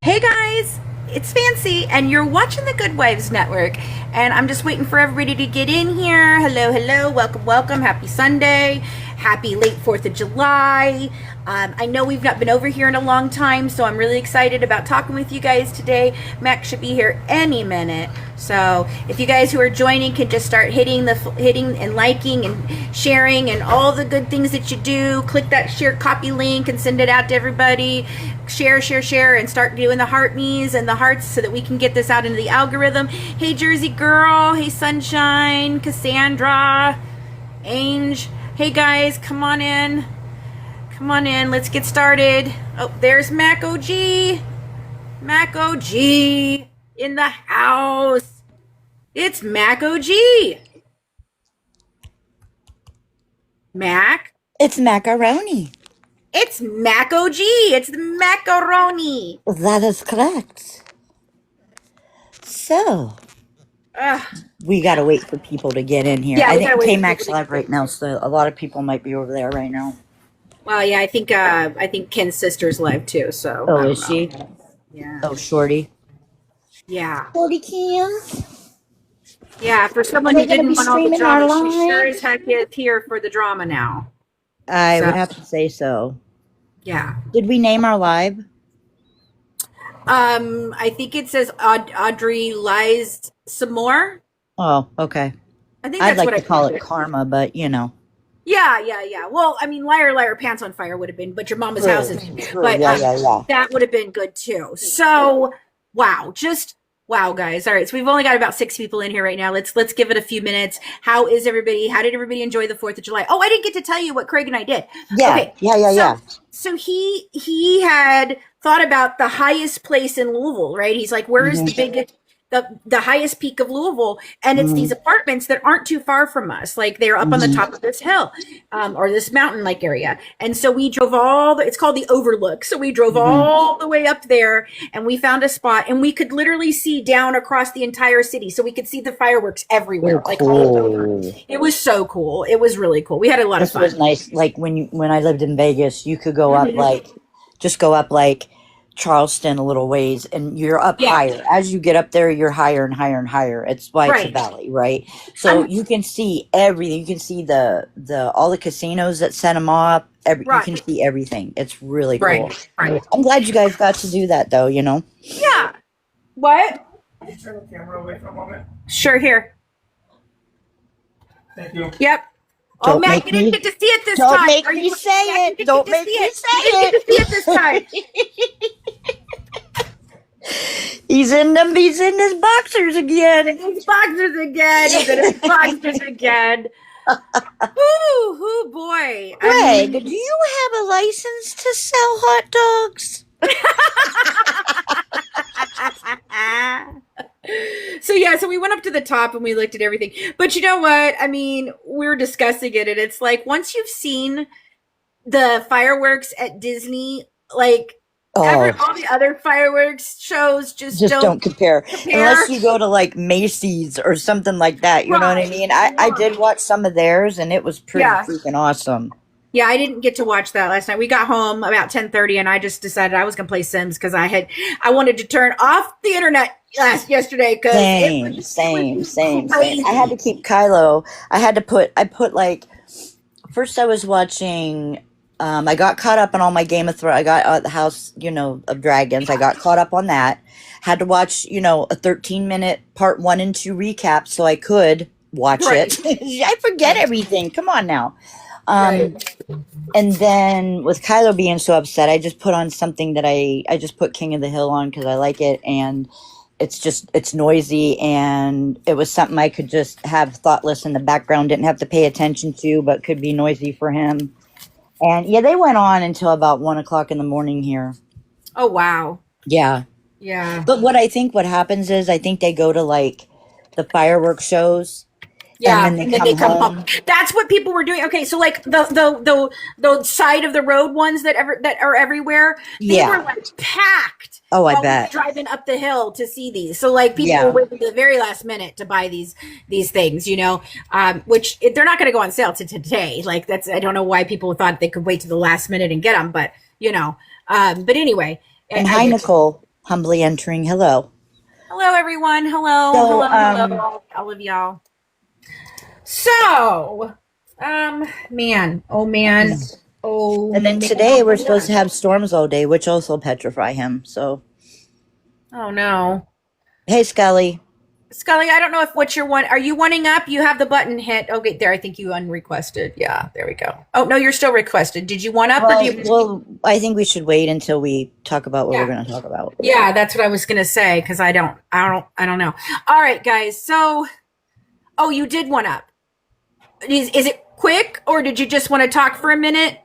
Hey guys, it's Fancy, and you're watching the Good Wives Network. And I'm just waiting for everybody to get in here. Hello, hello, welcome, welcome. Happy Sunday. Happy late 4th of July. I know we've not been over here in a long time, so I'm really excited about talking with you guys today. Max should be here any minute. So if you guys who are joining can just start hitting and liking and sharing and all the good things that you do. Click that share copy link and send it out to everybody. Share, share, share, and start doing the heart me's and the hearts so that we can get this out into the algorithm. Hey, Jersey Girl. Hey, Sunshine. Cassandra. Ange. Hey, guys. Come on in. Come on in. Let's get started. Oh, there's Mac OG. Mac OG in the house. It's Mac OG. Mac. It's macaroni. It's Mac OG. It's the macaroni. That is correct. So, we got to wait for people to get in here. Yeah, I we gotta think wait for K-Mac's people to live right now, so a lot of people might be over there right now. Well, yeah, I think Ken's sister's live too. So. I Oh, don't is know. she? Yeah. Oh, Shorty. Yeah. Shorty Ken. Yeah. For someone Are who they gonna didn't be want all the streaming our drama, she sure live? as heck is here for the drama now. I So. would have to say so. Yeah. Did we name our live? I think it says Audrey lies some more. Oh, okay. I think I'd that's like what to I call called it karma, but you know. Yeah. Well, I mean, liar, liar, pants on fire would have been, but your mama's True, house is. true. But Yeah. that would have been good too. So, wow, just wow, guys. All right, so we've only got about 6 people in here right now. Let's give it a few minutes. How is everybody? How did everybody enjoy the 4th of July? Oh, I didn't get to tell you what Craig and I did. Yeah, Okay, yeah. So he had thought about the highest place in Louisville, right? He's like, where is the biggest, the highest peak of Louisville? And it's these apartments that aren't too far from us. Like they're up on the top of this hill, or this mountain like area. And so we drove it's called the Overlook. So we drove all the way up there and we found a spot and we could literally see down across the entire city. So we could see the fireworks everywhere. Oh, Like all over. cool. It was so cool. It was really cool. We had a lot of This fun. was nice. Like when I lived in Vegas, you could go up just go up like Charleston a little ways, and you're up higher. As you get up there, you're higher and higher and higher. It's why it's a valley, right? So you can see everything. You can see the all the casinos that set them up. You can see everything. It's really cool. Right. I'm glad you guys got to do that, though. You know. Yeah. What? Can you turn the camera away for a moment? Sure. Here. Thank you. Yep. Don't Oh, Matt, make you didn't me- get to see it this Don't time. make Are me you- say Matt, you it. didn't Don't get to make see me it. say You didn't get to see it this time. He's in his boxers again. His boxers again. He's in his boxers again. Ooh, boy. Greg, do you have a license to sell hot dogs? So we went up to the top and we looked at everything. But you know what? I mean, we were discussing it, and it's like once you've seen the fireworks at Disney, like all the other fireworks shows just don't compare unless you go to like Macy's or something like that. You know what I mean? I did watch some of theirs, and it was pretty freaking awesome. Yeah, I didn't get to watch that last night. We got home about 10:30, and I just decided I was going to play Sims because I wanted to turn off the internet yesterday. Same. I had to keep Kylo. I put like first I was watching. I got caught up on all my Game of Thrones. I got the House, of Dragons. I got caught up on that. Had to watch, a 13-minute part 1 and 2 recap so I could watch it. I forget everything. Come on now. And then with Kylo being so upset, I just put on something that I just put King of the Hill on because I like it, and it's noisy, and it was something I could just have thoughtless in the background, didn't have to pay attention to, but could be noisy for him. And yeah, they went on until about 1 o'clock in the morning here. Oh, wow. Yeah. But what happens is I think they go to like the fireworks shows. Yeah, and then they come home. That's what people were doing. Okay, so like the side of the road ones that are everywhere, they were like packed. Oh, I while bet. we were driving up the hill to see these. So like people were waiting to the very last minute to buy these things, which they're not going to go on sale to today. Like I don't know why people thought they could wait to the last minute and get them, but but anyway. And hi, Nicole. humbly entering. Hello. Hello, everyone. Hello, So, hello, all of y'all. So, man, oh man, oh and then man. today we're supposed to have storms all day, which also petrify him. So, Oh no, hey, Scully. Scully, I don't know if what you're are you wanting up? You have the button hit. Okay, there. I think you unrequested. Yeah, there we go. Oh no, you're still requested. Did you want up or do you? Well, I think we should wait until we talk about what we're Yeah. going to talk about. Yeah, that's what I was gonna say because I don't know. All right, guys. So, oh, you did one up. Is it quick or did you just want to talk for a minute?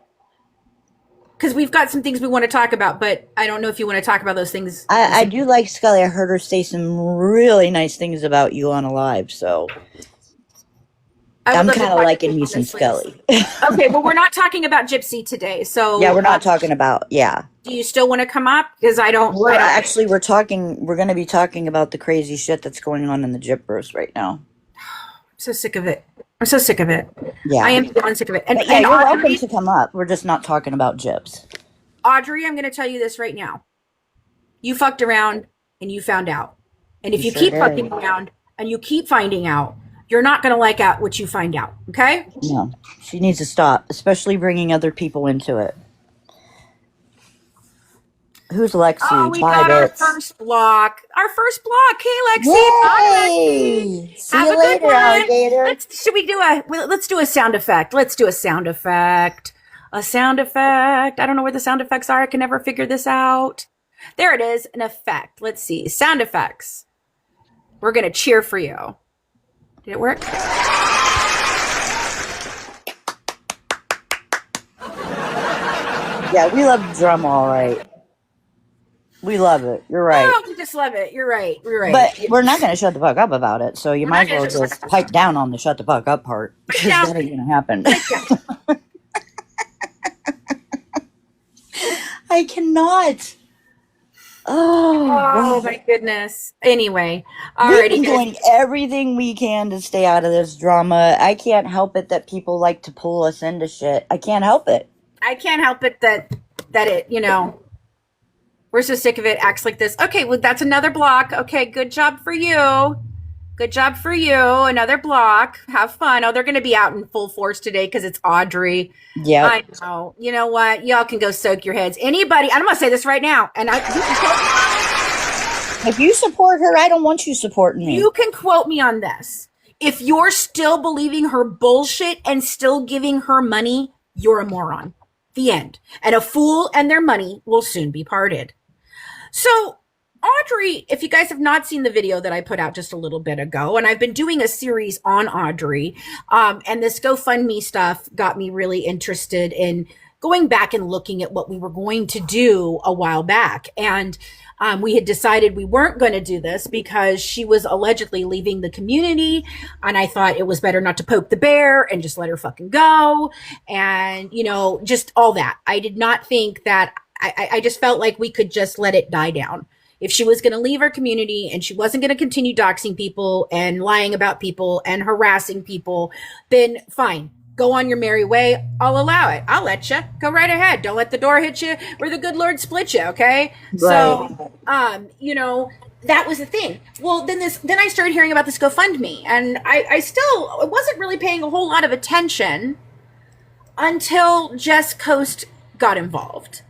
Because we've got some things we want to talk about, but I don't know if you want to talk about those things. I do like Scully. I heard her say some really nice things about you on a live, so I'm kind of liking me some Scully. Okay, well, we're not talking about Gypsy today, so Yeah, we're not talking about, yeah. Do you still want to come up? Because I don't. We're going to be talking about the crazy shit that's going on in the Gypverse right now. I'm so sick of it. I'm so sick of it. Yeah. I am beyond sick of it. And yeah, you're Audrey, welcome to come up. We're just not talking about Gyps. Audrey, I'm going to tell you this right now. You fucked around and you found out. And if you keep fucking around and you keep finding out, you're not going to like out what you find out. Okay? No. She needs to stop, especially bringing other people into it. Who's Lexi? Oh, we got our first block. Our first block. Hey, Lexi. Yay! See you later, alligator. Let's do a sound effect. Let's do a sound effect. A sound effect. I don't know where the sound effects are. I can never figure this out. There it is. An effect. Let's see. Sound effects. We're going to cheer for you. Did it work? Yeah, we love the drum, all right. We love it. You're right. Oh, we just love it. You're right. You're right. But we're not going to shut the fuck up about it, so you might as well just pipe down on the shut the fuck up part. Because that ain't going to happen. I cannot. Oh my goodness. Anyway. We've been doing everything we can to stay out of this drama. I can't help it that people like to pull us into shit. I can't help it. I can't help it that it, we're so sick of it, acts like this. Okay, well, that's another block. Okay, good job for you. Good job for you. Another block. Have fun. Oh, they're going to be out in full force today because it's Audrey. Yeah. I know. You know what? Y'all can go soak your heads. Anybody, I'm going to say this right now. And if you support her, I don't want you supporting me. You can quote me on this. If you're still believing her bullshit and still giving her money, you're a moron. The end. And a fool and their money will soon be parted. So, Audrey, if you guys have not seen the video that I put out just a little bit ago, and I've been doing a series on Audrey, and this GoFundMe stuff got me really interested in going back and looking at what we were going to do a while back. And we had decided we weren't going to do this because she was allegedly leaving the community. And I thought it was better not to poke the bear and just let her fucking go. And, just all that. I did not think that I just felt like we could just let it die down. If she was going to leave our community and she wasn't going to continue doxing people and lying about people and harassing people, then fine. Go on your merry way. I'll allow it. I'll let you. Go right ahead. Don't let the door hit you where the good Lord split you, okay? Right. So, that was the thing. Well, then I started hearing about this GoFundMe, and I wasn't really paying a whole lot of attention until Jess Coast got involved.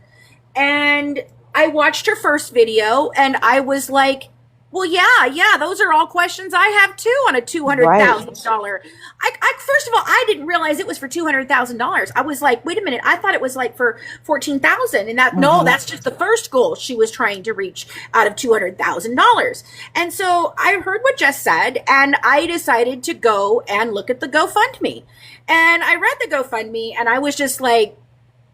And I watched her first video and I was like, well, yeah, those are all questions I have too on a $200,000. I first of all, I didn't realize it was for $200,000. I was like, wait a minute, I thought it was like for $14,000, and no, that's just the first goal she was trying to reach out of $200,000. And so I heard what Jess said, and I decided to go and look at the GoFundMe. And I read the GoFundMe, and I was just like,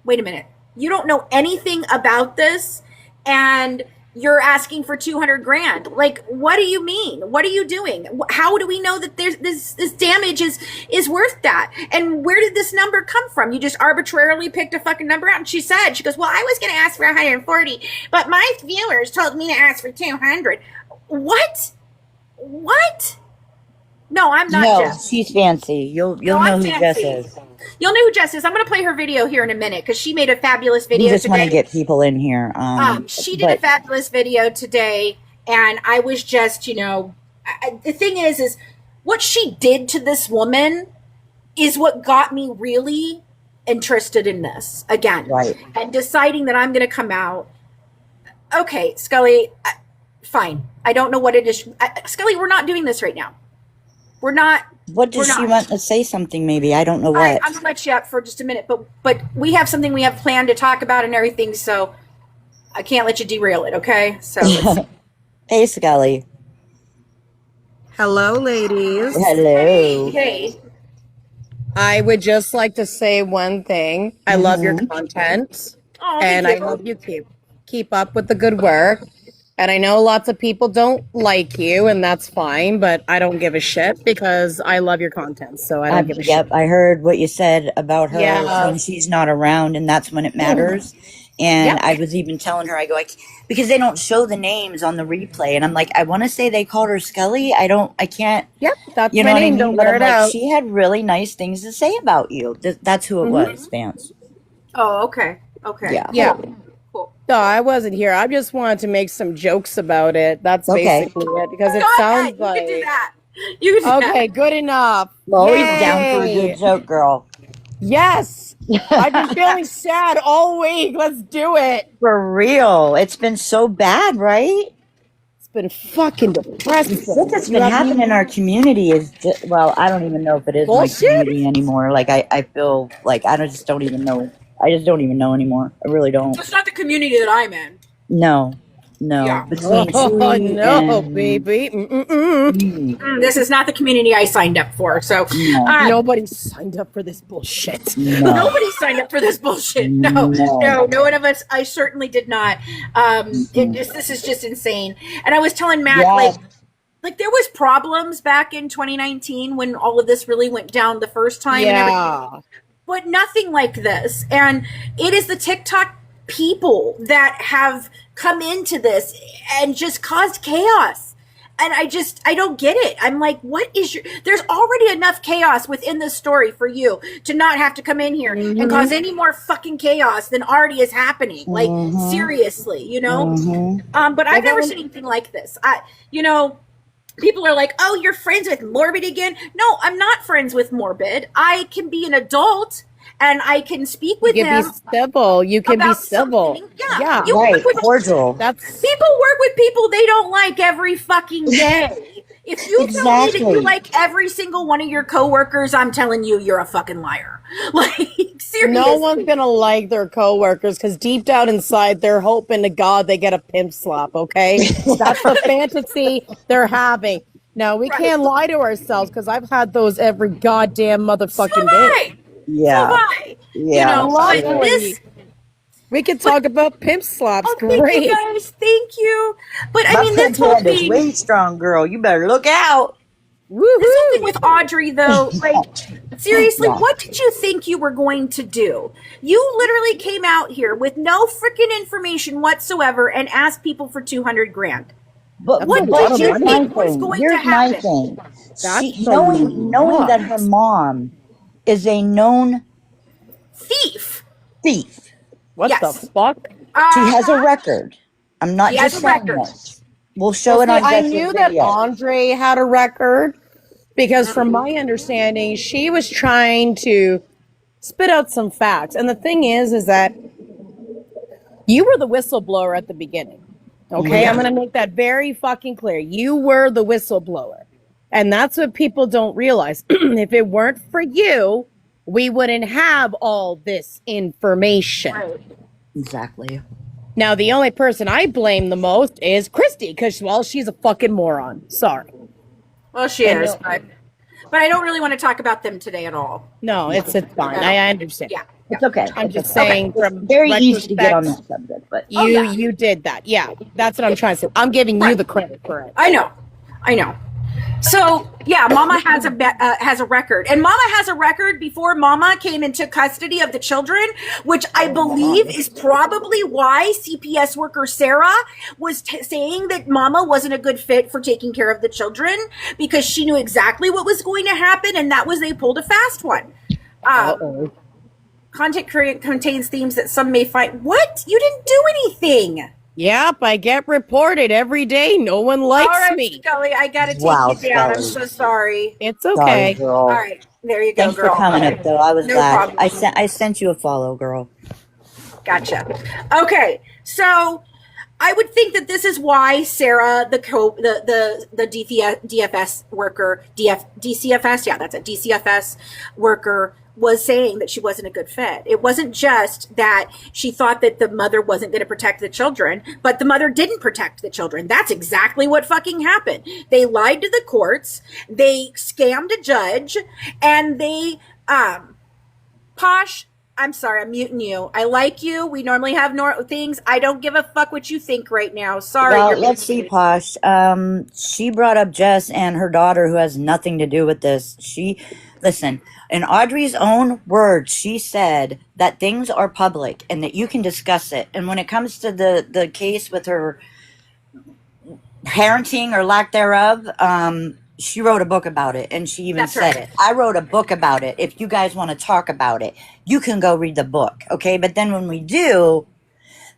wait a minute. You don't know anything about this and you're asking for $200,000. Like, what do you mean? What are you doing? How do we know that this damage is worth that? And where did this number come from? You just arbitrarily picked a fucking number out. And she goes, well, I was going to ask for 140, but my viewers told me to ask for 200. What? No, I'm not No, Jess. she's fancy. You'll No, know I'm who Jess fancy. is. You'll know who Jess is. I'm going to play her video here in a minute because she made a fabulous We video just want to today. get people in here. She did a fabulous video today, and I was just, the thing is what she did to this woman is what got me really interested in this again. Right. And deciding that I'm going to come out. Okay, Scully, fine. I don't know what it is. Scully, we're not doing this right now. We're not. What does she want to say? Something maybe, I don't know what. I'm gonna let you up for just a minute, but we have something we have planned to talk about and everything, so I can't let you derail it. Okay, so Hey, Scully. Hello, ladies. Hello. hey, I would just like to say one thing. I love your content, oh, and I hope you keep up with the good work. And I know lots of people don't like you, and that's fine, but I don't give a shit because I love your content, so I don't give a shit. Yep, I heard what you said about her Yeah. when she's not around, and that's when it matters. And Yeah. I was even telling her, I go, because they don't show the names on the replay, and I'm like, I want to say they called her Scully. I can't. Yep, that's You my know what I name. mean? Don't But wear I'm it like, out. she had really nice things to say about you. That's who it was, fans. oh, okay, Yeah. Yeah. cool. No, I wasn't here. I just wanted to make some jokes about it. That's Okay. basically it because it Go sounds ahead. like. You can do that. You can do Okay, good enough. Always down for a Yay. good joke, girl. Yes. I've been feeling sad all week. Let's do it. For real. It's been so bad, right? It's been fucking depressing. Shit that's been happening in our community is just, well, I don't even know if it is Bullshit. my community anymore. Like I feel like just don't even know. I just don't even know anymore. I really don't. It's not the community that I'm in. No. Yeah. Between Oh she no, and- baby. Mm-mm. This is not the community I signed up for. So No. Nobody signed up for this bullshit. No. nobody signed up for this bullshit. No one of us. I certainly did not. This is just insane. And I was telling Matt, Yes. like there was problems back in 2019 when all of this really went down the first time. And everything. Yeah. But nothing like this. And it is the TikTok people that have come into this and just caused chaos. And I don't get it. I'm like, there's already enough chaos within this story for you to not have to come in here and cause any more fucking chaos than already is happening. Like, seriously, But I've never seen anything like this. People are like, oh, you're friends with Morbid again? No, I'm not friends with Morbid. I can be an adult and I can speak with You can them. be civil. You can be about civil. something. Yeah. Yeah. You Right, work with cordial. That's people work with people they don't like every fucking day. If you tell me that Exactly. you like every single one of your coworkers, I'm telling you, you're a fucking liar. Like, seriously. no one's gonna like their coworkers because deep down inside they're hoping to God they get a pimp slap. Okay, that's the fantasy they're having. No, we can't lie to ourselves because I've had those every goddamn motherfucking day. Yeah. So bye. Yeah. But Luckily, this. we could talk about pimp slaps. Oh, thank Great. you guys. Thank you. But I My mean, this whole friend is thing. way strong, girl. You better look out. This whole thing with Audrey, though, like, seriously, Yeah. what did you think you were going to do? You literally came out here with no freaking information whatsoever and asked people for 200 grand. But What but did you here's my think was thing. going Here's to my happen? thing. That's Knowing that her mom is a known Thief. thief. What Yes. the fuck? She has a record. I'm not She just has a saying record. this. We'll show it on I Jess's knew that video. Audrey had a record because, from my understanding, she was trying to spit out some facts. And the thing is that you were the whistleblower at the beginning. Okay, I'm going to make that very fucking clear. You were the whistleblower. And that's what people don't realize. If it weren't for you, we wouldn't have all this information. Exactly. Now, the only person I blame the most is Christy, because, well, she's a fucking moron. Sorry. Well, she is, but I don't really want to talk about them today at all. No, it's fine. I understand. Yeah. It's okay. I'm just saying from Very easy to get on retrospect, that subject, but you did that. Yeah, that's what I'm trying to say. I'm giving you the credit for it. I know. So yeah, Mama has a record, and Mama has a record before Mama came into custody of the children, which I believe is probably why CPS worker Sarah was saying that Mama wasn't a good fit for taking care of the children, because she knew exactly what was going to happen, and that was they pulled a fast one. Content contains themes that some may find. What? You didn't do anything. Yep, I get reported every day. No one likes All right, me. Scully, I gotta take Wow, you down. I'm Scully. so sorry. It's Sorry, okay. girl. All right, there you go, Thanks girl. for coming up, though. I was No glad. problem. I sent you a follow, girl. Gotcha. Okay, so I would think that this is why Sarah, the DFS worker, DCFS, yeah, that's a DCFS worker, was saying that she wasn't a good fit. It wasn't just that she thought that the mother wasn't going to protect the children, but the mother didn't protect the children. That's exactly what fucking happened. They lied to the courts, they scammed a judge, and they, Posh, I'm sorry, I'm muting you. I like you. We normally have things. I don't give a fuck what you think right now. Sorry. Well, let's see, Posh. She brought up Jess and her daughter, who has nothing to do with this. Listen, in Audrey's own words, she said that things are public and that you can discuss it. And when it comes to the case with her parenting or lack thereof, she wrote a book about it, and she even said it. I wrote a book about it. If you guys want to talk about it, you can go read the book, okay? But then when we do,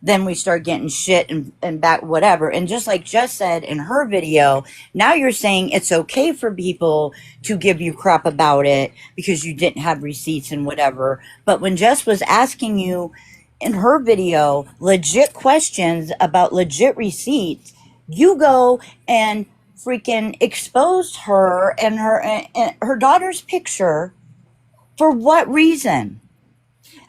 then we start getting shit and back whatever. And just like Jess said in her video, now you're saying it's okay for people to give you crap about it because you didn't have receipts and whatever. But when Jess was asking you in her video legit questions about legit receipts, you go and freaking exposed her and her daughter's picture. For what reason?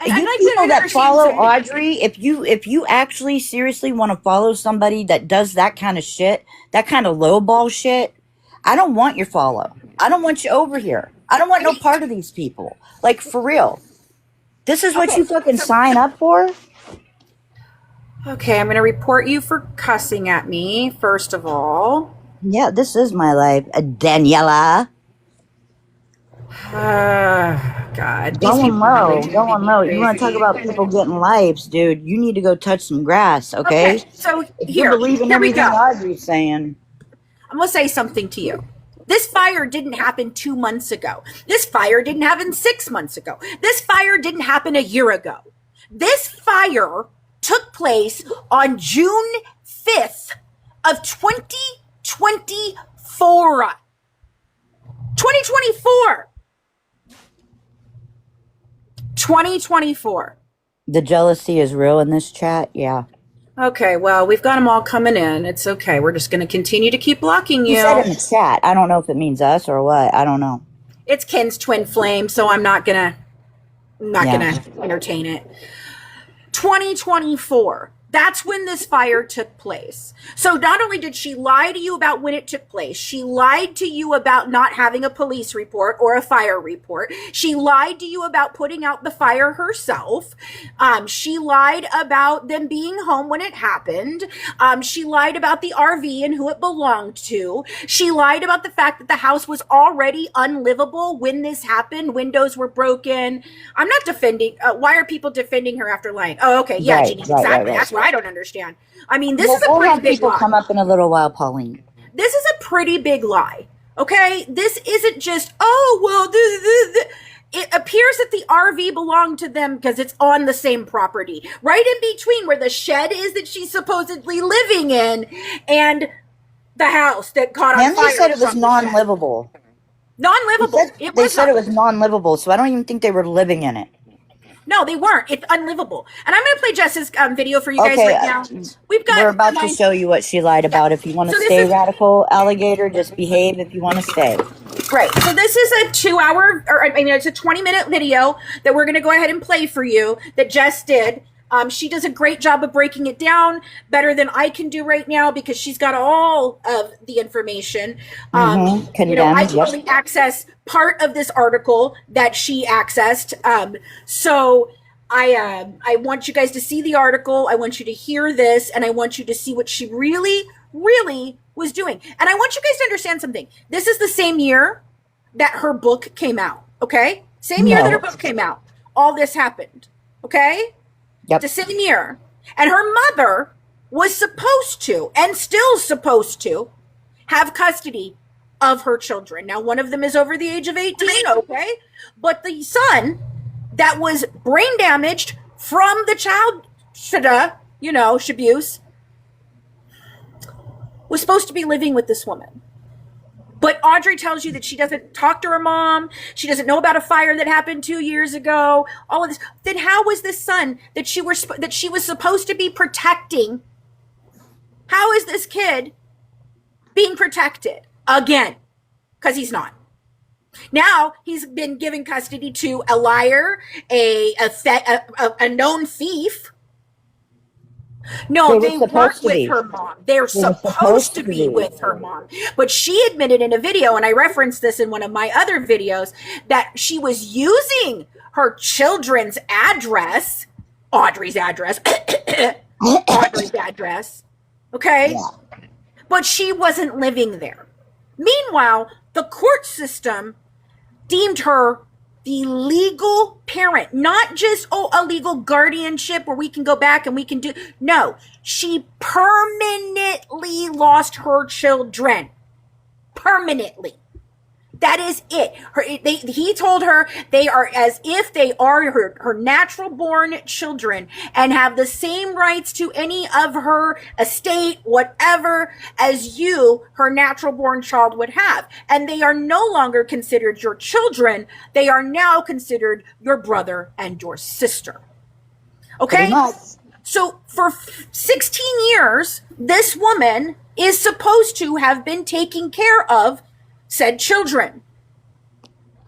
You people that follow Audrey, if you actually seriously want to follow somebody that does that kind of shit, that kind of lowball shit, I don't want your follow. I don't want you over here. I don't want no part of these people. Like, for real. This is what you fucking sign up for? Okay, I'm going to report you for cussing at me, first of all. Yeah, this is my life, Daniela. God. Going low. You want to talk about people getting lives, dude? You need to go touch some grass, okay? So if you believe in everything Audrey's saying. I'm going to say something to you. This fire didn't happen 2 months ago. This fire didn't happen 6 months ago. This fire didn't happen a year ago. This fire took place on June 5th of 2024. 2024. 2024. The jealousy is real in this chat, yeah. Okay, well, we've got them all coming in. It's okay. We're just going to continue to keep blocking you. You said in the chat. I don't know if it means us or what. I don't know. It's Ken's twin flame, so I'm not gonna entertain it. 2024. That's when this fire took place. So not only did she lie to you about when it took place, she lied to you about not having a police report or a fire report. She lied to you about putting out the fire herself. She lied about them being home when it happened. She lied about the RV and who it belonged to. She lied about the fact that the house was already unlivable when this happened. Windows were broken. I'm not defending. Why are people defending her after lying? Oh, okay. Yeah, right, Jeannie, exactly. Right. That's what I don't understand. I mean, this is a we'll pretty have big people lie. Come up in a little while, Pauline. This is a pretty big lie. Okay, this isn't just it appears that the RV belonged to them because it's on the same property, right in between where the shed is that she's supposedly living in and the house that caught on fire. And they said it was non-livable. Non-livable. They said it was non-livable, so I don't even think they were living in it. No, they weren't. It's unlivable. And I'm going to play Jess's video for you guys right now. We're about to show you what she lied about. If you want to stay radical, alligator, just behave if you want to stay. Great. So this is a 2-hour, it's a 20-minute video that we're going to go ahead and play for you that Jess did. She does a great job of breaking it down, better than I can do right now because she's got all of the information. I can only access part of this article that she accessed. So I want you guys to see the article. I want you to hear this, and I want you to see what she really, really was doing. And I want you guys to understand something. This is the same year that her book came out. Okay, same year that her book came out. All this happened. Okay, Yep. the same year, and her mother was supposed to, and still supposed to, have custody of her children. Now, one of them is over the age of 18, okay? But the son that was brain damaged from the child, abuse, was supposed to be living with this woman. But Audrey tells you that she doesn't talk to her mom. She doesn't know about a fire that happened 2 years ago. All of this. Then how was this son that she was supposed to be protecting? How is this kid being protected again? Because he's not. Now he's been given custody to a liar, a known thief. No, they weren't with her mom. They're supposed to be with her mom. But she admitted in a video, and I referenced this in one of my other videos, that she was using her children's address, Audrey's address, Audrey's address, okay? Yeah. But she wasn't living there. Meanwhile, the court system deemed her the legal parent, not just, a legal guardianship where we can go back and we can do. No, she permanently lost her children. Permanently. That is it. He told her they are as if they are her natural born children and have the same rights to any of her estate, whatever, as you, her natural born child, would have. And they are no longer considered your children. They are now considered your brother and your sister. Okay? So for 16 years, this woman is supposed to have been taking care of said children.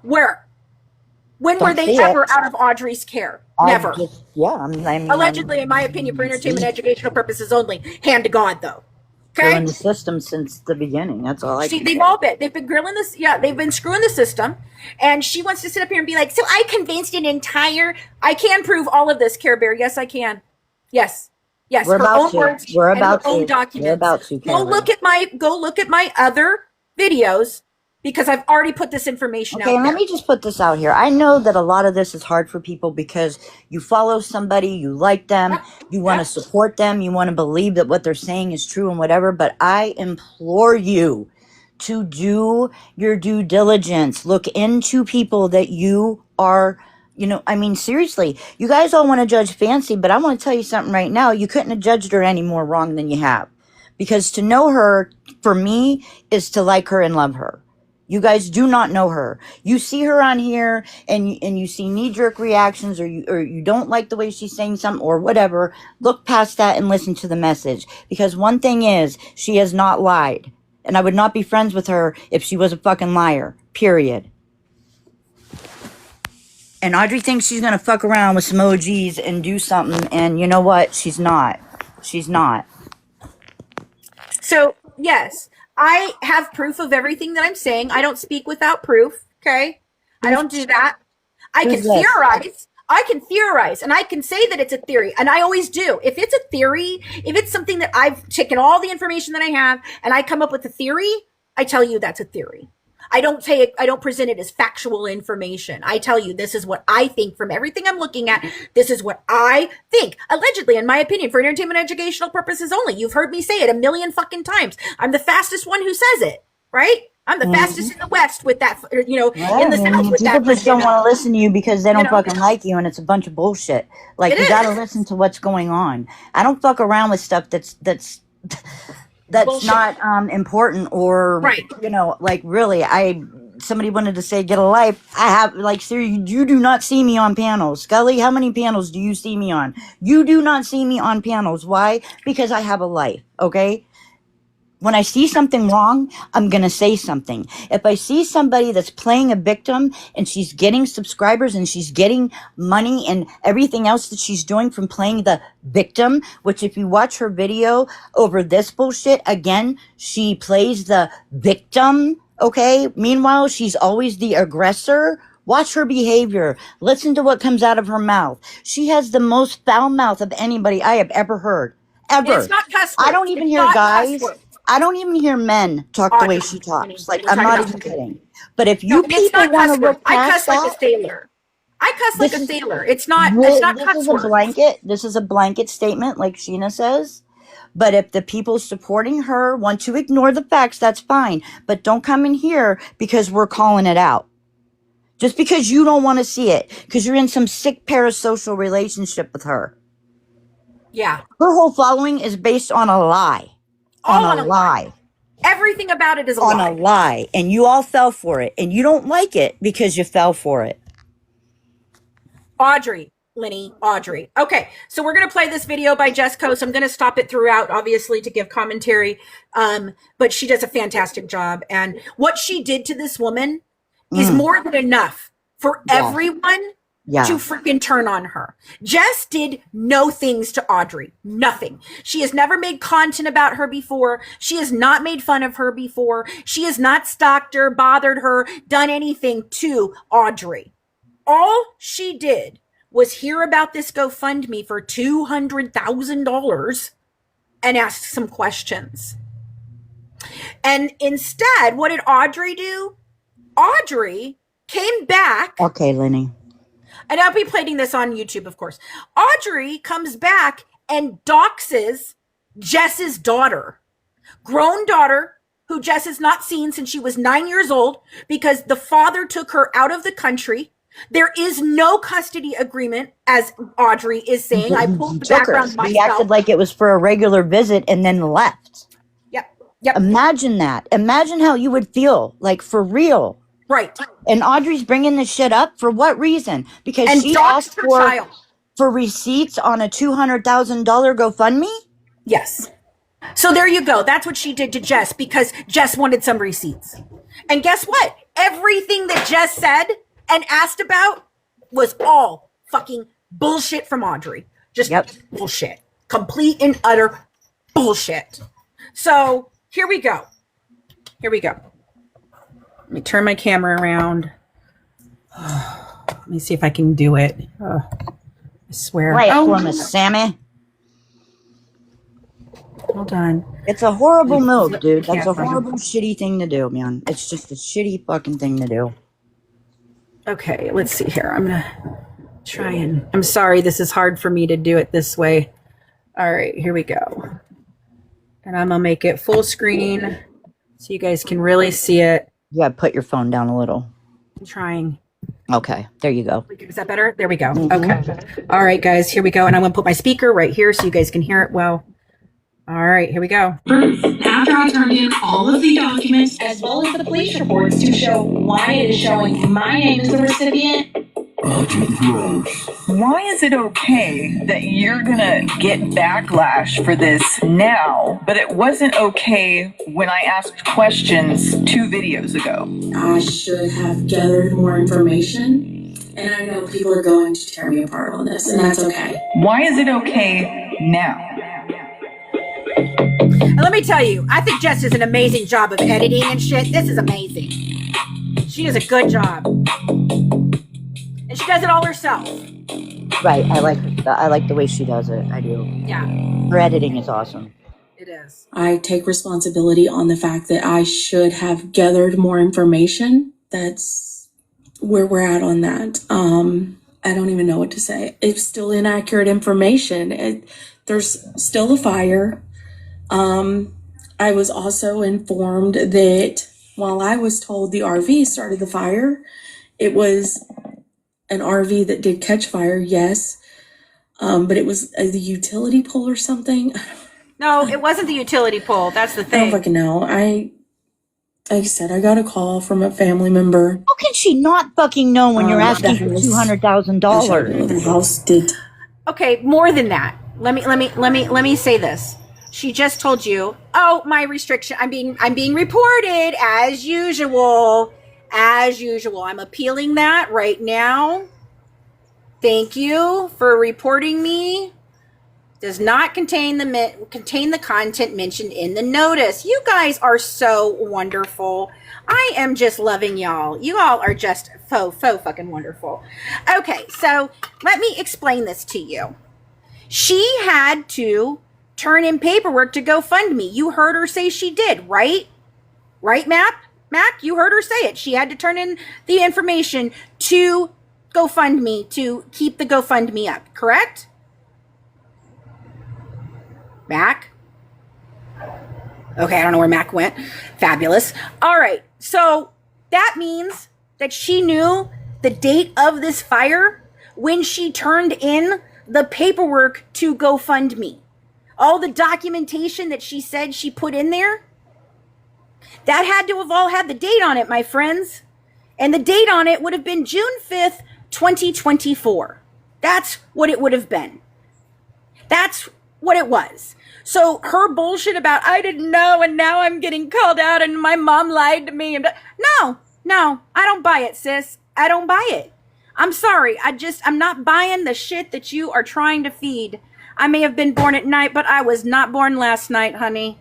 Where? When were they ever out of Audrey's care? Never. Allegedly, in my opinion, for entertainment, educational purposes only. Hand to God, though. Okay. They're in the system since the beginning. That's all I. They've all been. They've been grilling this. Yeah, they've been screwing the system, and she wants to sit up here and be like, "So I convinced an entire." I can prove all of this, Care Bear. Yes, I can. Yes. We're about to. Words We're about to. Own documents. We're about to. Go look at my other videos. Because I've already put this information out there. Okay, let me just put this out here. I know that a lot of this is hard for people because you follow somebody, you like them, you want to support them, you want to believe that what they're saying is true and whatever, but I implore you to do your due diligence. Look into people that you are, seriously, you guys all want to judge Fancy, but I want to tell you something right now. You couldn't have judged her any more wrong than you have. Because to know her, for me, is to like her and love her. You guys do not know her. You see her on here and you see knee-jerk reactions or you don't like the way she's saying something or whatever. Look past that and listen to the message. Because one thing is, she has not lied. And I would not be friends with her if she was a fucking liar. Period. And Audrey thinks she's going to fuck around with some OGs and do something. And you know what? She's not. She's not. So, yes. I have proof of everything that I'm saying. I don't speak without proof, okay? I don't do that. I can theorize, and I can say that it's a theory, and I always do. If it's a theory, if it's something that I've taken all the information that I have, and I come up with a theory, I tell you that's a theory. I don't present it as factual information. I tell you, this is what I think from everything I'm looking at. This is what I think. Allegedly, in my opinion, for entertainment educational purposes only. You've heard me say it a million fucking times. I'm the fastest one who says it, right? I'm the fastest in the West with that, in the South with that. People just don't want to listen to you because they don't fucking like you and it's a bunch of bullshit. Like, you got to listen to what's going on. I don't fuck around with stuff that's bullshit. Not important or right. Really, somebody wanted to say get a life. I have seriously, you do not see me on panels. Scully, how many panels do you see me on? You do not see me on panels. Why? Because I have a life, okay? When I see something wrong, I'm going to say something. If I see somebody that's playing a victim and she's getting subscribers and she's getting money and everything else that she's doing from playing the victim, which if you watch her video over this bullshit, again, she plays the victim, okay? Meanwhile, she's always the aggressor. Watch her behavior. Listen to what comes out of her mouth. She has the most foul mouth of anybody I have ever heard. And Ever. it's not cuss I words. don't even It's hear not cuss guys. words. I don't even hear men talk the way Audrey, she talks. Like, we're I'm talking not about even kidding. But if no, you and it's people not want cuss to words. look I past cuss like a that, sailor. I cuss like this a is sailor. It's not this cuss is a words. blanket. This is a blanket statement, like Sheena says. But if the people supporting her want to ignore the facts, that's fine. But don't come in here because we're calling it out. Just because you don't want to see it, because you're in some sick parasocial relationship with her. Yeah. Her whole following is based on a lie. All on a lie. Everything about it is a On lie. a lie. And you all fell for it. And you don't like it because you fell for it. Audrey, Lenny, Audrey. Okay, so we're going to play this video by Jess Coase. I'm going to stop it throughout, obviously, to give commentary. But she does a fantastic job. And what she did to this woman is more than enough for everyone to freaking turn on her. Jess did no things to Audrey. Nothing. She has never made content about her before. She has not made fun of her before. She has not stalked her, bothered her, done anything to Audrey. All she did was hear about this GoFundMe for $200,000 and ask some questions. And instead, what did Audrey do? Audrey came back. Okay, Lenny. And I'll be playing this on YouTube, of course. Audrey comes back and doxes Jess's daughter, grown daughter, who Jess has not seen since she was 9 years old because the father took her out of the country. There is no custody agreement, as Audrey is saying. I pulled the background myself. He acted like it was for a regular visit and then left. Yep. Imagine that. Imagine how you would feel, like, for real. Right. And Audrey's bringing this shit up for what reason? Because And she doxed asked her child. for receipts on a $200,000 GoFundMe? Yes. So there you go. That's what she did to Jess because Jess wanted some receipts. And guess what? Everything that Jess said and asked about was all fucking bullshit from Audrey. Just bullshit. Complete and utter bullshit. So here we go. Let me turn my camera around. Let me see if I can do it. I swear. Right, Sammy. Hold on. It's a horrible move, dude. That's a horrible, shitty thing to do, man. It's just a shitty fucking thing to do. Okay, let's see here. I'm going to try and... I'm sorry, this is hard for me to do it this way. All right, here we go. And I'm going to make it full screen so you guys can really see it. Yeah, put your phone down a little. I'm trying. Okay, there you go. Is that better? There we go. Okay. All right, guys, here we go. And I'm going to put my speaker right here so you guys can hear it well. All right, here we go. After I turned in all of the documents as well as the police reports to show why it is showing my name as the recipient. Why is it okay that you're gonna get backlash for this now, but it wasn't okay when I asked questions 2 videos ago? I should have gathered more information, and I know people are going to tear me apart on this, and that's okay. Why is it okay now? And let me tell you, I think Jess does an amazing job of editing and shit. This is amazing. She does a good job. And she does it all herself. Right, I like the way she does it. I do. Yeah. Her editing is awesome. It is. I take responsibility on the fact that I should have gathered more information. That's where we're at on that. I don't even know what to say. It's still inaccurate information. There's still a fire. I was also informed that while I was told the RV started the fire, it was an RV that did catch fire, yes. But it was the utility pole or something. No, it wasn't the utility pole. That's the I thing. don't fucking know. Like I said, I got a call from a family member. How can she not fucking know when you're asking for The $200,000? house did. Okay, more than that. Let me say this. She just told you, oh, my restriction. I'm being reported as usual. As usual. I'm appealing that right now. Thank you for reporting me. Does not contain the content mentioned in the notice. You guys are so wonderful. I am just loving y'all. You all are just faux fucking wonderful. Okay, so let me explain this to you. She had to turn in paperwork to GoFundMe. You heard her say she did, right? Right, Mac? You heard her say it. She had to turn in the information to GoFundMe to keep the GoFundMe up, correct? Mac? Okay, I don't know where Mac went. Fabulous. All right, so that means that she knew the date of this fire when she turned in the paperwork to GoFundMe. All the documentation that she said she put in there, that had to have all had the date on it, my friends. And the date on it would have been June 5th, 2024. That's what it would have been. That's what it was. So her bullshit about, I didn't know and now I'm getting called out and my mom lied to me. No, I don't buy it, sis. I don't buy it. I'm sorry. I'm not buying the shit that you are trying to feed. I may have been born at night, but I was not born last night, honey.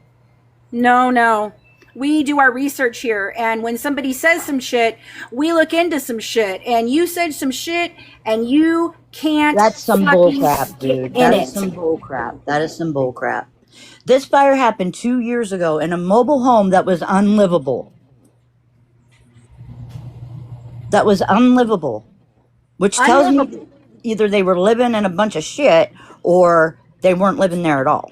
No. We do our research here, and when somebody says some shit, we look into some shit, and you said some shit, and you can't. That's some bullcrap, dude. That is some bullcrap. This fire happened 2 years ago in a mobile home that was unlivable. Which tells me either they were living in a bunch of shit or they weren't living there at all.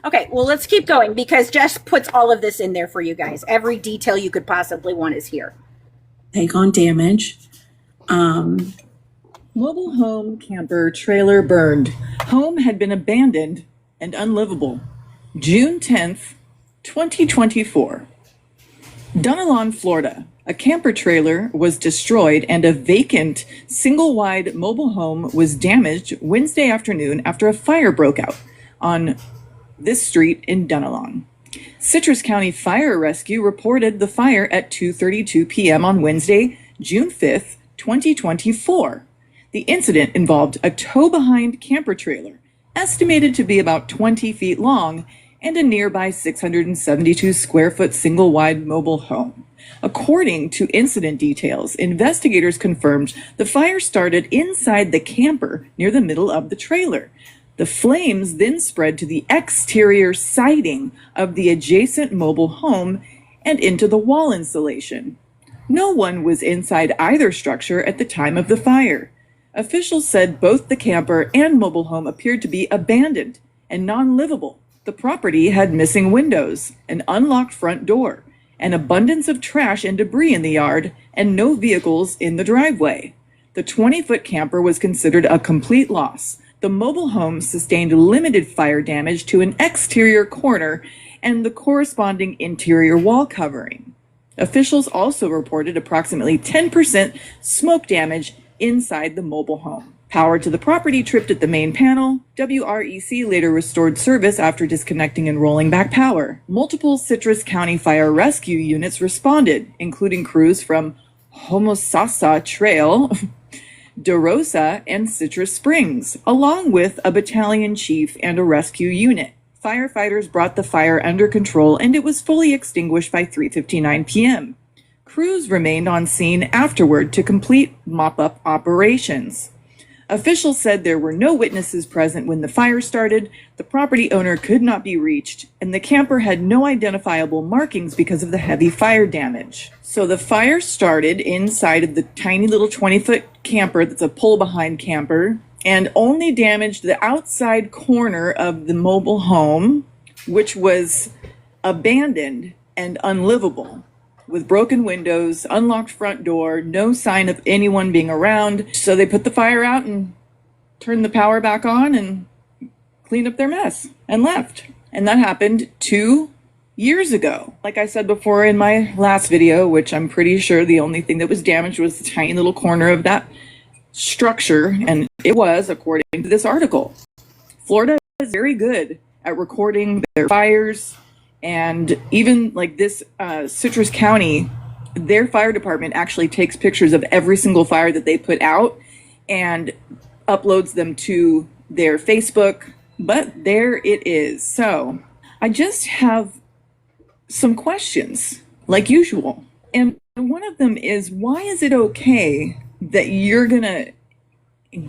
Okay, well, let's keep going because Jess puts all of this in there for you guys. Every detail you could possibly want is here. Take on damage. Mobile home camper trailer burned. Home had been abandoned and unlivable. June 10th, 2024. Dunalon, Florida. A camper trailer was destroyed and a vacant single-wide mobile home was damaged Wednesday afternoon after a fire broke out on this street in Dunalon. Citrus County Fire Rescue reported the fire at 2:32 p.m. on Wednesday, June 5th, 2024. The incident involved a tow-behind camper trailer, estimated to be about 20 feet long, and a nearby 672 square foot single-wide mobile home. According to incident details, investigators confirmed the fire started inside the camper near the middle of the trailer. The flames then spread to the exterior siding of the adjacent mobile home and into the wall insulation. No one was inside either structure at the time of the fire. Officials said both the camper and mobile home appeared to be abandoned and non-livable. The property had missing windows, an unlocked front door, an abundance of trash and debris in the yard, and no vehicles in the driveway. The 20-foot camper was considered a complete loss. The mobile home sustained limited fire damage to an exterior corner and the corresponding interior wall covering. Officials also reported approximately 10% smoke damage inside the mobile home. Power to the property tripped at the main panel. WREC later restored service after disconnecting and rolling back power. Multiple Citrus County Fire Rescue units responded, including crews from Homosassa Trail, DeRosa, and Citrus Springs, along with a battalion chief and a rescue unit. Firefighters brought the fire under control and it was fully extinguished by 3:59 p.m. Crews remained on scene afterward to complete mop-up operations. Officials said there were no witnesses present when the fire started, the property owner could not be reached, and the camper had no identifiable markings because of the heavy fire damage. So the fire started inside of the tiny little 20-foot camper that's a pull-behind camper and only damaged the outside corner of the mobile home, which was abandoned and unlivable, with broken windows, unlocked front door, no sign of anyone being around. So they put the fire out and turned the power back on and cleaned up their mess and left. And that happened 2 years ago. Like I said before in my last video, which I'm pretty sure the only thing that was damaged was the tiny little corner of that structure. And it was, according to this article. Florida is very good at recording their fires. And even like this Citrus County, their fire department actually takes pictures of every single fire that they put out and uploads them to their Facebook But there it is. So I just have some questions, like usual. And one of them is, why is it okay that you're going to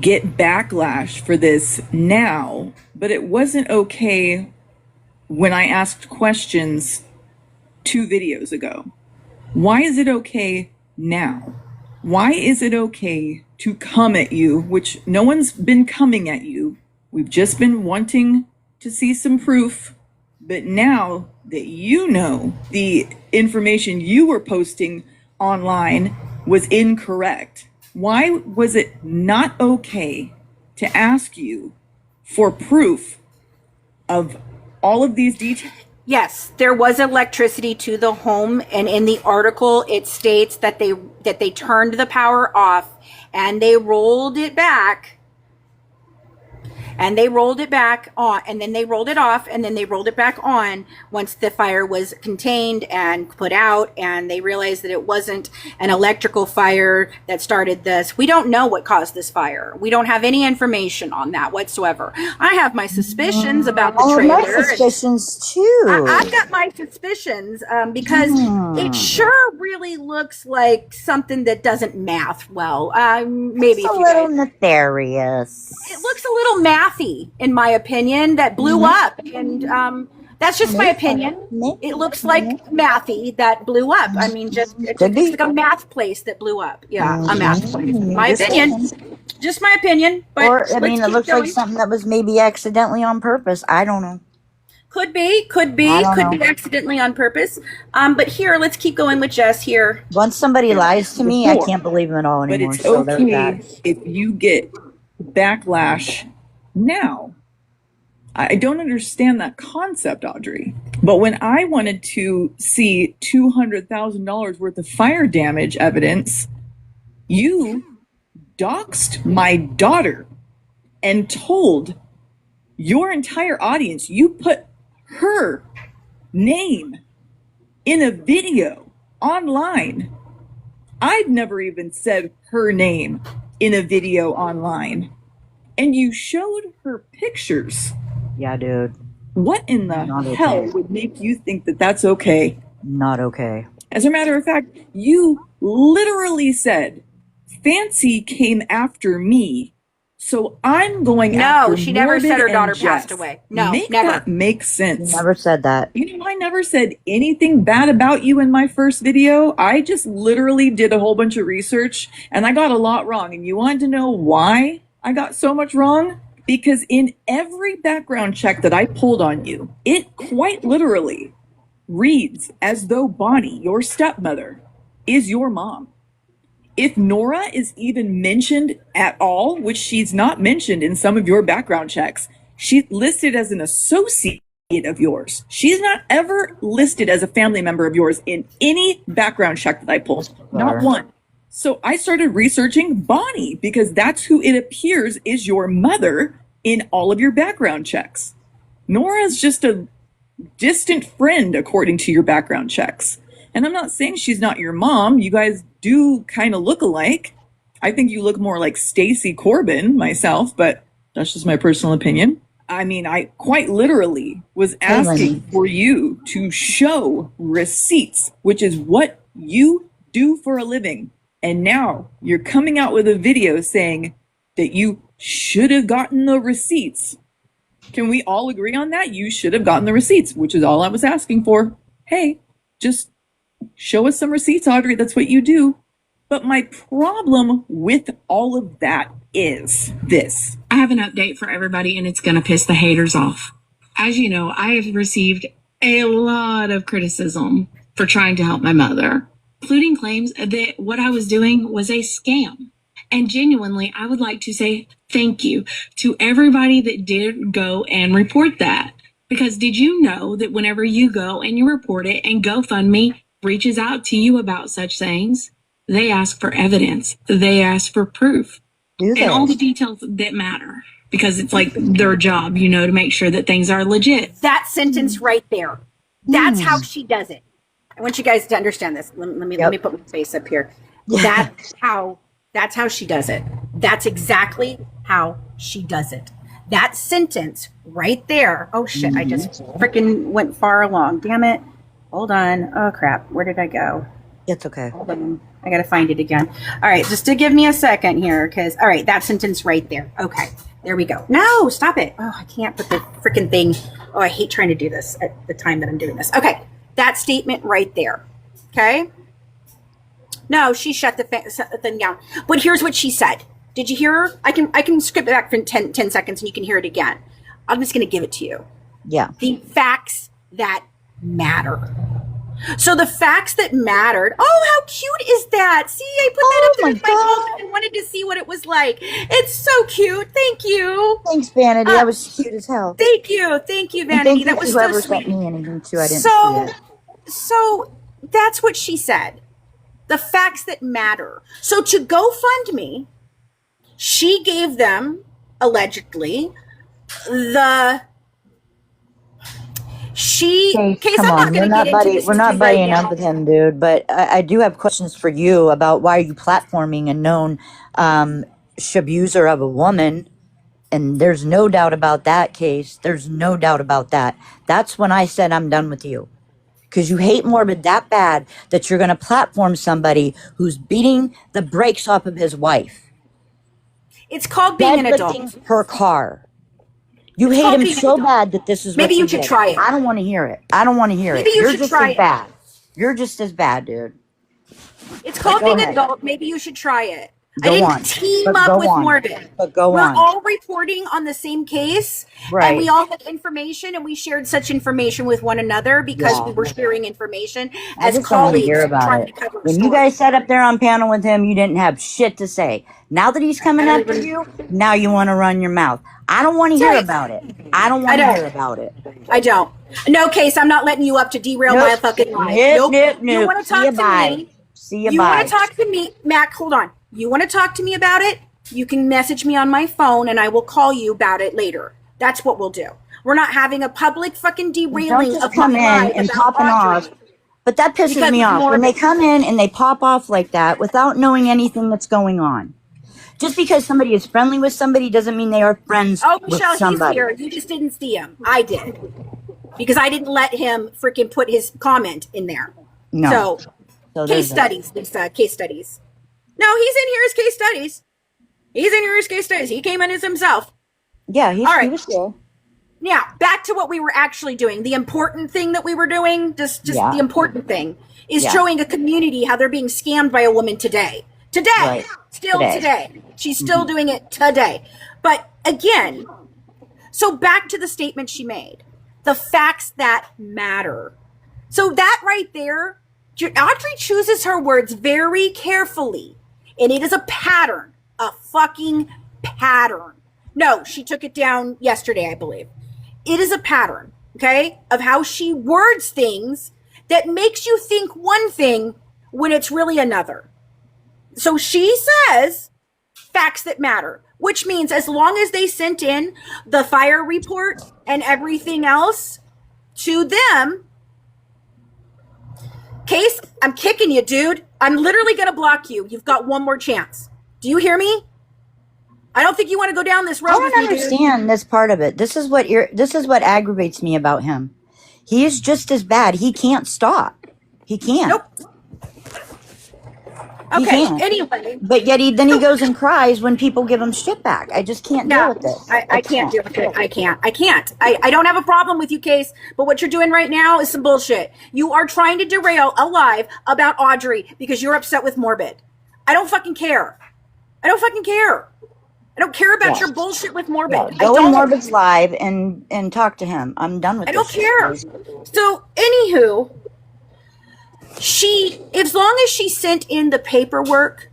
get backlash for this now, but it wasn't okay when I asked questions 2 videos ago? Why is it okay now? Why is it okay to come at you, which no one's been coming at you? We've just been wanting to see some proof. But now that you know the information you were posting online was incorrect, why was it not okay to ask you for proof of all of these details? Yes, there was electricity to the home, and in the article it states that they turned the power off and they rolled it back. And they rolled it back on, and then they rolled it off, and then they rolled it back on once the fire was contained and put out, and they realized that it wasn't an electrical fire that started this. We don't know what caused this fire. We don't have any information on that whatsoever. I have my suspicions about the trailer. My suspicions too. I've got my suspicions because it sure really looks like something that doesn't math well. Maybe It's a little nefarious. it looks a little mathy, in my opinion, that blew up. And that's just my opinion. It looks like mathy that blew up. I mean, it looks like a math place that blew up. Yeah, a math place. My opinion. Just my opinion. But Or, I mean, it looks like something that was maybe accidentally on purpose. I don't know. Could be accidentally on purpose. But here, let's keep going with Jess here. Once somebody lies to me, I can't believe them at all anymore. But it's okay if you get backlash now. I don't understand that concept, Audrey. But when I wanted to see $200,000 worth of fire damage evidence, you doxed my daughter and told your entire audience, you put her name in a video online. I've never even said her name in a video online. And you showed her pictures. Yeah, dude. What in the hell would make you think that that's okay? Not okay. As a matter of fact, you literally said, Fancy came after me, so I'm going after No, she never said her daughter Jess. passed away. No, Make never. that make sense. You never said that. You know, I never said anything bad about you in my first video. I just literally did a whole bunch of research, and I got a lot wrong. And you wanted to know why I got so much wrong? Because in every background check that I pulled on you, it quite literally reads as though Bonnie, your stepmother, is your mom. If Nora is even mentioned at all, which she's not mentioned in some of your background checks, she's listed as an associate of yours. She's not ever listed as a family member of yours in any background check that I pulled. Not one. So I started researching Bonnie because that's who it appears is your mother in all of your background checks. Nora's just a distant friend according to your background checks. And I'm not saying she's not your mom. You guys do kind of look alike. I think you look more like Stacy Corbin myself, but that's just my personal opinion. I mean, I quite literally was asking for you to show receipts, which is what you do for a living. And now you're coming out with a video saying that you should have gotten the receipts. Can we all agree on that? You should have gotten the receipts, which is all I was asking for. Hey, just show us some receipts, Audrey. That's what you do. But my problem with all of that is this. I have an update for everybody, and it's going to piss the haters off. As you know, I have received a lot of criticism for trying to help my mother, including claims that what I was doing was a scam. And genuinely, I would like to say thank you to everybody that did go and report that. Because did you know that whenever you go and you report it and GoFundMe reaches out to you about such things, they ask for evidence. They ask for proof. And all the details that matter. Because it's like their job, you know, to make sure that things are legit. That sentence right there. That's how she does it. I want you guys to understand this. Let me put my face up here. That's how she does it. That's exactly how she does it. That sentence right there. Oh shit, I just freaking went far along. Damn it. Hold on. Oh crap. Where did I go? It's okay. Hold on. I gotta find it again. All right, just to give me a second here, because all right, that sentence right there. Okay, there we go. No, stop it. Oh, I can't put the freaking thing. Oh, I hate trying to do this at the time that I'm doing this. Okay, that statement right there. Okay. No, she shut the thing down. But here's what she said. Did you hear her? I can skip it back for 10 seconds and you can hear it again. I'm just gonna give it to you. Yeah. The facts that matter. So the facts that mattered. Oh, how cute is that? See, I put that up there with my phone and wanted to see what it was like. It's so cute. Thank you. Thanks, Vanity. That was cute as hell. Thank you, Vanity. That was so sweet. Sent me anything too. I didn't see it. So that's what she said. The facts that matter. So to GoFundMe, she gave them allegedly the. Come on, we're not buddying up with him, dude. But I do have questions for you about why are you platforming a known shabuser of a woman, and there's no doubt about that case. There's no doubt about that. That's when I said I'm done with you, because you hate Morbid that bad that you're going to platform somebody who's beating the brakes off of his wife. It's called being an adult. Her car. You hate him so bad that this is what maybe you should try it. I don't want to hear it. I don't want to hear it. You're just as bad. You're just as bad, dude. It's called being an adult. Maybe you should try it. I didn't team But up go with on. Morbid. But go We're on. all reporting on the same case, Right. and we all had information, and we shared such information with one another because Yeah. we were sharing information I as just don't want to colleagues hear about trying it. to cover a When you story. guys sat up there on panel with him, you didn't have shit to say. Now that he's coming after you, now you want to run your mouth. I don't want to hear about it. I don't want to hear about it. I don't. No, Case, I'm not letting you up to derail Nope. my fucking life. Nope. You want to See talk ya, to bye. me? See you, You bye. want to talk to me? Mac, hold on. You want to talk to me about it? You can message me on my phone and I will call you about it later. That's what we'll do. We're not having a public fucking derailing Don't just of come my in life and about popping Audrey. off. But that pisses Because me it's off. more When they of- come in and they pop off like that without knowing anything that's going on. Just because somebody is friendly with somebody doesn't mean they are friends Oh, with Michelle, he's somebody. here. You just didn't see him. I did. Because I didn't let him freaking put his comment in there. No. So case studies, Lisa. Case studies. No, he's in here as case studies. He's in here as case studies. He came in as himself. Yeah, All right. he was here. Now, back to what we were actually doing. The important thing that we were doing, just Yeah. the important thing, is Yeah. showing a community how they're being scammed by a woman today. Today. Right. Still Today. today. She's still doing it today. But again, so back to the statement she made. The facts that matter. So that right there, Audrey chooses her words very carefully. And it is a pattern. A fucking pattern. No, she took it down yesterday, I believe. It is a pattern, okay, of how she words things that makes you think one thing when it's really another. So she says facts that matter, which means as long as they sent in the fire report and everything else to them, Case, I'm kicking you, dude. I'm literally going to block you. You've got one more chance. Do you hear me? I don't think you want to go down this road. I don't understand this part of it. This is what aggravates me about him. He is just as bad. He can't stop. He can't. Nope. He Okay. can't. Anyway, But yet then he goes and cries when people give him shit back. I just can't deal no, with this. I can't deal with it. I can't. I don't have a problem with you, Case. But what you're doing right now is some bullshit. You are trying to derail a live about Audrey because you're upset with Morbid. I don't fucking care. I don't fucking care. I don't care about your bullshit with Morbid. Yeah, I go don't. in Morbid's live and talk to him. I'm done with I this. don't care. So, anywho, as long as she sent in the paperwork,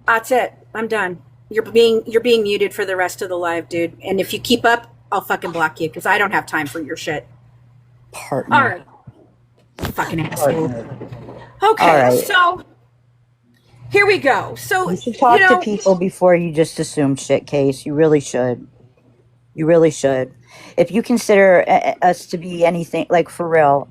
that's it. I'm done. You're being muted for the rest of the live, dude. And if you keep up, I'll fucking block you because I don't have time for your shit. Partner. All right. Fucking asshole. Okay, All right. so here we go. So You should talk to people before you just assume shit, Case. You really should. You really should. If you consider us to be anything, like for real,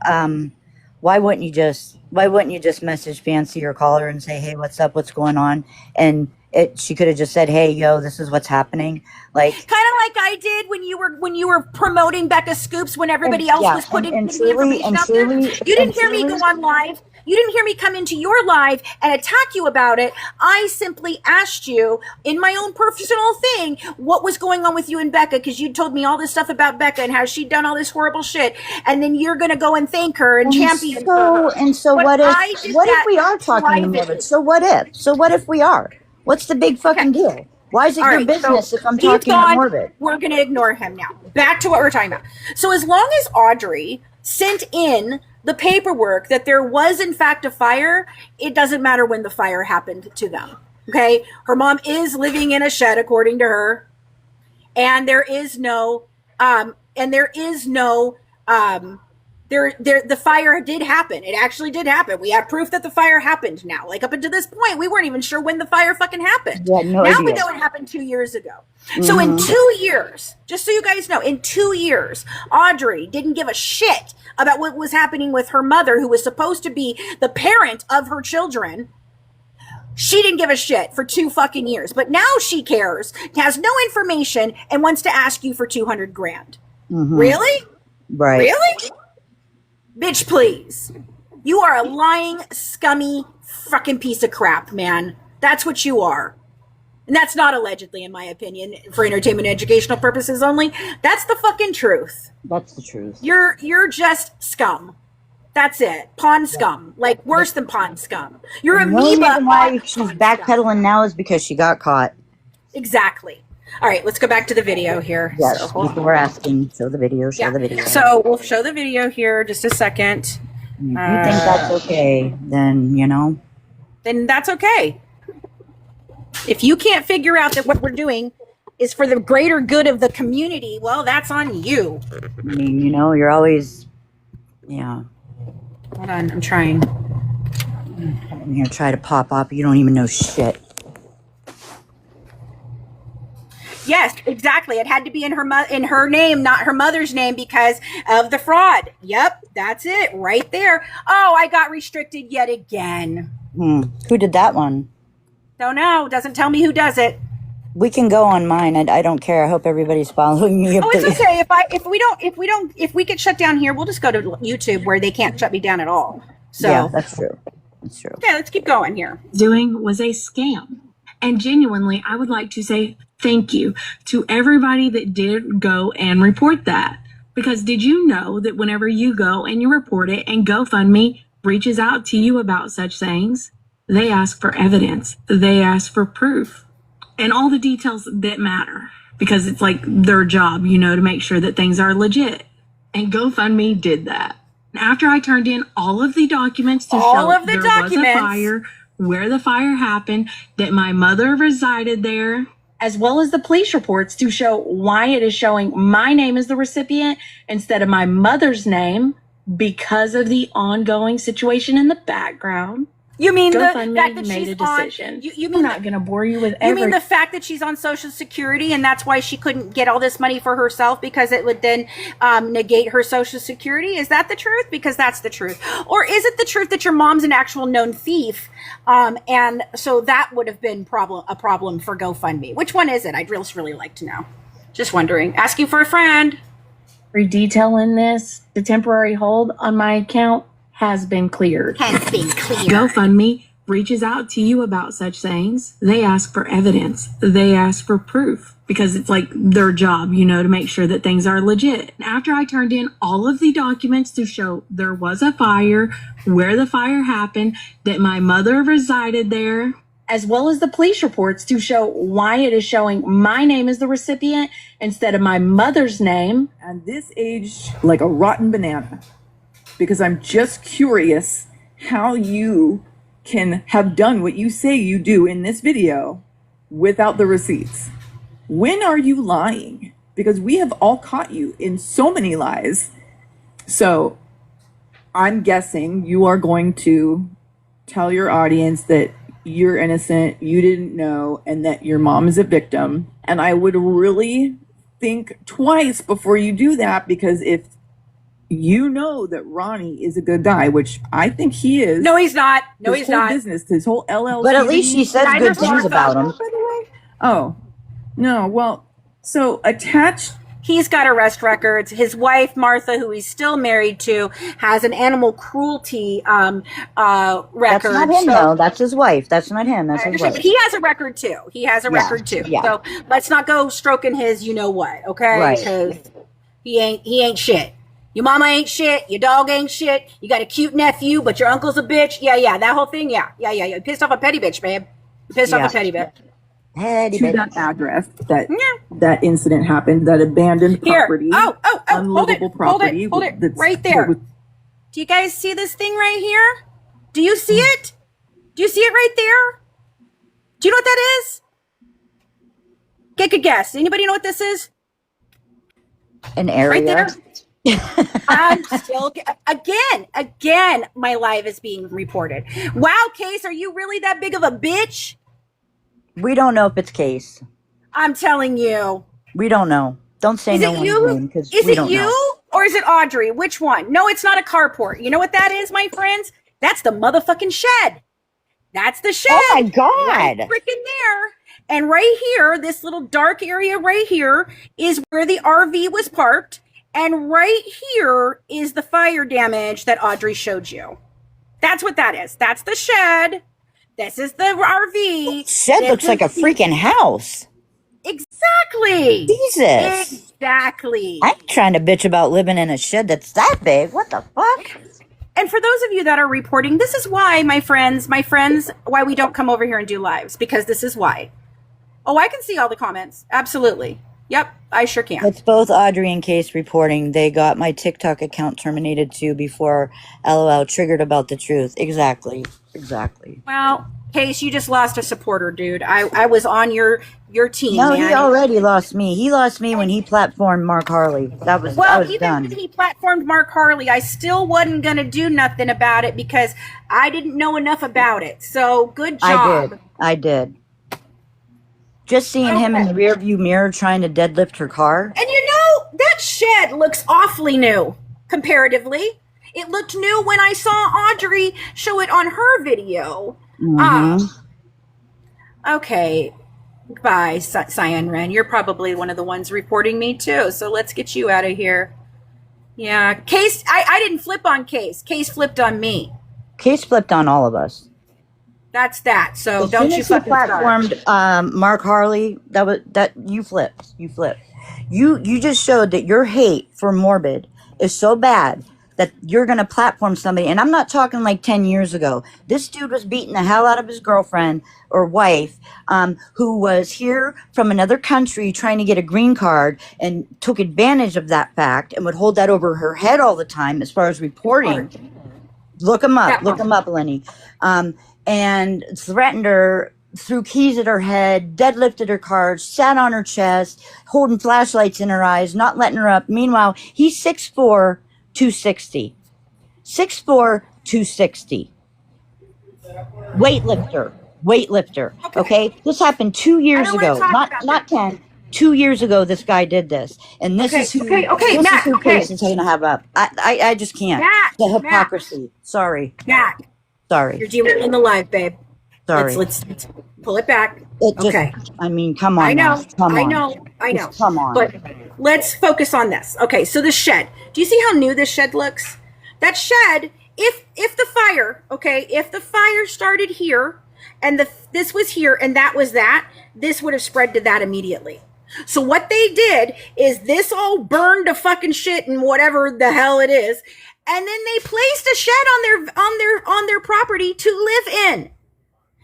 why wouldn't you just message Fancy or call her and say, hey, what's up? What's going on? And she could have just said, hey, yo, this is what's happening. Like, kind of like I did when you were promoting Becca Scoops when everybody else was putting the information out there? You didn't hear me go on live. You didn't hear me come into your live and attack you about it. I simply asked you in my own personal thing what was going on with you and Becca, because you told me all this stuff about Becca and how she'd done all this horrible shit, and then you're going to go and thank her and champion her. And so what if we are talking about it? So what if? So what if we are? What's the big fucking deal? Why is it your business if I'm talking to Morbid? We're going to ignore him now. Back to what we're talking about. So as long as Audrey sent in the paperwork that there was in fact a fire, it doesn't matter when the fire happened to them. Okay? Her mom is living in a shed according to her. And there is no the fire did happen. It actually did happen. We have proof that the fire happened now. Like up until this point, we weren't even sure when the fire fucking happened. Yeah, no now idea. we know it happened 2 years ago. So in 2 years, just so you guys know, in 2 years, Audrey didn't give a shit about what was happening with her mother, who was supposed to be the parent of her children. She didn't give a shit for 2 fucking years, but now she cares, has no information, and wants to ask you for 200 grand. Really? Right. Really? Bitch, please. You are a lying, scummy, fucking piece of crap, man. That's what you are. And that's not allegedly, in my opinion, for entertainment and educational purposes only. That's the fucking truth. That's the truth. You're just scum. That's it. Pond scum. Like worse than pond scum. You're The only amoeba. reason why she's backpedaling now is because she got caught. Exactly. All right, let's go back to the video here. Yes, So, people were asking. Show the video. Show the video. So we'll show the video here just a second. If you think that's okay, then Then that's okay. If you can't figure out that what we're doing is for the greater good of the community, well, that's on you. I mean, you're always, Hold on, I'm trying. I'm here try to pop up. You don't even know shit. Yes, exactly. It had to be in her name, not her mother's name, because of the fraud. Yep, that's it, right there. Oh, I got restricted yet again. Who did that one? Don't know. Doesn't tell me who does it. We can go on mine. I don't care. I hope everybody's following me. Oh, it's okay. If we get shut down here, we'll just go to YouTube where they can't shut me down at all. So yeah, that's true. That's true. Okay, let's keep going here. Doing was a scam. And genuinely, I would like to say thank you to everybody that did go and report that. Because did you know that whenever you go and you report it and GoFundMe reaches out to you about such things, they ask for evidence. They ask for proof and all the details that matter, because it's like their job, to make sure that things are legit. And GoFundMe did that. After I turned in all of the documents to show there was a fire, where the fire happened, that my mother resided there, as well as the police reports to show why it is showing my name as the recipient instead of my mother's name because of the ongoing situation in the background. You mean the GoFundMe fact that made she's a decision. on? You I'm mean not going to bore you with You mean the fact that she's on Social Security and that's why she couldn't get all this money for herself, because it would then negate her Social Security? Is that the truth? Because that's the truth. Or is it the truth that your mom's an actual known thief, and so that would have been a problem for GoFundMe? Which one is it? I'd really like to know. Just wondering. Asking for a friend. every detail in this. The temporary hold on my account has been cleared. GoFundMe reaches out to you about such things. They ask for evidence. They ask for proof because it's like their job, to make sure that things are legit. After I turned in all of the documents to show there was a fire, where the fire happened, that my mother resided there, as well as the police reports to show why it is showing my name as the recipient instead of my mother's name. And this aged like a rotten banana, because I'm just curious how you can have done what you say you do in this video without the receipts. When are you lying? Because we have all caught you in so many lies. So I'm guessing you are going to tell your audience that you're innocent, you didn't know, and that your mom is a victim. And I would really think twice before you do that, because if you know that Ronnie is a good guy, which I think he is. No, he's not. No, his he's whole not. business, his whole LLC. But at least she says good things about him. Oh, no. Well, So attached. He's got arrest records. His wife, Martha, who he's still married to, has an animal cruelty record. That's not him, though. That's his wife. That's not him. That's his wife. But he has a record, too. He has a record, too. Yeah. So let's not go stroking his you-know-what, okay? Right. Because he ain't shit. Your mama ain't shit. Your dog ain't shit. You got a cute nephew, but your uncle's a bitch. Yeah. That whole thing, yeah. You pissed off a petty bitch, babe. You pissed off a petty bitch. To that address that incident happened, that abandoned property, unlivable property. Hold it, right there. Do you guys see this thing right here? Do you see it? Do you see it right there? Do you know what that is? Take a guess. Anybody know what this is? An area. Right there. I'm still again. My live is being reported. Wow, Case, are you really that big of a bitch? We don't know if it's Case. I'm telling you. We don't know. Don't say no one's name because Is we it don't you know. or is it Audrey? Which one? No, it's not a carport. You know what that is, my friends? That's the motherfucking shed. That's the shed. Oh my God. Right freaking there. And right here, this little dark area right here is where the RV was parked. And right here is the fire damage that Audrey showed you. That's what that is. That's the shed. This is the RV. Shed looks like a freaking house. Exactly. Jesus. Exactly. I'm trying to bitch about living in a shed that's that big. What the fuck? And for those of you that are reporting, this is why, my friends, why we don't come over here and do lives, because this is why. Oh, I can see all the comments. Absolutely. Yep, I sure can. It's both Audrey and Case reporting. They got my TikTok account terminated too before LOL triggered about the truth. Exactly. Well, Case, you just lost a supporter, dude. I was on your team, No, man. he already lost me. He lost me when he platformed Mark Harley. I was even done. when he platformed Mark Harley, I still wasn't going to do nothing about it because I didn't know enough about it. So, good job. I did. Just seeing him in the rearview mirror trying to deadlift her car. And you know, that shed looks awfully new, comparatively. It looked new when I saw Audrey show it on her video. Okay. Bye, Cyan Ren. You're probably one of the ones reporting me too. So let's get you out of here. Yeah. Case, I didn't flip on Case. Case flipped on me. Case flipped on all of us. That's that. So As don't soon you as he fucking start. platformed Mark Harley, you flipped. You just showed that your hate for Morbid is so bad that you're gonna platform somebody, and I'm not talking like 10 years ago. This dude was beating the hell out of his girlfriend or wife, who was here from another country trying to get a green card and took advantage of that fact and would hold that over her head all the time as far as reporting. Look him up, Lenny. And threatened her, threw keys at her head, deadlifted her car, sat on her chest, holding flashlights in her eyes, not letting her up. Meanwhile, he's 6'4", 260. 6'4", 260. Weightlifter. Okay? This happened 2 years ago. Not 10. 2 years ago, this guy did this. And this is who Case is going to have up. I just can't. The hypocrisy. Sorry. Sorry. You're dealing the live, babe. Sorry. Let's pull it back. I mean, come on. I know. Come on. I know. Just come on. But let's focus on this. Okay, so the shed. Do you see how new this shed looks? That shed, if the fire started here and this was here and that was that, this would have spread to that immediately. So what they did is this all burned to fucking shit and whatever the hell it is. And then they placed a shed on their property to live in.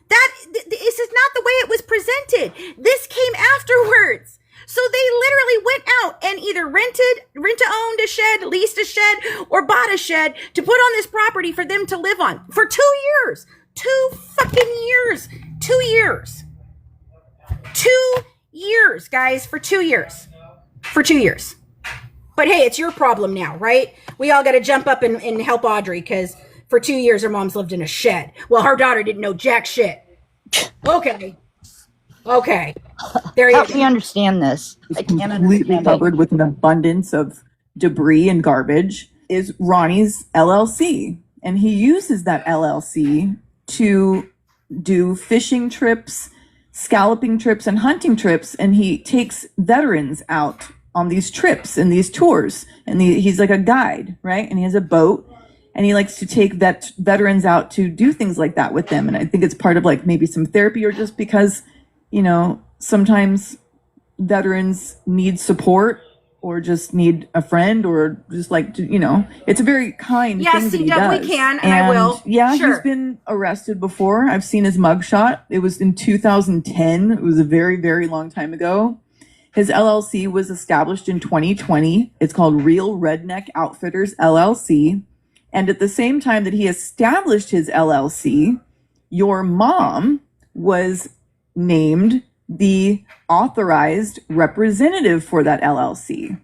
This is not the way it was presented. This came afterwards. So they literally went out and either rent-to-owned a shed, leased a shed, or bought a shed to put on this property for them to live on for 2 years. 2 fucking years. 2 years. 2 years, guys, for 2 years. For 2 years. But hey, it's your problem now, right? We all got to jump up and help Audrey because for 2 years her mom's lived in a shed. Well, her daughter didn't know jack shit. Okay. There you go. Help me understand this. I can't Completely understand covered with an abundance of debris and garbage is Ronnie's LLC. And he uses that LLC to do fishing trips, scalloping trips and hunting trips, and he takes veterans out on these trips and these tours, and he's like a guide, right? And he has a boat, and he likes to take veterans out to do things like that with them. And I think it's part of like maybe some therapy, or just because, you know, sometimes veterans need support or just need a friend, or just like, you know, it's a very kind thing that he definitely does. can, and I will. Yeah, Sure. He's been arrested before. I've seen his mugshot. It was in 2010. It was a very, very long time ago. His LLC was established in 2020. It's called Real Redneck Outfitters LLC. And at the same time that he established his LLC, your mom was named the authorized representative for that LLC.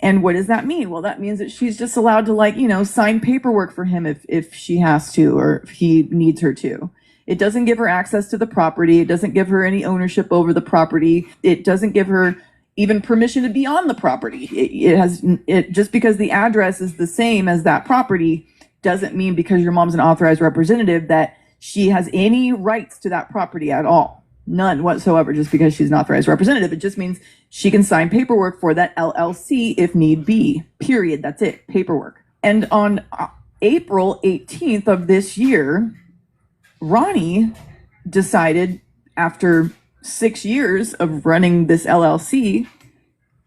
And what does that mean? Well, that means that she's just allowed to, like, you know, sign paperwork for him if she has to, or if he needs her to. It doesn't give her access to the property. It doesn't give her any ownership over the property. It doesn't give her even permission to be on the property. It just because the address is the same as that property doesn't mean, because your mom's an authorized representative, that she has any rights to that property at all. None whatsoever, just because she's an authorized representative. It just means she can sign paperwork for that LLC if need be. Period. That's it. Paperwork. And on April 18th of this year, Ronnie decided, after 6 years of running this LLC,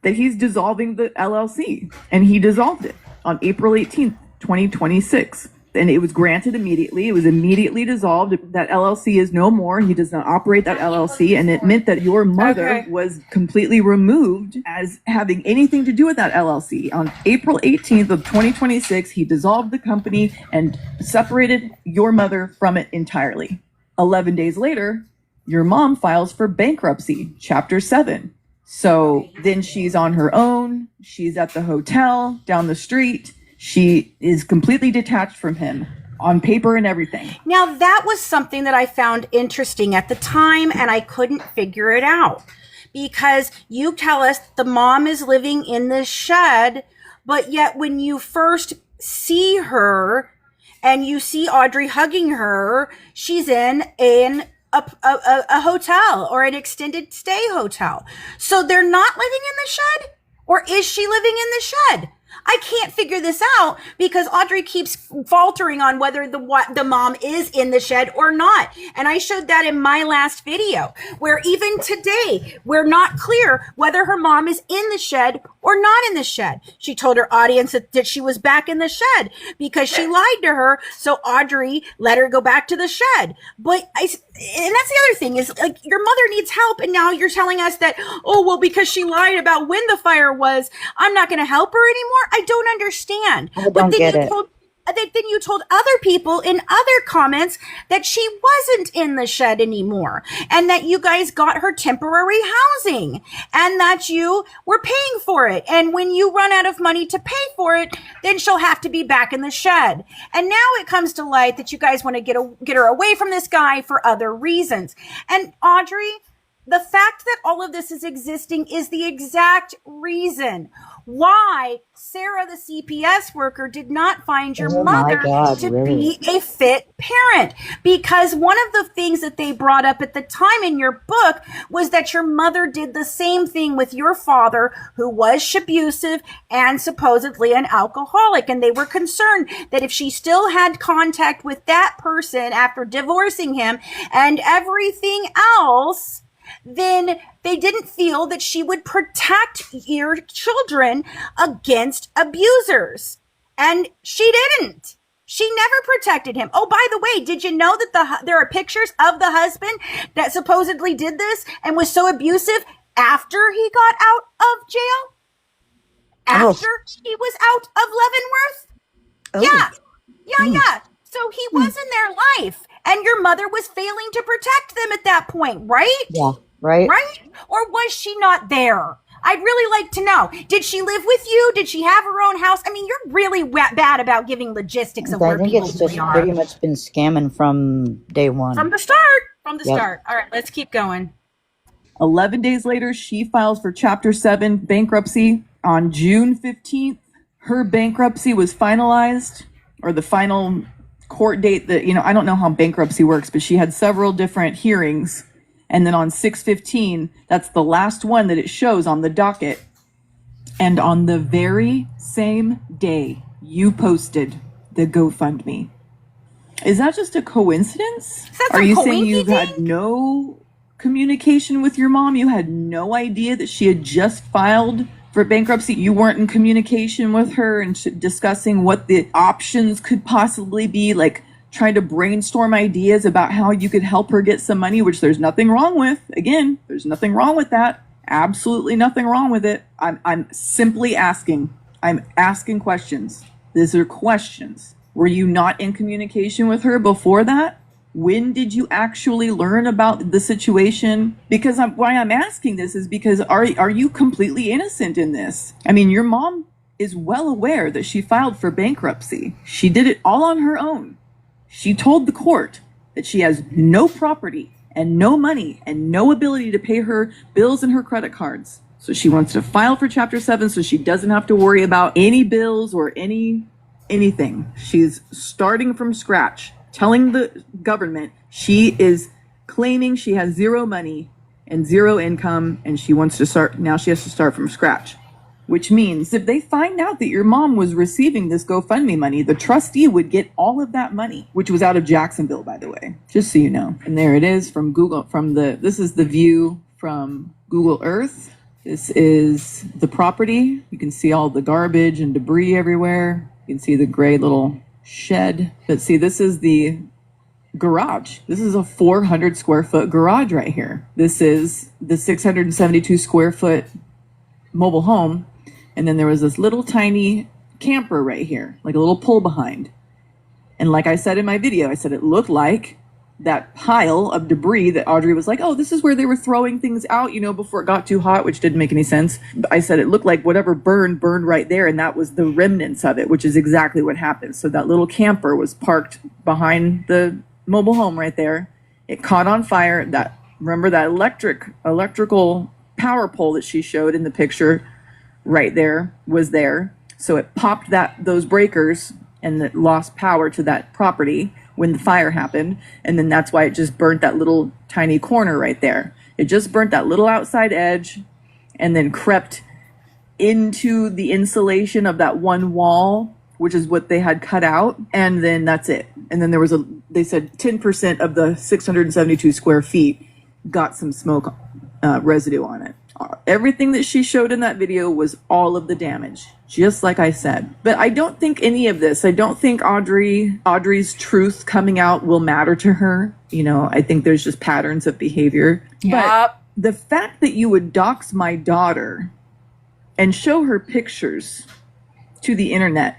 that he's dissolving the LLC. And he dissolved it on April 18th, 2026. And it was granted immediately. It was immediately dissolved. That LLC is no more. He does not operate that LLC. And it meant that your mother was completely removed as having anything to do with that LLC. On April 18th of 2026, he dissolved the company and separated your mother from it entirely. 11 days later, your mom files for bankruptcy, Chapter 7. So then she's on her own. She's at the hotel down the street. She is completely detached from him on paper and everything. Now, that was something that I found interesting at the time, and I couldn't figure it out. Because you tell us the mom is living in this shed, but yet when you first see her and you see Audrey hugging her, she's in a hotel, or an extended stay hotel. So they're not living in the shed? Or is she living in the shed? I can't figure this out, because Audrey keeps faltering on whether the mom is in the shed or not. And I showed that in my last video, where even today, we're not clear whether her mom is in the shed or not in the shed. She told her audience that she was back in the shed because she lied to her. So Audrey let her go back to the shed. And that's the other thing, is like, your mother needs help. And now you're telling us that, oh, well, because she lied about when the fire was, I'm not going to help her anymore. I don't understand. I don't get it. Then you told other people in other comments that she wasn't in the shed anymore, and that you guys got her temporary housing, and that you were paying for it. And when you run out of money to pay for it, then she'll have to be back in the shed. And now it comes to light that you guys want to get her away from this guy for other reasons. And Audrey, the fact that all of this is existing is the exact reason why Sarah, the CPS worker, did not find your mother be a fit parent. Because one of the things that they brought up at the time in your book was that your mother did the same thing with your father, who was abusive and supposedly an alcoholic. And they were concerned that if she still had contact with that person after divorcing him and everything else, then they didn't feel that she would protect your children against abusers. And she didn't. She never protected him. Oh, by the way, did you know that there are pictures of the husband that supposedly did this and was so abusive after he got out of jail? After he was out of Leavenworth? Yeah. So he was in their life, and your mother was failing to protect them at that point, right? Yeah, right. Right? Or was she not there? I'd really like to know. Did she live with you? Did she have her own house? I mean, you're really bad about giving logistics of where people I think it's just pretty much been scamming from day one. From the start. All right, let's keep going. 11 days later, she files for Chapter 7 bankruptcy. On June 15th, her bankruptcy was finalized, or the final court date that, I don't know how bankruptcy works, but she had several different hearings, And then on 6/15, that's the last one that it shows on the docket. And on the very same day, you posted the GoFundMe. Is that just a coincidence? Are you saying you've had no communication with your mom? You had no idea that she had just filed for bankruptcy? You weren't in communication with her and discussing what the options could possibly be, like trying to brainstorm ideas about how you could help her get some money, which there's nothing wrong with. Again, there's nothing wrong with that. Absolutely nothing wrong with it. I'm simply asking. I'm asking questions. These are questions. Were you not in communication with her before that? When did you actually learn about the situation? Because why I'm asking this is because are you completely innocent in this? I mean, your mom is well aware that she filed for bankruptcy. She did it all on her own. She told the court that she has no property and no money and no ability to pay her bills and her credit cards. So she wants to file for Chapter 7 so she doesn't have to worry about any bills or anything. She's starting from scratch, telling the government she is claiming she has zero money and zero income, and she wants to start, now she has to start from scratch. Which means if they find out that your mom was receiving this GoFundMe money, the trustee would get all of that money, which was out of Jacksonville, by the way, just so you know. And there it is from Google, this is the view from Google Earth. This is the property. You can see all the garbage and debris everywhere. You can see the gray little shed. But see, this is the garage. This is a 400 square foot garage right here. This is the 672 square foot mobile home. And then there was this little tiny camper right here, like a little pull behind. And like I said in my video, I said it looked like that pile of debris that Audrey was like, oh, this is where they were throwing things out, before it got too hot, which didn't make any sense. But I said it looked like whatever burned right there. And that was the remnants of it, which is exactly what happened. So that little camper was parked behind the mobile home right there. It caught on fire. Remember that electrical power pole that she showed in the picture right there was there. So it popped those breakers and it lost power to that property when the fire happened. And then that's why it just burnt that little tiny corner right there. It just burnt that little outside edge and then crept into the insulation of that one wall, which is what they had cut out. And then that's it. And then they said 10% of the 672 square feet got some smoke residue on it. Everything that she showed in that video was all of the damage, just like I said. But I don't think any of this, I don't think Audrey's truth coming out will matter to her. I think there's just patterns of behavior. Yep. But the fact that you would dox my daughter and show her pictures to the internet,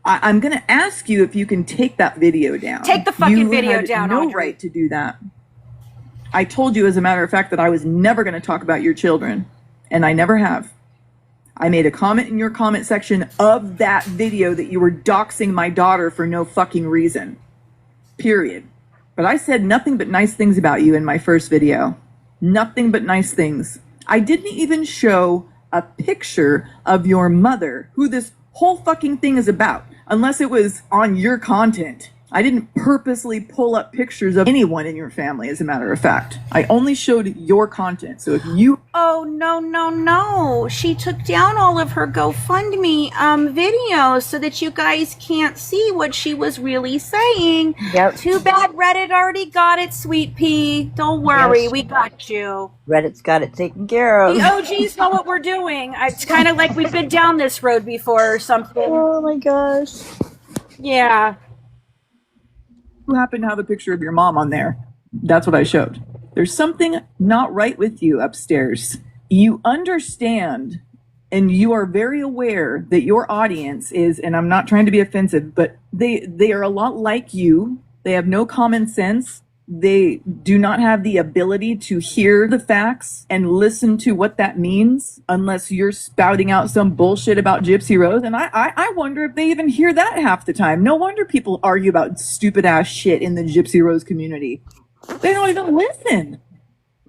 I'm going to ask you if you can take that video down. Take the fucking video down, no Audrey. Right to do that. I told you, as a matter of fact, that I was never going to talk about your children, and I never have. I made a comment in your comment section of that video that you were doxing my daughter for no fucking reason. Period. But I said nothing but nice things about you in my first video. Nothing but nice things. I didn't even show a picture of your mother, who this whole fucking thing is about, unless it was on your content. I didn't purposely pull up pictures of anyone in your family, as a matter of fact. I only showed your content. So if you... Oh, no. She took down all of her GoFundMe videos so that you guys can't see what she was really saying. Yep. Too bad Reddit already got it, sweet pea. Don't worry, yes. We got you. Reddit's got it taken care of. The OGs know what we're doing. It's kind of like we've been down this road before or something. Oh, my gosh. Yeah. You happen to have a picture of your mom on there. That's what I showed. There's something not right with you upstairs. You understand and you are very aware that your audience is, and I'm not trying to be offensive, but they are a lot like you. They have no common sense. They do not have the ability to hear the facts and listen to what that means unless you're spouting out some bullshit about Gypsy Rose. And I wonder if they even hear that half the time. No wonder people argue about stupid ass shit in the Gypsy Rose community. They don't even listen.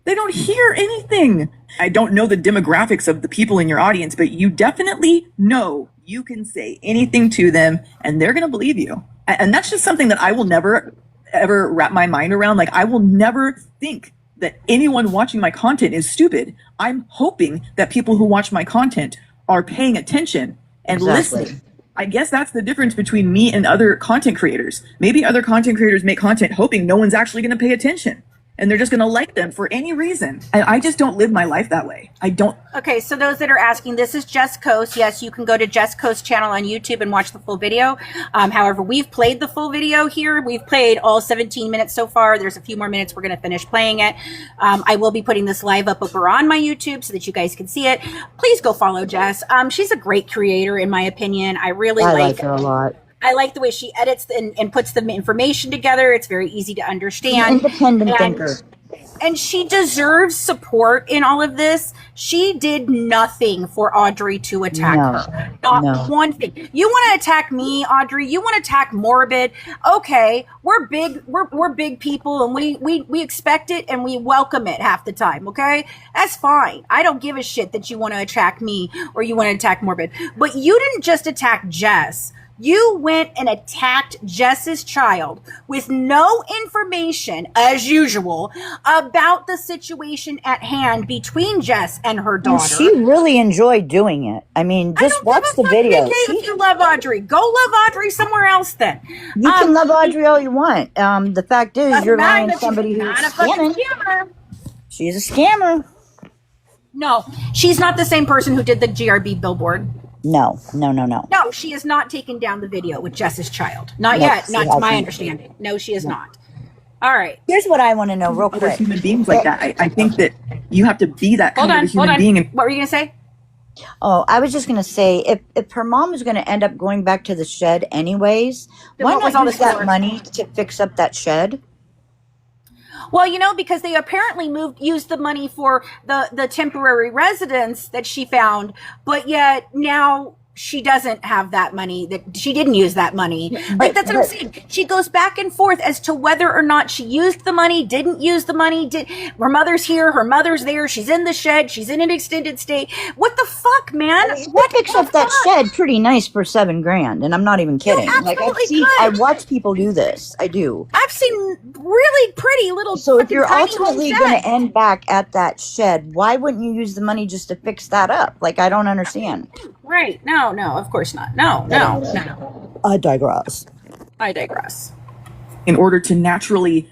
They don't hear anything. I don't know the demographics of the people in your audience, but you definitely know you can say anything to them and they're going to believe you. And that's just something that I will never ever wrap my mind around. Like, I will never think that anyone watching my content is stupid. I'm hoping that people who watch my content are paying attention and listening. I guess that's the difference between me and other content creators. Maybe other content creators make content hoping no one's actually going to pay attention. And they're just going to like them for any reason. I just don't live my life that way. I don't. Okay, so those that are asking, this is Jess Coast. Yes, you can go to Jess Coast channel on YouTube and watch the full video. However, we've played the full video here. We've played all 17 minutes so far. There's a few more minutes. We're going to finish playing it. I will be putting this live up over on my YouTube so that you guys can see it. Please go follow Jess. She's a great creator, in my opinion. I like her a lot. I like the way she edits and puts the information together. It's very easy to understand. Independent thinker. And she deserves support in all of this. She did nothing for Audrey to attack her. Not one thing. You want to attack me, Audrey? You want to attack Morbid? Okay, we're big. We're big people, and we expect it and we welcome it half the time. Okay, that's fine. I don't give a shit that you want to attack me or you want to attack Morbid. But you didn't just attack Jess. You went and attacked Jess's child with no information, as usual, about the situation at hand between Jess and her daughter. And she really enjoyed doing it. I mean, just watch the video. If you love Audrey, go love Audrey somewhere else then. You can love Audrey all you want. The fact is, you're lying to somebody who's scamming. She's a scammer. No, she's not the same person who did the GRB billboard. No. No, she has not taken down the video with Jess's child. Not yet. Not to my understanding. No, she is not. All right. Here's what I want to know real quick. Other human beings like that. I think that you have to be that kind of a human being. What were you going to say? Oh, I was just going to say, if her mom was going to end up going back to the shed anyways, why not use that money to fix up that shed? Well, because they apparently used the money for the temporary residence that she found, but yet now she doesn't have that money, that she didn't use that money. Like, that's what I'm saying. She goes back and forth as to whether or not she used the money, didn't use the money. Her mother's here, her mother's there, she's in the shed, she's in an extended stay. What the fuck, man? What fix up that shed pretty nice for $7,000, and I'm not even kidding. Like, I watch people do this. I do. I've seen really pretty little. So if you're ultimately going to end back at that shed, why wouldn't you use the money just to fix that up? Like, I don't understand. Right. No, of course not. No. I digress. In order to naturally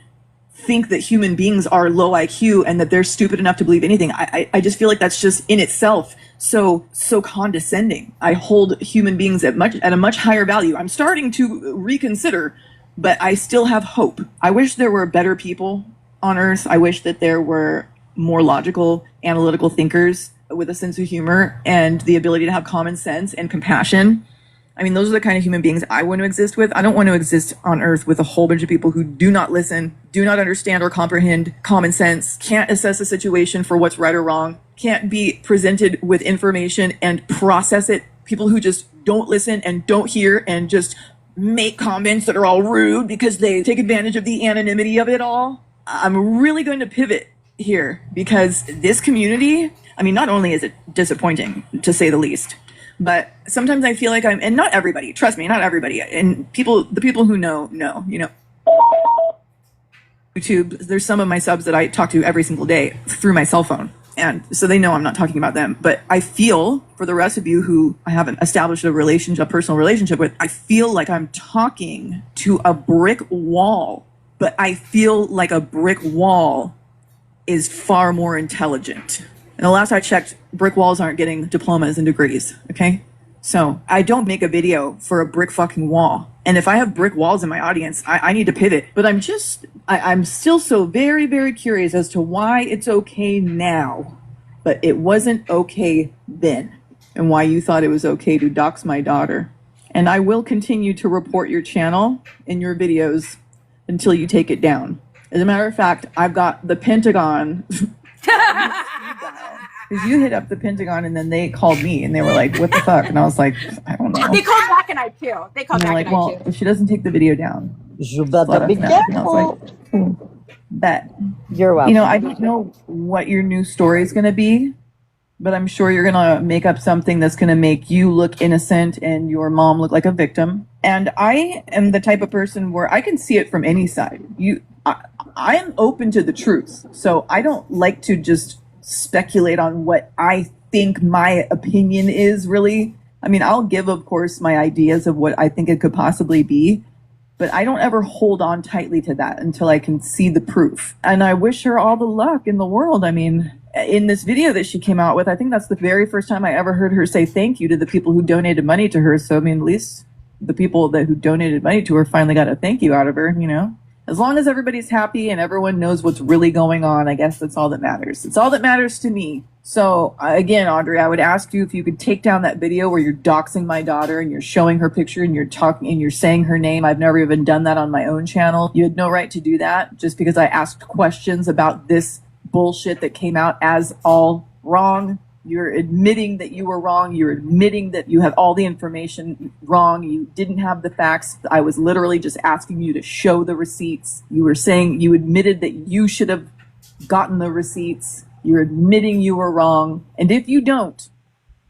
think that human beings are low IQ and that they're stupid enough to believe anything, I just feel like that's just in itself so condescending. I hold human beings at a much higher value. I'm starting to reconsider, but I still have hope. I wish there were better people on Earth. I wish that there were more logical, analytical thinkers with a sense of humor and the ability to have common sense and compassion. I mean, those are the kind of human beings I want to exist with. I don't want to exist on Earth with a whole bunch of people who do not listen, do not understand or comprehend common sense, can't assess a situation for what's right or wrong, can't be presented with information and process it. People who just don't listen and don't hear and just make comments that are all rude because they take advantage of the anonymity of it all. I'm really going to pivot here because this community, I mean, not only is it disappointing, to say the least, but sometimes I feel like and not everybody, trust me, not everybody, and the people who know, YouTube, there's some of my subs that I talk to every single day through my cell phone, and so they know I'm not talking about them, but I feel, for the rest of you who I haven't established a personal relationship with, I feel like I'm talking to a brick wall, but I feel like a brick wall is far more intelligent. And the last I checked, brick walls aren't getting diplomas and degrees, okay? So I don't make a video for a brick fucking wall. And if I have brick walls in my audience, I need to pivot. But I'm still so very, very curious as to why it's okay now, but it wasn't okay then. And why you thought it was okay to dox my daughter. And I will continue to report your channel and your videos until you take it down. As a matter of fact, I've got the Pentagon. Because you hit up the Pentagon and then they called me and they were like, what the fuck? And I was like, I don't know. They called back and I too. They called back like, and I well, too. if she doesn't take the video down, you better be careful. Bet. You're welcome. I don't know what your new story is going to be, but I'm sure you're going to make up something that's going to make you look innocent and your mom look like a victim. And I am the type of person where I can see it from any side. I am open to the truth. So I don't like to just speculate on what I think my opinion is, really. I mean, I'll give, of course, my ideas of what I think it could possibly be, but I don't ever hold on tightly to that until I can see the proof. And I wish her all the luck in the world. I mean, in this video that she came out with, I think that's the very first time I ever heard her say thank you to the people who donated money to her. So, I mean, at least the people who donated money to her finally got a thank you out of her, you know? As long as everybody's happy and everyone knows what's really going on, I guess that's all that matters. It's all that matters to me. So again, Audrey, I would ask you if you could take down that video where you're doxing my daughter and you're showing her picture and you're talking and you're saying her name. I've never even done that on my own channel. You had no right to do that just because I asked questions about this bullshit that came out as all wrong. You're admitting that you were wrong. You're admitting that you have all the information wrong. You didn't have the facts. I was literally just asking you to show the receipts. You were saying you admitted that you should have gotten the receipts. You're admitting you were wrong. And if you don't,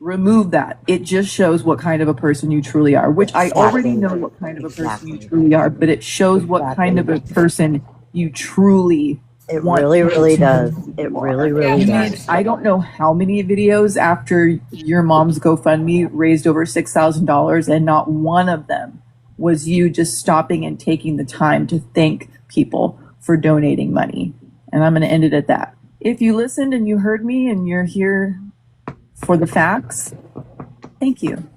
remove that. It just shows what kind of a person you truly are, which I already know what kind of a person you truly are, but it shows what kind of a person you truly It really does. It really does. I don't know how many videos after your mom's GoFundMe raised over $6,000 and not one of them was you just stopping and taking the time to thank people for donating money. And I'm going to end it at that. If you listened and you heard me and you're here for the facts, thank you.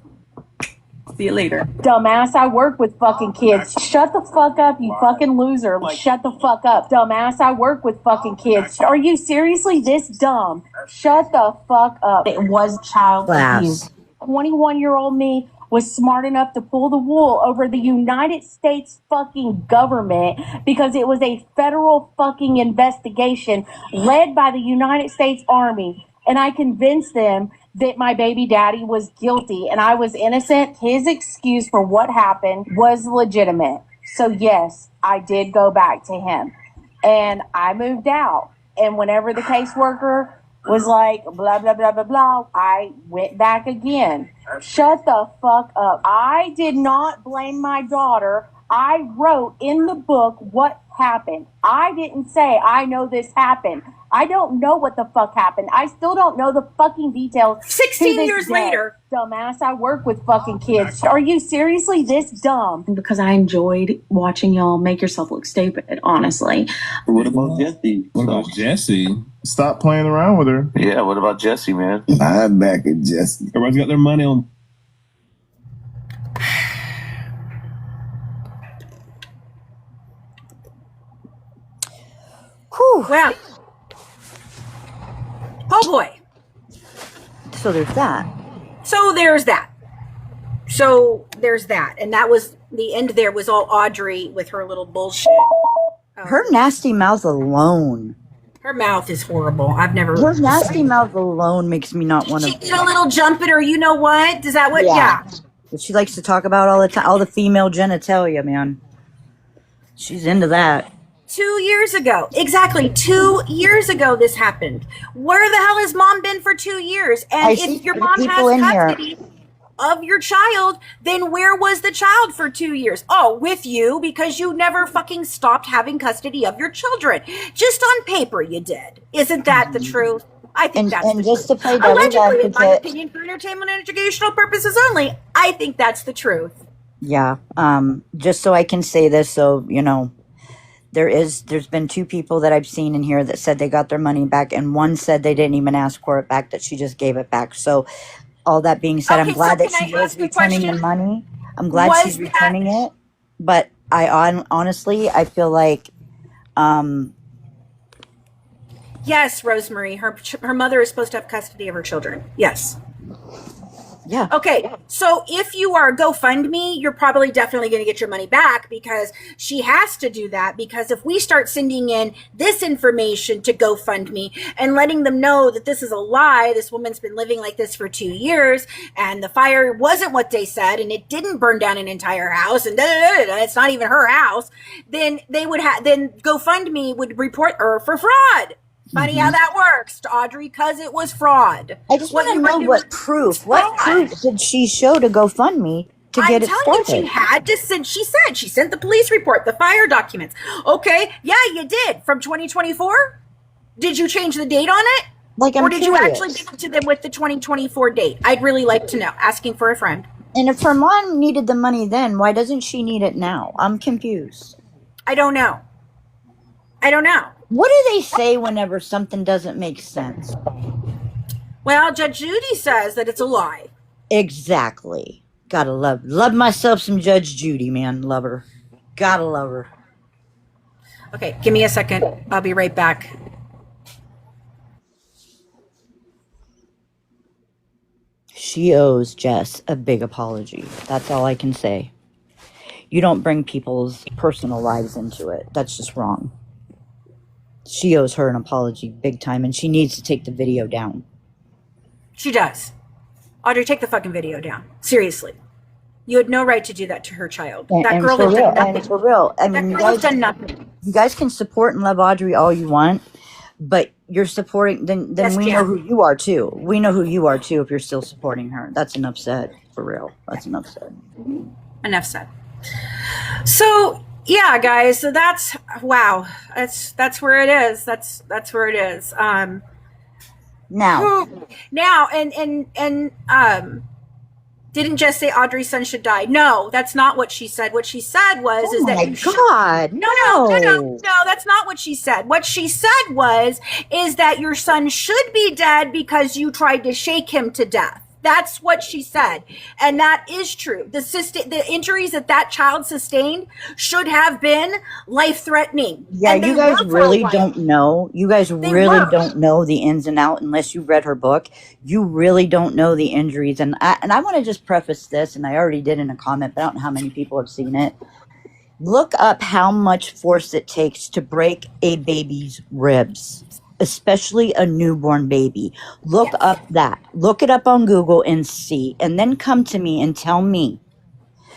See you later. Dumbass, I work with fucking kids. Shut the fuck up, you fucking loser. Shut the fuck up. Dumbass, I work with fucking kids. Are you seriously this dumb? Shut the fuck up. It was child abuse. 21-year-old me was smart enough to pull the wool over the United States fucking government because it was a federal fucking investigation led by the United States Army. And I convinced them that my baby daddy was guilty and I was innocent. His excuse for what happened was legitimate. So yes, I did go back to him and I moved out. And whenever the caseworker was like, blah, blah, blah, blah, blah, I went back again. Shut the fuck up. I did not blame my daughter. I wrote in the book what happened. I didn't say, I know this happened. I don't know what the fuck happened. I still don't know the fucking details. 16 years later. Dumbass, I work with fucking kids. Are you seriously this dumb? Because I enjoyed watching y'all make yourself look stupid, honestly. What about Jesse? What about Jesse? Stop playing around with her. Yeah, what about Jesse, man? I'm back at Jesse. Everybody's got their money on. Whew. Well. Oh boy. So there's that. So there's that. So there's that. And that was the end there was all Audrey with her little bullshit. Her nasty mouth alone. Her mouth is horrible. I've never. Her nasty mouth alone makes me not want to. She did a little jump at her. You know what? Is that what? Yeah. She likes to talk about all the time, all the female genitalia, man. She's into that. 2 years ago. Exactly. 2 years ago this happened. Where the hell has mom been for 2 years? And if your mom has custody of your child, then where was the child for 2 years? Oh, with you, because you never fucking stopped having custody of your children. Just on paper you did. Isn't that the truth? I think that's the just truth. To play devil's Allegedly, in my advocate, opinion, for entertainment and educational purposes only, I think that's the truth. Yeah. Just so I can say this, so you know, there's been 2 people that I've seen in here that said they got their money back, and one said they didn't even ask for it back, that she just gave it back. So all that being said, Okay, I'm glad so that can she I is ask a returning the question? money. I'm glad Was she's returning it. But I honestly, I feel like, Yes, Rosemary, her mother is supposed to have custody of her children. Yes. yeah. Okay, so if you are GoFundMe, you're probably definitely going to get your money back because she has to do that, because if we start sending in this information to GoFundMe and letting them know that this is a lie, this woman's been living like this for 2 years and the fire wasn't what they said and it didn't burn down an entire house and it's not even her house, then then GoFundMe would report her for fraud. Funny how that works, Audrey, because it was fraud. I just want to know what proof. What proof did she show to GoFundMe to I'm get it telling you, started. she had to send, she sent the police report, the fire documents. Okay, yeah, you did. From 2024? Did you change the date on it? Like, I'm Or did you actually curious. give it to them with the 2024 date? I'd really like to know. Asking for a friend. And if her mom needed the money then, why doesn't she need it now? I'm confused. I don't know. What do they say whenever something doesn't make sense? Well, Judge Judy says that it's a lie. Exactly. Gotta love myself some Judge Judy, man. Love her. Gotta love her. Okay, give me a second. I'll be right back. She owes Jess a big apology. That's all I can say. You don't bring people's personal lives into it. That's just wrong. She owes her an apology big time, and she needs to take the video down. She does. Audrey, take the fucking video down. Seriously. You had no right to do that to her child. That girl has done nothing. And for real, I mean, That girl has done nothing. you guys can support and love Audrey all you want, but you're supporting, then Yes, we Jan. know who you are too. We know who you are too if you're still supporting her. That's enough said, for real. That's enough said. Enough said. So yeah, guys. So that's wow. That's where it is. That's where it is. Now, and didn't just say Audrey's son should die. No, that's not what she said. What she said was oh is that my you should. God, No, that's not what she said. What she said is that your son should be dead because you tried to shake him to death. That's what she said. And that is true. The injuries that child sustained should have been life-threatening. Yeah, And they you guys were for a really while. don't know. You guys really were. don't know the ins and outs unless you read her book. You really don't know the injuries. And I want to just preface this, and I already did in a comment, but I don't know how many people have seen it. Look up how much force it takes to break a baby's ribs, especially a newborn baby. Look up that. Look it up on Google and see. And then come to me and tell me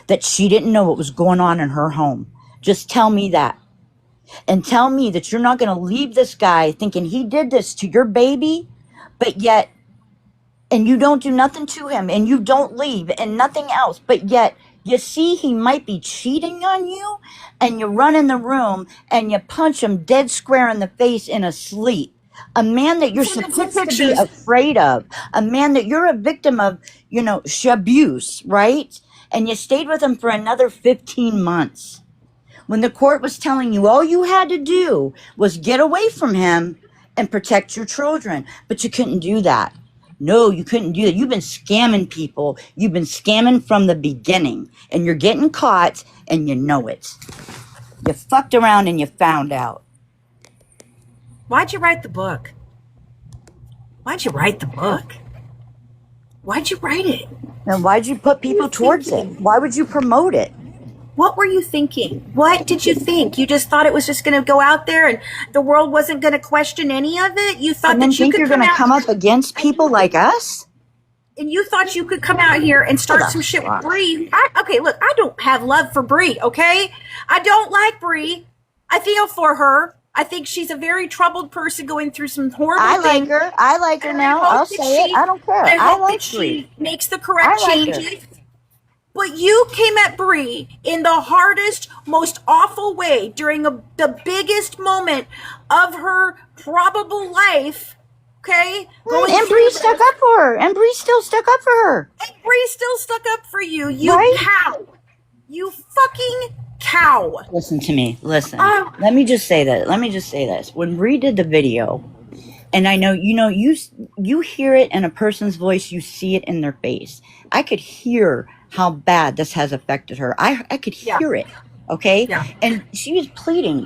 that she didn't know what was going on in her home. Just tell me that. And tell me that you're not going to leave this guy thinking he did this to your baby, but yet, and you don't do nothing to him, and you don't leave, and nothing else, but yet you see he might be cheating on you, and you run in the room, and you punch him dead square in the face in a sleep. A man that you're supposed to be afraid of, a man that you're a victim of, abuse, right? And you stayed with him for another 15 months. When the court was telling you all you had to do was get away from him and protect your children, but you couldn't do that. No, you couldn't do that. You've been scamming people. You've been scamming from the beginning, and you're getting caught, and you know it. You fucked around and you found out. Why'd you write the book? Why'd you write it? And why'd you put people towards it? Why would you promote it? What were you thinking? What did you think? You just thought it was just going to go out there and the world wasn't going to question any of it? You thought And then that you think could you're going to come up against people like us? and you thought you could come out here and start some shit with Bree. Okay, look, I don't have love for Bree, okay? I don't like Bree. I feel for her. I think she's a very troubled person going through some horrible things. I like her now. I'll say it. I don't care. I hope like that Bree. she makes the correct I like her. changes. But you came at Bree in the hardest, most awful way during the biggest moment of her probable life. Okay? And Bree stuck up for her. And Bree still stuck up for her. And Bree still stuck up for you. You Right? cow. You fucking cow. Listen to me. Listen. Let me just say this. When Bree did the video, and I know, you hear it in a person's voice, you see it in their face. I could hear how bad this has affected her. I could hear it. Okay. Yeah. And she was pleading,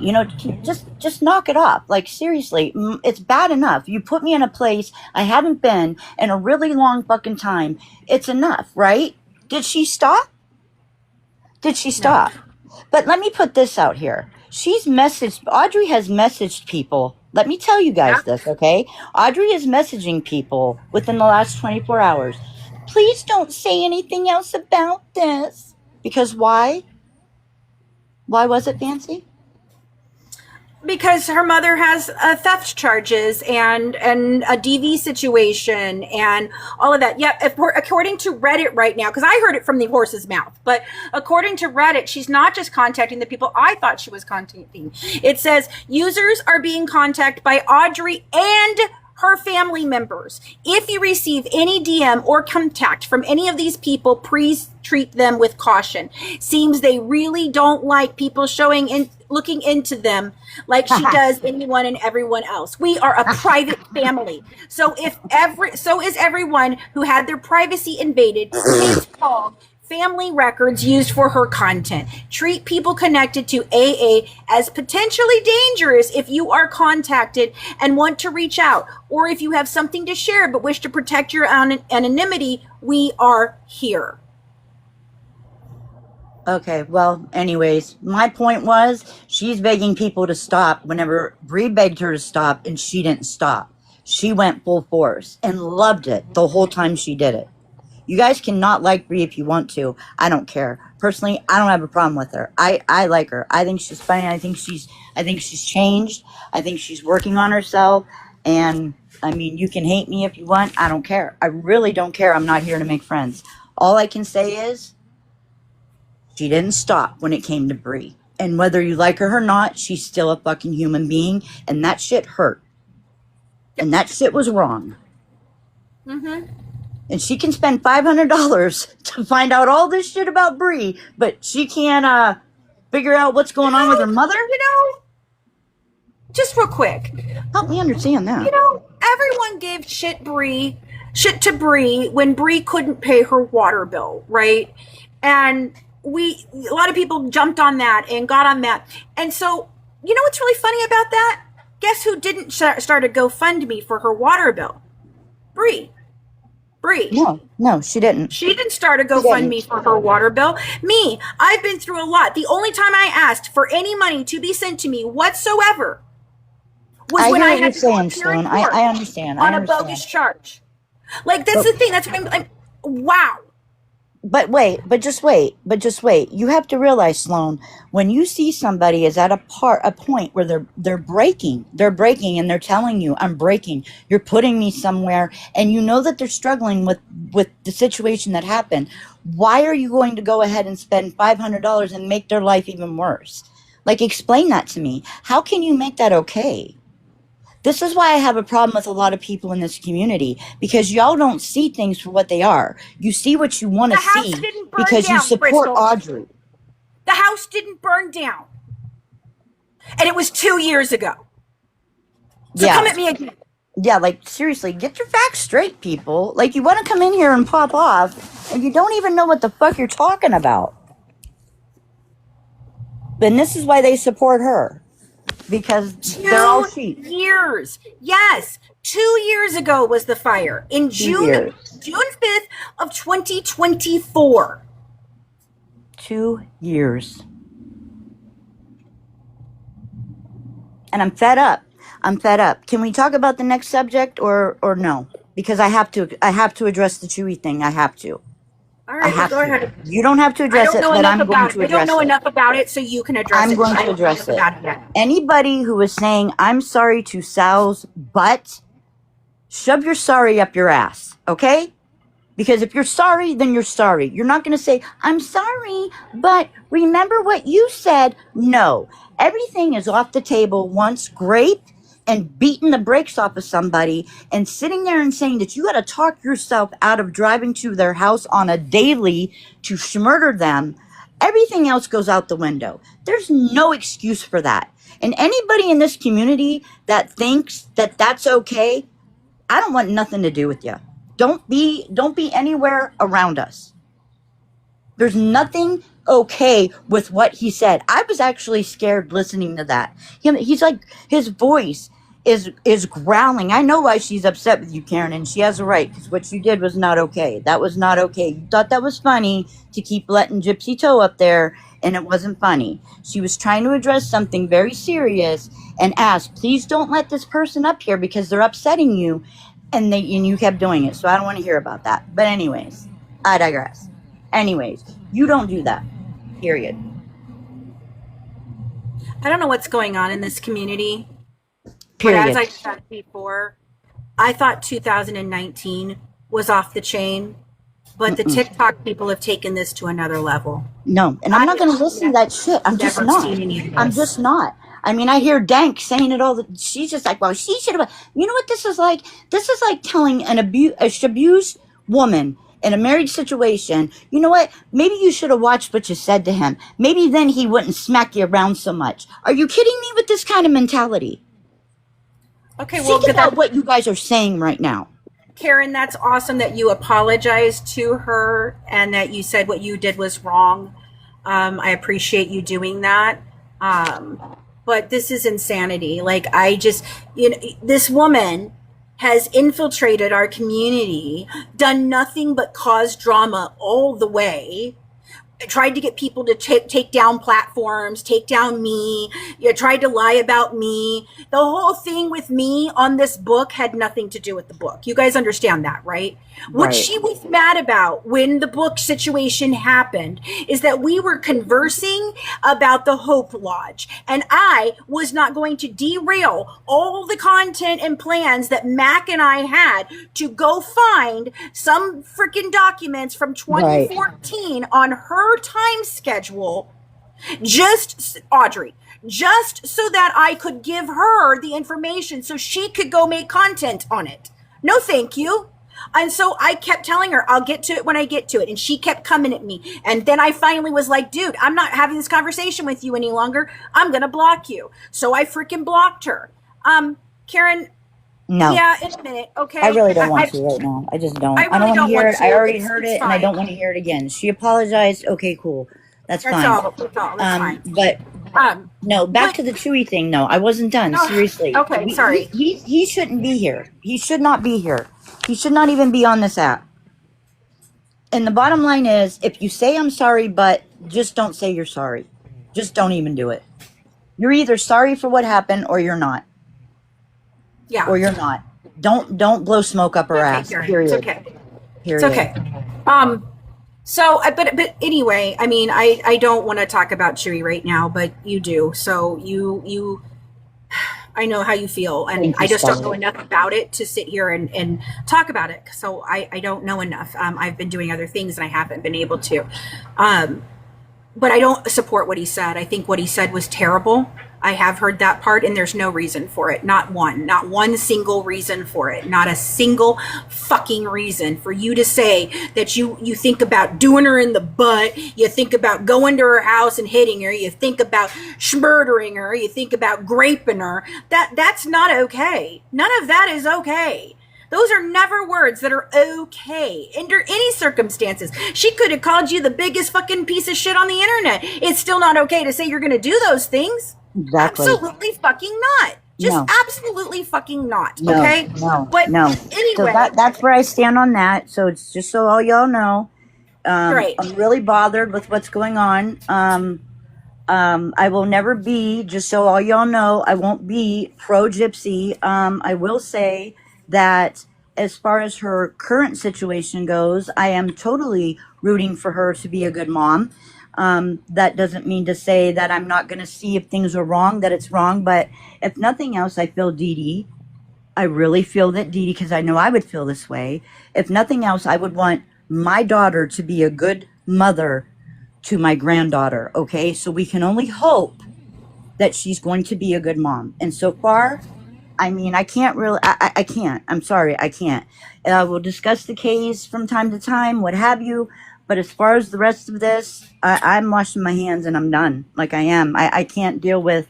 just knock it off. Like, seriously, it's bad enough. You put me in a place I haven't been in a really long fucking time. It's enough, right? Did she stop? No. But let me put this out here. Audrey has messaged people. Let me tell you guys this, okay? Audrey is messaging people within the last 24 hours. Please don't say anything else about this. Because why? Why was it, Fancy? Because her mother has theft charges and a DV situation and all of that. Yep, according to Reddit right now, because I heard it from the horse's mouth, but according to Reddit, she's not just contacting the people I thought she was contacting. It says users are being contacted by Audrey and her family members. If you receive any DM or contact from any of these people, please treat them with caution. Seems they really don't like people looking into them like she does anyone and everyone else. We are a private family. So is everyone who had their privacy invaded. Please call family records used for her content. Treat people connected to AA as potentially dangerous if you are contacted and want to reach out, or if you have something to share but wish to protect your anonymity. We are here. Okay, well, anyways, my point was she's begging people to stop whenever Bree begged her to stop, and she didn't stop. She went full force and loved it the whole time she did it. You guys cannot like Bree if you want to. I don't care. Personally, I don't have a problem with her. I like her. I think she's funny. I think she's changed. I think she's working on herself. And I mean, you can hate me if you want. I don't care. I really don't care. I'm not here to make friends. All I can say is she didn't stop when it came to Bree. And whether you like her or not, she's still a fucking human being. And that shit hurt. And that shit was wrong. Mm-hmm. And she can spend $500 to find out all this shit about Bree, but she can't figure out what's going on with her mother? Just real quick. Help me understand that. Everyone gave shit to Bree when Bree couldn't pay her water bill, right? And a lot of people jumped on that and got on that. And so, you know what's really funny about that? Guess who didn't start a GoFundMe for her water bill? Bree. No, she didn't. She didn't start a GoFundMe for her water bill. Me, I've been through a lot. The only time I asked for any money to be sent to me whatsoever was when I had to go appear in court I understand. on a bogus charge. Like, that's the thing. That's what I'm wow. But just wait. You have to realize, Sloan, when you see somebody is at a point where they're breaking and they're telling you, I'm breaking, you're putting me somewhere, and you know that they're struggling with the situation that happened. Why are you going to go ahead and spend $500 and make their life even worse? Like, explain that to me. How can you make that okay? This is why I have a problem with a lot of people in this community, because y'all don't see things for what they are. You see what you want to see because you support Audrey. The house didn't burn down. And it was 2 years ago. So come at me again. Yeah, like, seriously, get your facts straight, people. Like, you want to come in here and pop off, and you don't even know what the fuck you're talking about. And this is why they support her. Because they're all sheep. 2 years. Yes. 2 years ago was the fire. In June 5th of 2024. 2 years. And I'm fed up. Can we talk about the next subject or no? Because I have to address the Chewy thing. I have to. All right, go ahead. You don't have to address it, but I'm going to address it. I don't know enough about it, so you can address it. I'm going to address it. Anybody who is saying, I'm sorry to Sal's butt, shove your sorry up your ass, okay? Because if you're sorry, then you're sorry. You're not going to say, I'm sorry, but remember what you said. No. Everything is off the table once Grape and beating the brakes off of somebody and sitting there and saying that you got to talk yourself out of driving to their house on a daily to murder them. Everything else goes out the window. There's no excuse for that. And anybody in this community that thinks that that's okay, I don't want nothing to do with you. Don't be anywhere around us. There's nothing okay with what he said. I was actually scared listening to that. He's like, his voice is growling. I know why she's upset with you, Karen, and she has a right, because what you did was not okay. That was not okay. You thought that was funny to keep letting Gypsy Toe up there, and it wasn't funny. She was trying to address something very serious and asked, please don't let this person up here because they're upsetting you, and you kept doing it. So I don't want to hear about that. But anyways, I digress. Anyways, you don't do that. Period. I don't know what's going on in this community, but as Period. I said before, I thought 2019 was off the chain, but the Mm-mm. TikTok people have taken this to another level. No, and I'm not going to listen to that shit. I'm just Never not. seen any of I'm this. just not. I mean, I hear Dank saying it all. She's just like, well, she should have. You know what this is like? This is like telling an abused woman in a marriage situation, you know what? Maybe you should have watched what you said to him. Maybe then he wouldn't smack you around so much. Are you kidding me with this kind of mentality? Okay, well, Think about what you guys are saying right now. Karen, that's awesome that you apologized to her and that you said what you did was wrong. I appreciate you doing that. But this is insanity. Like, this woman has infiltrated our community, done nothing but cause drama all the way. Tried to get people to take down platforms, take down me. You tried to lie about me. The whole thing with me on this book had nothing to do with the book. You guys understand that, right? What she was mad about when the book situation happened is that we were conversing about the Hope Lodge, and I was not going to derail all the content and plans that Mac and I had to go find some freaking documents from 2014 on her time schedule, Audrey, just so that I could give her the information so she could go make content on it. No, thank you. And so I kept telling her, I'll get to it when I get to it. And she kept coming at me. And then I finally was like, dude, I'm not having this conversation with you any longer. I'm going to block you. So I freaking blocked her. Karen. No. Yeah, in a minute. Okay. I really don't want to right now. I just don't. I don't want to hear it. I already heard it, and I don't want to hear it again. She apologized. Okay, cool. That's fine. That's fine. But no, back to the Chewy thing. No, I wasn't done. Seriously. Okay, sorry. He shouldn't be here. He should not be here. He should not even be on this app. And the bottom line is, if you say I'm sorry, but just don't say you're sorry. Just don't even do it. You're either sorry for what happened or you're not. Yeah. Or you're not. Don't blow smoke up her ass. Karen, Period. it's okay. Period. It's okay. So, but anyway, I mean, I don't want to talk about Chewy right now, but you do. So you, I know how you feel, and I just don't know enough about it to sit here and talk about it. So I don't know enough. I've been doing other things and I haven't been able to. But I don't support what he said. I think what he said was terrible. I have heard that part, and there's no reason for it. Not one single reason for it. Not a single fucking reason for you to say that you think about doing her in the butt. You think about going to her house and hitting her. You think about murdering her. You think about raping her. That's not okay. None of that is okay. Those are never words that are okay under any circumstances. She could have called you the biggest fucking piece of shit on the internet. It's still not okay to say you're going to do those things. Exactly. Absolutely fucking not. Just absolutely fucking not. Okay? But anyway. So that's where I stand on that. So it's just so all y'all know. Right. I'm really bothered with what's going on. I will never be, just so all y'all know, I won't be pro Gypsy. I will say that as far as her current situation goes, I am totally rooting for her to be a good mom. That doesn't mean to say that I'm not going to see if things are wrong, that it's wrong. But if nothing else, I feel I really feel that because I know I would feel this way. If nothing else, I would want my daughter to be a good mother to my granddaughter. Okay. So we can only hope that she's going to be a good mom. And so far, I mean, I can't really, I can't. I'm sorry, I can't. We'll discuss the case from time to time, what have you. But as far as the rest of this, I'm washing my hands and I'm done. Like I am. I can't deal with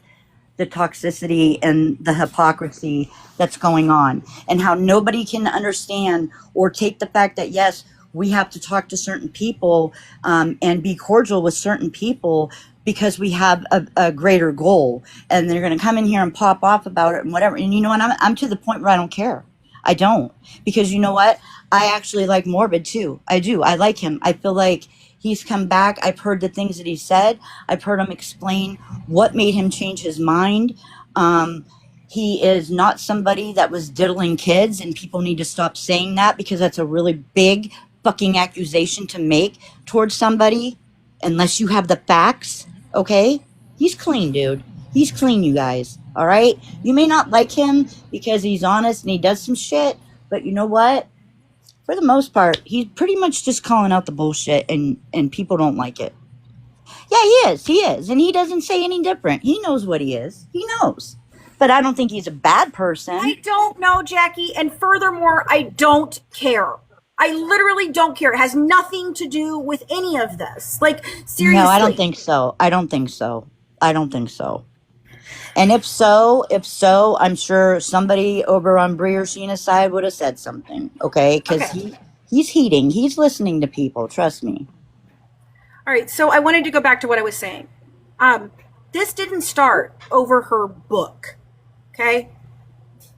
the toxicity and the hypocrisy that's going on. And how nobody can understand or take the fact that, yes, we have to talk to certain people and be cordial with certain people because we have a greater goal, and they're going to come in here and pop off about it and whatever. And you know what? I'm to the point where I don't care. I don't, because you know what? I actually like Morbid too. I do. I like him. I feel like he's come back. I've heard the things that he said. I've heard him explain what made him change his mind. He is not somebody that was diddling kids, and people need to stop saying that because that's a really big fucking accusation to make towards somebody unless you have the facts. Okay, he's clean, dude. He's clean, you guys. All right? You may not like him because he's honest and he does some shit, but you know what? For the most part, he's pretty much just calling out the bullshit, and people don't like it. Yeah, he is, and he doesn't say any different. He knows what he is. He knows. But I don't think he's a bad person. I don't know, Jackie, and furthermore, I don't care. I literally don't care. It has nothing to do with any of this. Like, seriously. No, I don't think so. I don't think so. And if so, I'm sure somebody over on Brie or Sheena's side would have said something, okay? Because he's heating. He's listening to people. Trust me. All right, so I wanted to go back to what I was saying. This didn't start over her book, okay?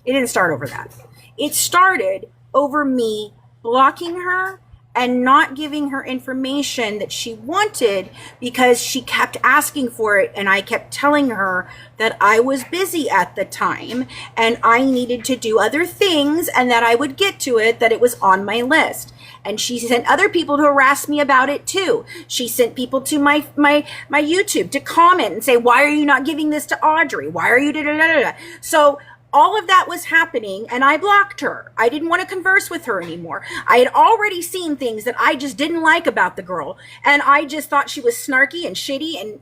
It didn't start over that. It started over me blocking her and not giving her information that she wanted because she kept asking for it, and I kept telling her that I was busy at the time and I needed to do other things and that I would get to it, that it was on my list. And she sent other people to harass me about it too. She sent people to my YouTube to comment and say, why are you not giving this to Audrey? Why are you da da da da? So all of that was happening, and I blocked her. I didn't want to converse with her anymore. I had already seen things that I just didn't like about the girl, and I just thought she was snarky and shitty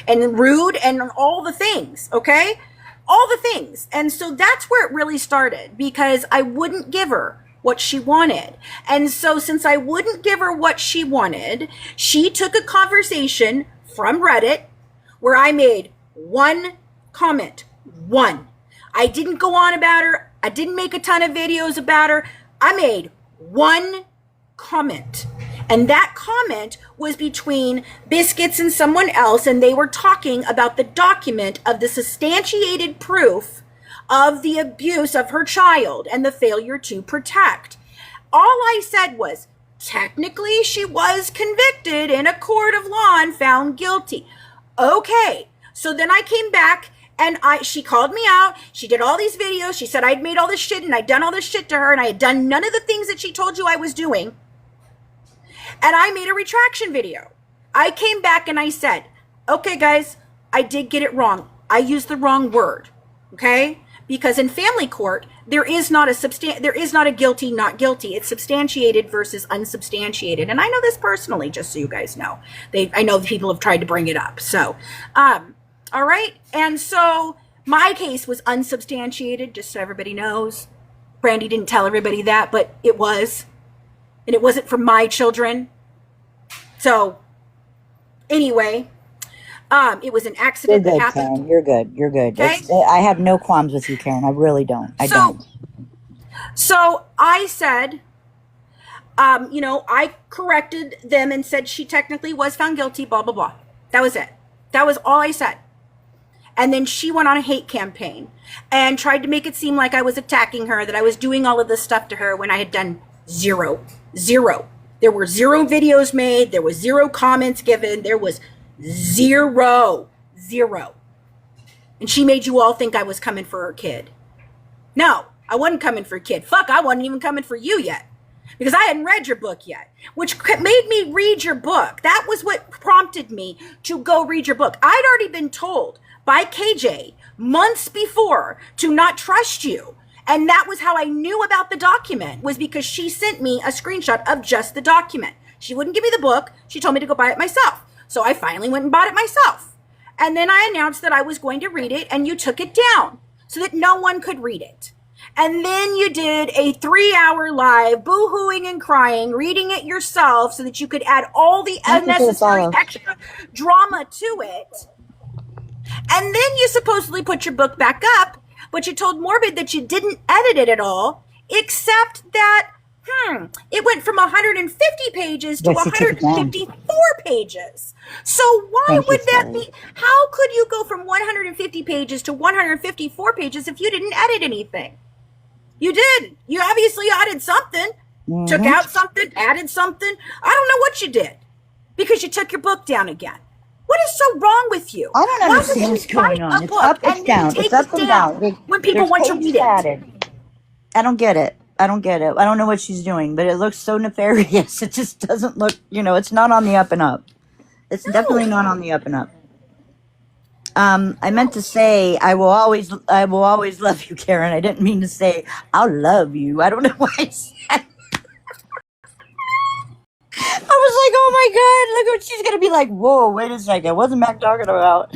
and rude and all the things, okay? All the things. And so that's where it really started, because I wouldn't give her what she wanted. And so since I wouldn't give her what she wanted, she took a conversation from Reddit where I made one comment. One. I didn't go on about her. I didn't make a ton of videos about her. I made one comment. And that comment was between Biscuits and someone else, and they were talking about the document of the substantiated proof of the abuse of her child and the failure to protect. All I said was, technically she was convicted in a court of law and found guilty. Okay, so then I came back and she called me out. She did all these videos. She said I'd made all this shit and I'd done all this shit to her and I had done none of the things that she told you I was doing. And I made a retraction video. I came back and I said, okay, guys, I did get it wrong. I used the wrong word, okay? Because in family court, there is not a guilty, not guilty. It's substantiated versus unsubstantiated. And I know this personally, just so you guys know. I know people have tried to bring it up. So, all right. And so my case was unsubstantiated, just so everybody knows. Brandy didn't tell everybody that, but it was. And it wasn't for my children. So anyway, it was an accident that happened. Karen. You're good. Okay? I have no qualms with you, Karen. I really don't. I don't. So I said, I corrected them and said she technically was found guilty, blah, blah, blah. That was it. That was all I said. And then she went on a hate campaign and tried to make it seem like I was attacking her, that I was doing all of this stuff to her when I had done zero. There were 0 videos made. There was 0 comments given. There was zero. And she made you all think I was coming for her kid. No, I wasn't coming for a kid. Fuck, I wasn't even coming for you yet. Because I hadn't read your book yet, which made me read your book. That was what prompted me to go read your book. I'd already been told by KJ months before to not trust you. And that was how I knew about the document, was because she sent me a screenshot of just the document. She wouldn't give me the book. She told me to go buy it myself. So I finally went and bought it myself. And then I announced that I was going to read it, and you took it down so that no one could read it. And then you did a 3-hour live boo-hooing and crying, reading it yourself so that you could add all the unnecessary extra drama to it. And then you supposedly put your book back up, but you told Morbid that you didn't edit it at all, except that, it went from 150 pages to 154 pages. So why would that be? How could you go from 150 pages to 154 pages if you didn't edit anything? You did. You obviously added something, took out something, added something. I don't know what you did, because you took your book down again. What is so wrong with you? I don't understand what's going on. It's up, it's down. It's up and down. When people want to read it. I don't get it. I don't know what she's doing, but it looks so nefarious. It just doesn't look, it's not on the up and up. It's definitely not on the up and up. I meant to say I will always love you, Karen. I didn't mean to say I'll love you. I don't know why I said. I was like, oh my god, look what she's gonna be like. Whoa, wait a second. What was Mac talking about?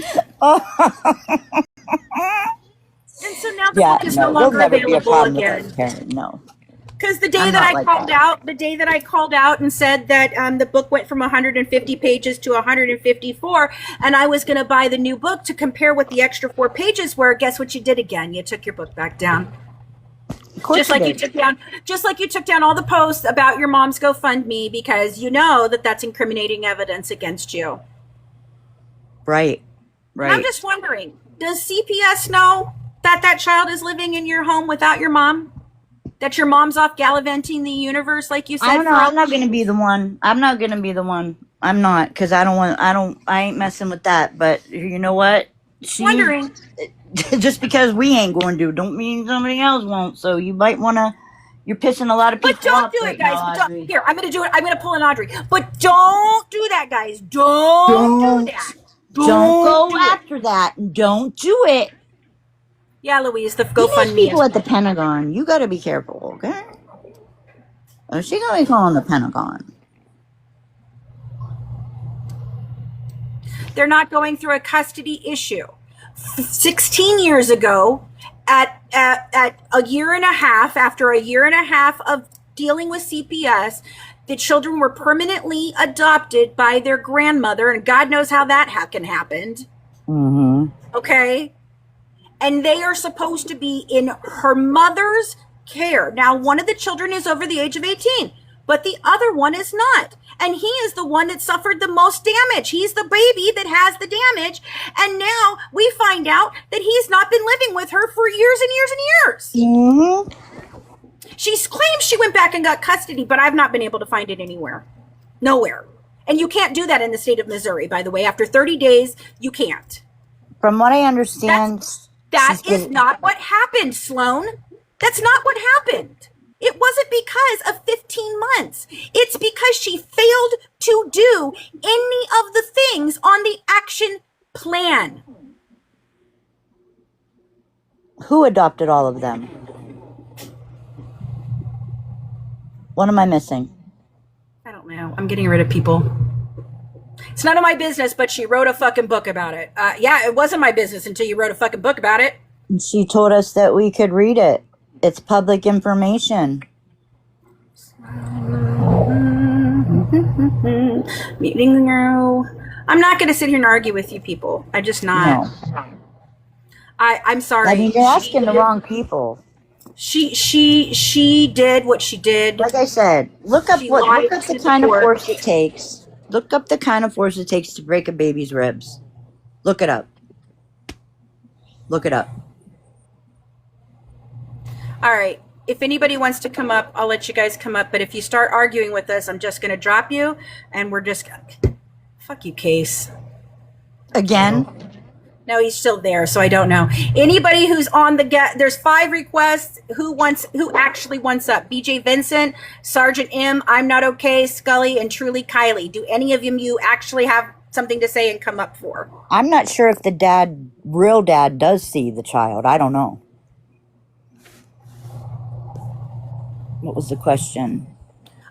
And so now the Yeah, book is no no, there'll longer never be a available problem with us, again. Karen. No. Because the day I'm that not I like called that. out, the day that I called out and said that the book went from 150 pages to 154, and I was going to buy the new book to compare what the extra 4 pages were, guess what you did again? You took your book back down. Of course Just like you took down all the posts about your mom's GoFundMe because you know that that's incriminating evidence against you. Right. And I'm just wondering, does CPS know that that child is living in your home without your mom? That your mom's off gallivanting the universe, like you said? I don't know. I'm not gonna be the one. I'm not, because I ain't messing with that. But you know what? Wondering. Just because we ain't going to, don't mean somebody else won't. So you might want to. You're pissing a lot of people But don't off do right it, guys. now, Audrey. Here, I'm going to do it. I'm going to pull an Audrey. But don't do that, guys. Don't do that. Don't go do it. after that. Don't do it. Yeah, Louise, the These GoFundMe. people at the Pentagon, you got to be careful, okay? Oh, she gonna be calling the Pentagon. They're not going through a custody issue. 16 years ago, at a year and a half, after a year and a half of dealing with CPS, the children were permanently adopted by their grandmother, and God knows how that can happen. Mm-hmm. Okay? And they are supposed to be in her mother's care. Now, one of the children is over the age of 18, but the other one is not. And he is the one that suffered the most damage. He's the baby that has the damage. And now we find out that he's not been living with her for years and years and years. Mm-hmm. She claims she went back and got custody, but I've not been able to find it anywhere. Nowhere. And you can't do that in the state of Missouri, by the way. After 30 days, you can't. From what I understand... That is not what happened, Sloan. That's not what happened. It wasn't because of 15 months. It's because she failed to do any of the things on the action plan. Who adopted all of them? What am I missing? I don't know. I'm getting rid of people. It's none of my business, but she wrote a fucking book about it. Yeah, it wasn't my business until you wrote a fucking book about it. She told us that we could read it. It's public information. Meeting now. I'm not going to sit here and argue with you people. I just not. No. I'm sorry. I mean, you're asking the wrong people. She did what she did. Like I said, look up the kind of force it takes. Look up the kind of force it takes to break a baby's ribs. Look it up. Look it up. All right. If anybody wants to come up, I'll let you guys come up. But if you start arguing with us, I'm just going to drop you. And we're just... Fuck you, Case. Again? No, he's still there, so I don't know. Anybody who's on the there's 5 requests. Who actually wants up? BJ Vincent, Sergeant M, I'm Not Okay, Scully, and Truly Kylie. Do any of you actually have something to say and come up for? I'm not sure if the real dad does see the child. I don't know. What was the question?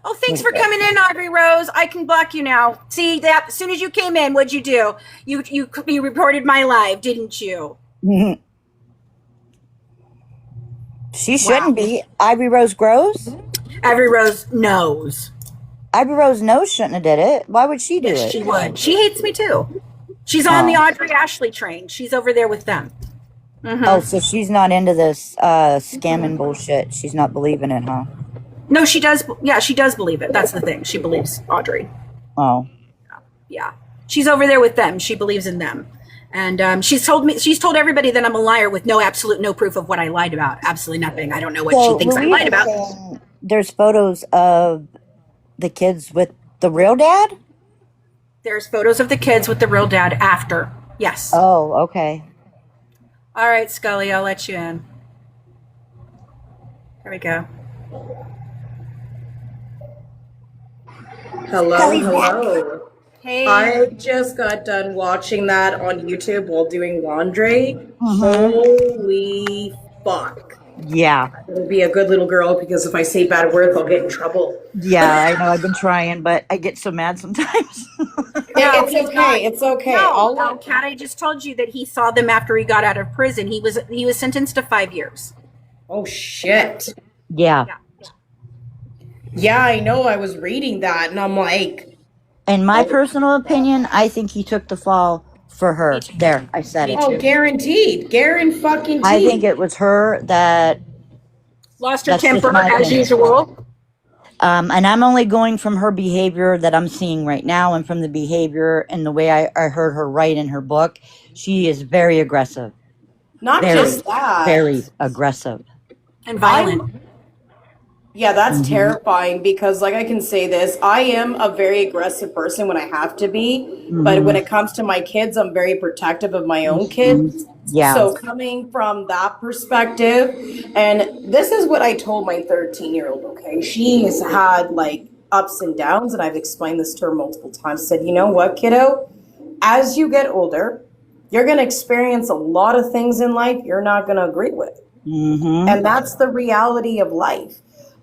Oh, thanks for coming in, Audrey Rose. I can block you now. See, that as soon as you came in, what'd you do? You reported my live, didn't you? She shouldn't be. Ivory Rose Gross? Ivory Rose knows. Ivory Rose knows shouldn't have did it. Why would she do it? She would. She hates me too. She's on the Audrey Ashley train. She's over there with them. Mm-hmm. Oh, so she's not into this scamming bullshit. She's not believing it, huh? No, she does. Yeah, she does believe it. That's the thing. She believes Audrey. Oh. Yeah. She's over there with them. She believes in them. And she's told everybody that I'm a liar with no proof of what I lied about. Absolutely nothing. I don't know what she thinks I lied about. There's photos of the kids with the real dad? There's photos of the kids with the real dad after. Yes. Oh, okay. All right, Scully, I'll let you in. There we go. Hello. Hey. I just got done watching that on YouTube while doing laundry. Mhm. Holy fuck. Yeah. I'll be a good little girl because if I say bad words, I'll get in trouble. Yeah, I know. I've been trying, but I get so mad sometimes. It's okay. It's okay. No, Kat, I just told you that he saw them after he got out of prison. He was sentenced to 5 years. Oh shit. Yeah. Yeah, I know. I was reading that and I'm like, In my personal opinion, I think he took the fall for her. There, I said it. oh, guaranteed. Fucking I think it was her that lost her That's just temper my as opinion. usual. and I'm only going from her behavior that I'm seeing right now and from the behavior and the way I heard her write in her book. She is very aggressive. Not Very, just that. very aggressive. And violent. Yeah, that's terrifying because, like, I can say this, I am a very aggressive person when I have to be, but when it comes to my kids, I'm very protective of my own kids. Yeah. So coming from that perspective, and this is what I told my 13-year-old, okay? She has had, like, ups and downs, and I've explained this to her multiple times. Said, you know what, kiddo? As you get older, you're going to experience a lot of things in life you're not going to agree with. And that's the reality of life.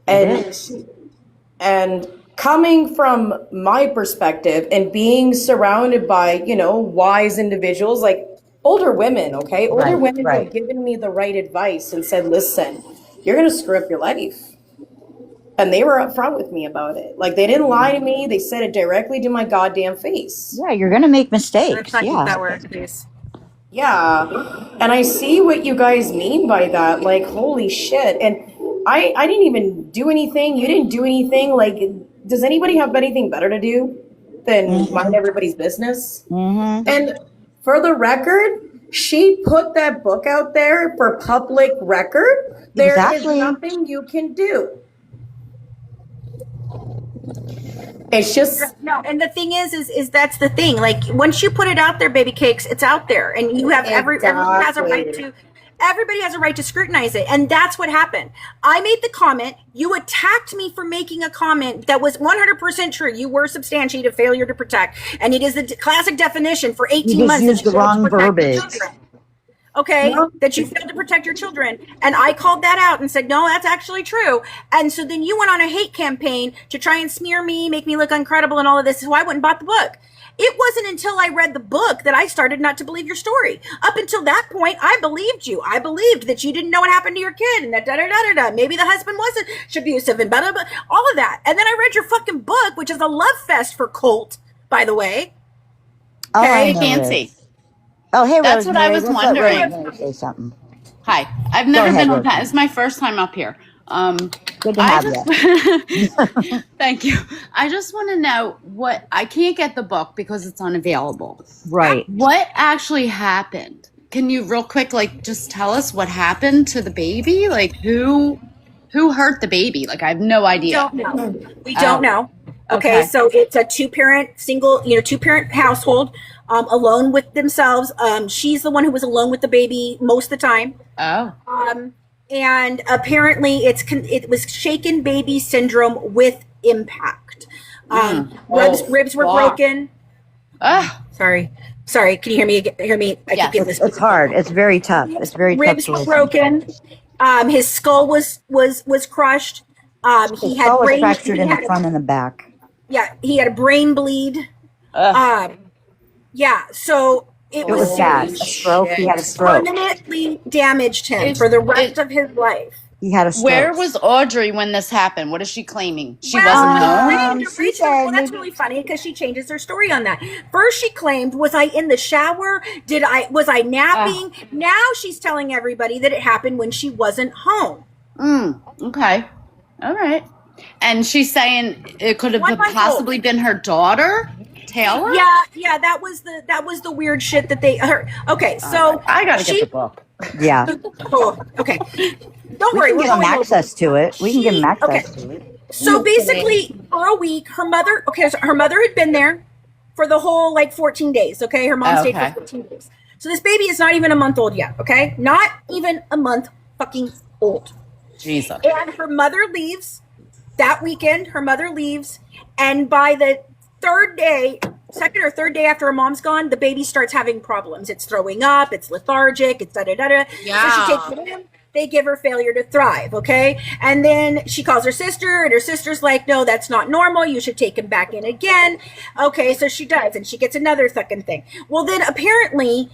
And coming from my perspective and being surrounded by, you know, wise individuals, like older women, okay? Older women have given me the right advice and said, listen, you're going to screw up your life. And they were upfront with me about it. Like, they didn't lie to me. They said it directly to my goddamn face. Yeah, you're going to make mistakes. That word, please. Yeah. And I see what you guys mean by that. Like, holy shit. And I didn't even do anything. You didn't do anything. Like, does anybody have anything better to do than mind everybody's business? And for the record, she put that book out there for public record. There is nothing you can do. It's just no, and the thing is that's the thing. Like, once you put it out there, baby cakes, it's out there, and you have everybody has a right to. Everybody has a right to scrutinize it, and that's what happened. I made the comment. You attacked me for making a comment that was 100% true. You were substantiated failure to protect, and it is the classic definition for 18 months. You just used the wrong verbiage. Okay, that you failed to protect your children. And I called that out and said, no, that's actually true. And so then you went on a hate campaign to try and smear me, make me look incredible and all of this. So I went and bought the book. It wasn't until I read the book that I started not to believe your story. Up until that point, I believed you. I believed that you didn't know what happened to your kid and that da-da-da-da-da. Maybe the husband wasn't abusive and blah, blah, blah, all of that. And then I read your fucking book, which is a love fest for Colt, by the way. Okay. Fancy. Oh, hey, that's Rosemary. what I was wondering. Say something. Hi, I've never been on Pat. It's my first time up here. Good to have you. Thank you. I just want to know what I can't get the book because it's unavailable. Right. What actually happened? Can you real quick, like, just tell us what happened to the baby? Like, who hurt the baby? Like, I have no idea. We don't know. Okay, so it's a two-parent household, alone with themselves. She's the one who was alone with the baby most of the time. And apparently it was shaken baby syndrome with impact. Ribs were broken. Sorry. Can you hear me? I keep getting this. It's hard. It's very tough. It's very tough. Ribs were broken. His skull was crushed. He had brain fractured in the front and the back. Yeah, he had a brain bleed. Yeah, so it was bad. A stroke. He had a stroke. Permanently damaged him for the rest of his life. He had a stroke. Where was Audrey when this happened? What is she claiming? She wasn't home? Well, that's really funny because she changes her story on that. First, she claimed, was I in the shower? Was I napping? Now she's telling everybody that it happened when she wasn't home. Okay. All right. And she's saying it could have possibly been her daughter, Taylor? Yeah, that was the weird shit that they heard. Okay, so I gotta get the book. Yeah. Okay. Don't worry. We can give him access to it. We can give him access to it. So basically, for a week, her mother had been there for the whole 14 days. Okay, her mom stayed for 14 days. So this baby is not even a month old yet. Okay, not even a month fucking old. Jesus. And her mother leaves that weekend. Her mother leaves, and by the third day, second or third day after her mom's gone, the baby starts having problems. It's throwing up, it's lethargic, it's da-da-da-da. Yeah. So she takes it in. They give her failure to thrive, okay? And then she calls her sister, and her sister's like, no, that's not normal. You should take him back in again. Okay, so she does, and she gets another fucking thing. Well, then apparently,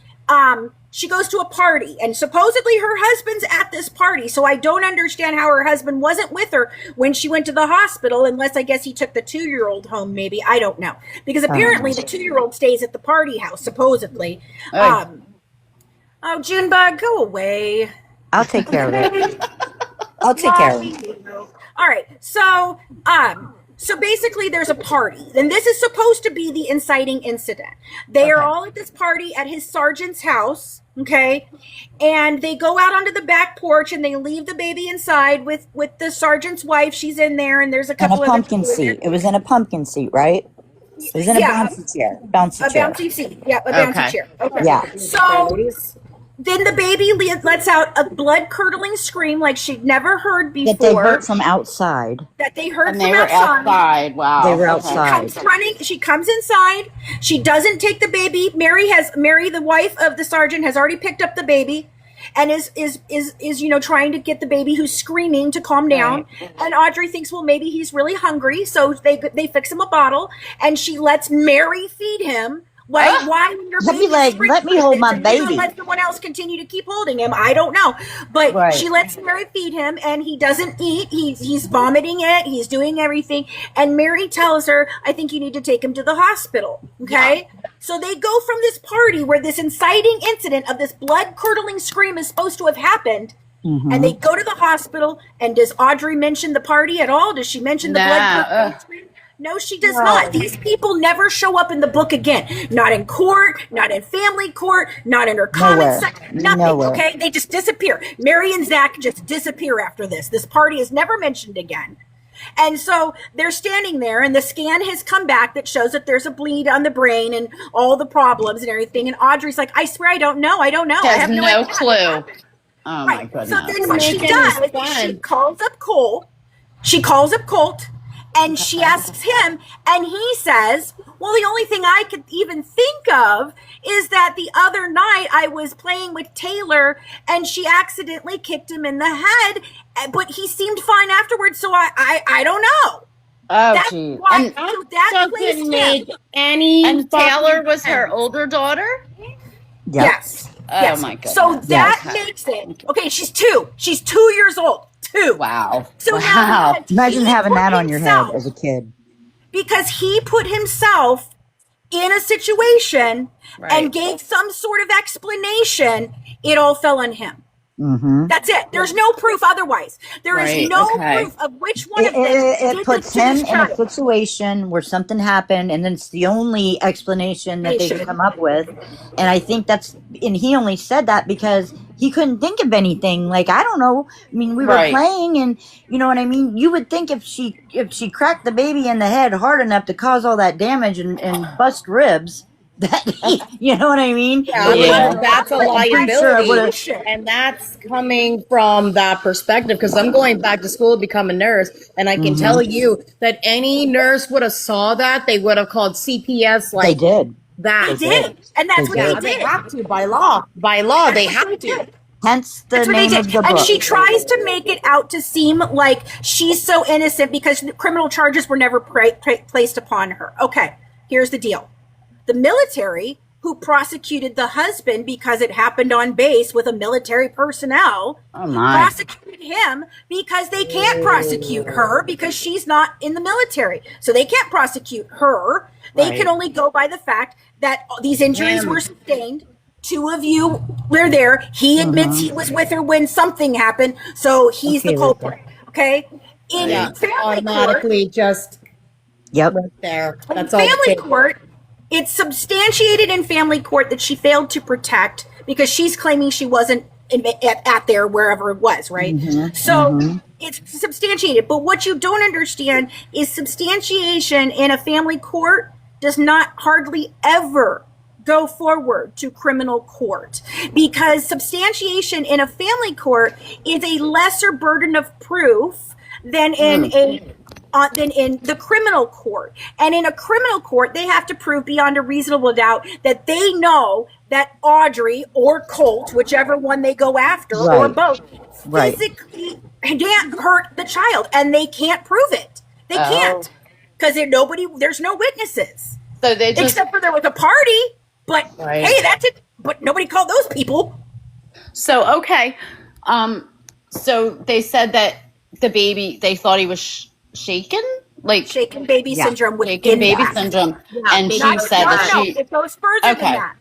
she goes to a party, and supposedly her husband's at this party. So I don't understand how her husband wasn't with her when she went to the hospital, unless I guess he took the 2-year-old home, maybe. I don't know. Because apparently the 2-year-old stays at the party house, supposedly. Oh, Junebug, go away. I'll take care of it. I'll take care of it. All right. So basically there's a party, and this is supposed to be the inciting incident. They are all at this party at his sergeant's house, okay? And they go out onto the back porch and they leave the baby inside with the sergeant's wife. She's in there, and there's a couple of pumpkin seat. It was in a pumpkin seat, right? It was in a bouncy chair. Bouncy chair. Bouncy seat. Yeah, a bouncy chair. Okay. Yeah. So then the baby lets out a blood-curdling scream like she'd never heard before. That they heard from outside. That they heard And from they were outside. Wow. They were Okay. outside. She comes inside. She doesn't take the baby. Mary, the wife of the sergeant, has already picked up the baby, and is trying to get the baby who's screaming to calm down. Right. And Audrey thinks, well, maybe he's really hungry, so they fix him a bottle, and she lets Mary feed him. Why when your baby let me hold my baby. Let someone else continue to keep holding him. I don't know. But she lets Mary feed him, and he doesn't eat. He's vomiting it. He's doing everything. And Mary tells her, I think you need to take him to the hospital. Okay? Yeah. So they go from this party where this inciting incident of this blood-curdling scream is supposed to have happened, and they go to the hospital. And does Audrey mention the party at all? Does she mention the blood-curdling scream? No, she does not. These people never show up in the book again. Not in court, not in family court, not in her comment section, nothing. Nowhere. Okay? They just disappear. Mary and Zach just disappear after this. This party is never mentioned again. And so they're standing there, and the scan has come back that shows that there's a bleed on the brain and all the problems and everything. And Audrey's like, I swear I don't know. I don't know. I have no clue. Oh, my goodness. So then what she does is she calls up Colt, and she asks him, and he says, well, the only thing I could even think of is that the other night I was playing with Taylor and she accidentally kicked him in the head, but he seemed fine afterwards, so I don't know. Oh, geez. And that doesn't make any. And Taylor was her older daughter? Yep. Yes. Oh, my goodness. So that makes it, okay, she's 2. She's 2 years old. 2. Wow. So now imagine having that on your head as a kid. Because he put himself in a situation and gave some sort of explanation, it all fell on him. That's it. There's no proof otherwise. There is no proof of which one of them. It puts him in a situation where something happened, and then it's the only explanation that they can come up with. And I think and he only said that because he couldn't think of anything. Like, I don't know. I mean, we were playing, and you know what I mean? You would think if she cracked the baby in the head hard enough to cause all that damage and bust ribs, that you know what I mean? Yeah. That's a liability, and that's coming from that perspective. Because I'm going back to school to become a nurse, and I can tell you that any nurse would have saw that, they would have called CPS. Like they did. They did, and that's what they did. They have to by law. By law, they have to. Hence the name of the book. And she tries to make it out to seem like she's so innocent because criminal charges were never placed upon her. Okay, here's the deal. The military, who prosecuted the husband because it happened on base with a military personnel, prosecuted him because they can't prosecute her because she's not in the military. So they can't prosecute her. They can only go by the fact that these injuries were sustained. 2 of you were there. He admits he was with her when something happened. So he's the culprit. Okay? In family automatically court, just right there. That's all. Family court. It's substantiated in family court that she failed to protect because she's claiming she wasn't at there wherever it was, right? So it's substantiated. But what you don't understand is substantiation in a family court does not hardly ever go forward to criminal court, because substantiation in a family court is a lesser burden of proof than in a than in the criminal court. And in a criminal court, they have to prove beyond a reasonable doubt that they know that Audrey or Colt, whichever one they go after, or both, physically can't hurt the child, and they can't prove it. They can't, because there's no witnesses. So they just, except for there was a party, but hey, that's it. But nobody called those people. So okay, so they said that the baby, they thought he was shaken, like shaken baby syndrome. Shaken baby syndrome, and she said that she. It goes further than that.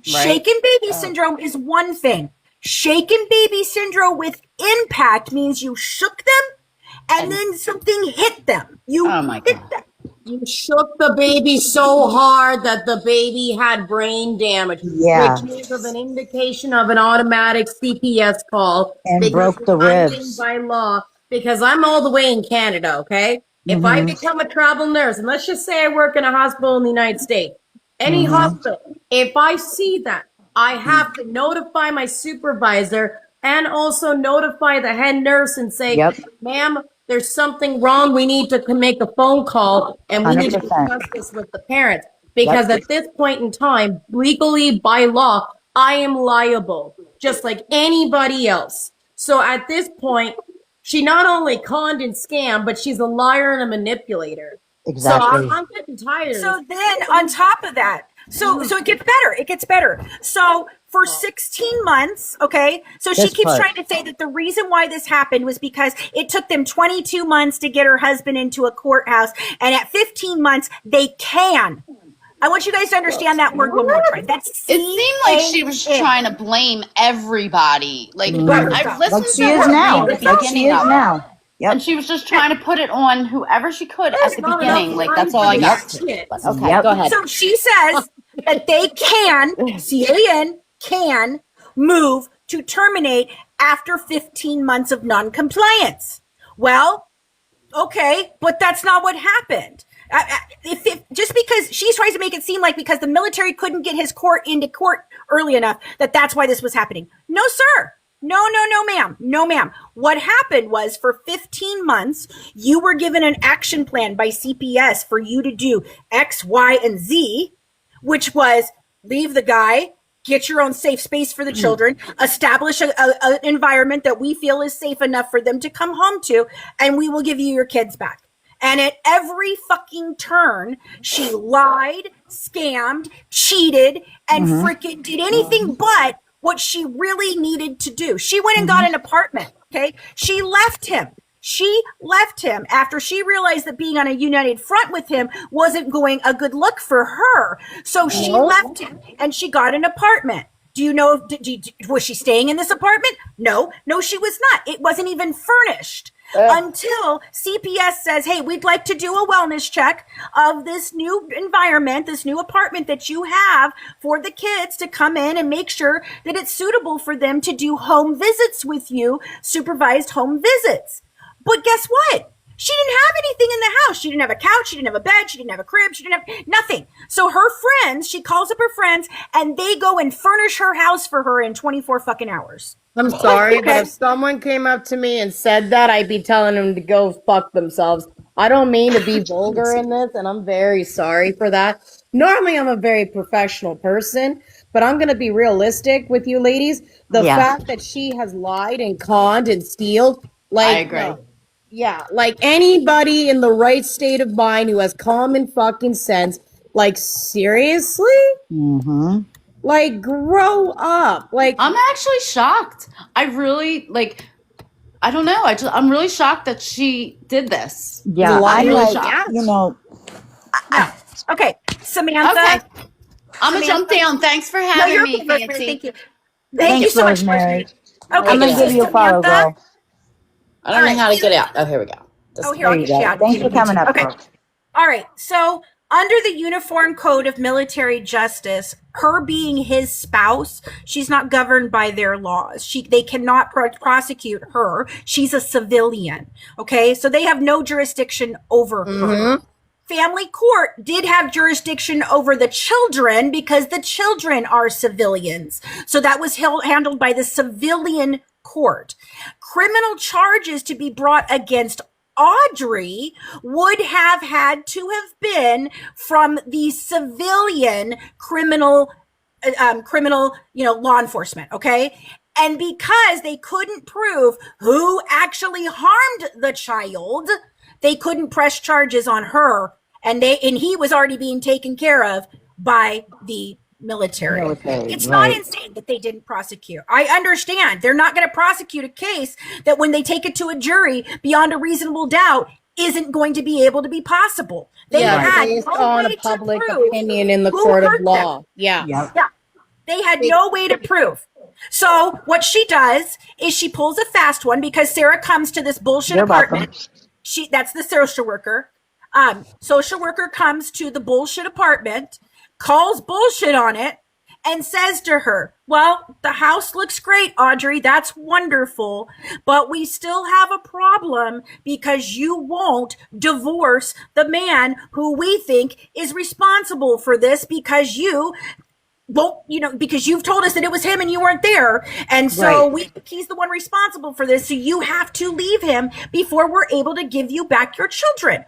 Shaken baby syndrome is one thing. Shaken baby syndrome with impact means you shook them, and then something hit them. You hit them. You shook the baby so hard that the baby had brain damage, which is of an indication of an automatic CPS call. And broke the ribs. By law, because I'm all the way in Canada, okay? If I become a travel nurse, and let's just say I work in a hospital in the United States, any hospital, if I see that, I have to notify my supervisor and also notify the head nurse and say, ma'am, there's something wrong. We need to make a phone call and we need to discuss this with the parents. Because at this point in time, legally by law, I am liable, just like anybody else. So at this point, she not only conned and scammed, but she's a liar and a manipulator. Exactly. So I'm getting tired. So then on top of that, so it gets better. It gets better. So for 16 months, okay, so she keeps trying to say that the reason why this happened was because it took them 22 months to get her husband into a courthouse. And at 15 months, they can. I want you guys to understand that word one more time. It seemed like she was trying to blame everybody. Like, I've listened to she her is now. at the beginning of now. Yep. And she was just trying to put it on whoever she could at the beginning. Like, that's all I got. Okay, go ahead. So she says that they can, C-A-N, can move to terminate after 15 months of non-compliance. Well, okay, but that's not what happened. Just because she tries to make it seem like because the military couldn't get his court into court early enough, that's why this was happening. No, sir. No, ma'am. No, ma'am. What happened was for 15 months, you were given an action plan by CPS for you to do X, Y, and Z, which was leave the guy, get your own safe space for the children, establish an environment that we feel is safe enough for them to come home to, and we will give you your kids back. And at every fucking turn, she lied, scammed, cheated, and freaking did anything but what she really needed to do. She went and got an apartment, okay? She left him. She left him after she realized that being on a united front with him wasn't going a good look for her. So she left him and she got an apartment. Do you know, was she staying in this apartment? No, she was not. It wasn't even furnished. Until CPS says, hey, we'd like to do a wellness check of this new environment, this new apartment that you have for the kids to come in and make sure that it's suitable for them to do home visits with you, supervised home visits. But guess what? She didn't have anything in the house. She didn't have a couch. She didn't have a bed. She didn't have a crib. She didn't have nothing. So her friends, she calls up her friends and they go and furnish her house for her in 24 fucking hours. I'm sorry, but if someone came up to me and said that, I'd be telling them to go fuck themselves. I don't mean to be vulgar in this, and I'm very sorry for that. Normally, I'm a very professional person, but I'm going to be realistic with you ladies. The fact that she has lied and conned and stealed, like, I agree. Yeah, like anybody in the right state of mind who has common fucking sense, like, seriously? Like, grow up. Like, I'm actually shocked. I really, like, I don't know. I'm really shocked that she did this. Yeah, I'm really shocked. You know. Okay, Samantha. Okay. I'm going to jump down. Thanks for having me, Nancy. Thank you. Thank you so much, Rosemary. Okay, I'm going to give you a follow, girl. I don't know how to get out. Oh, here we go. Here, I'll get you out. Thanks for coming up. Okay. All right. So under the Uniform Code of Military Justice, her being his spouse, she's not governed by their laws. They cannot prosecute her. She's a civilian. Okay. So they have no jurisdiction over her. Family court did have jurisdiction over the children because the children are civilians. So that was handled by the civilian court. Criminal charges to be brought against Audrey would have had to have been from the civilian criminal, law enforcement. Okay. And because they couldn't prove who actually harmed the child, they couldn't press charges on her. And he was already being taken care of by the military. It's not insane that they didn't prosecute. I understand they're not going to prosecute a case that when they take it to a jury beyond a reasonable doubt isn't going to be able to be possible. They had based no on way a public to prove opinion in the who court of hurt law. them. Yeah. They had no way to prove. So what she does is she pulls a fast one because Sarah comes to this bullshit apartment. That's the social worker. Social worker comes to the bullshit apartment, calls bullshit on it, and says to her, well, the house looks great, Audrey. That's wonderful. But we still have a problem because you won't divorce the man who we think is responsible for this because you won't, because you've told us that it was him and you weren't there. And so he's the one responsible for this. So you have to leave him before we're able to give you back your children.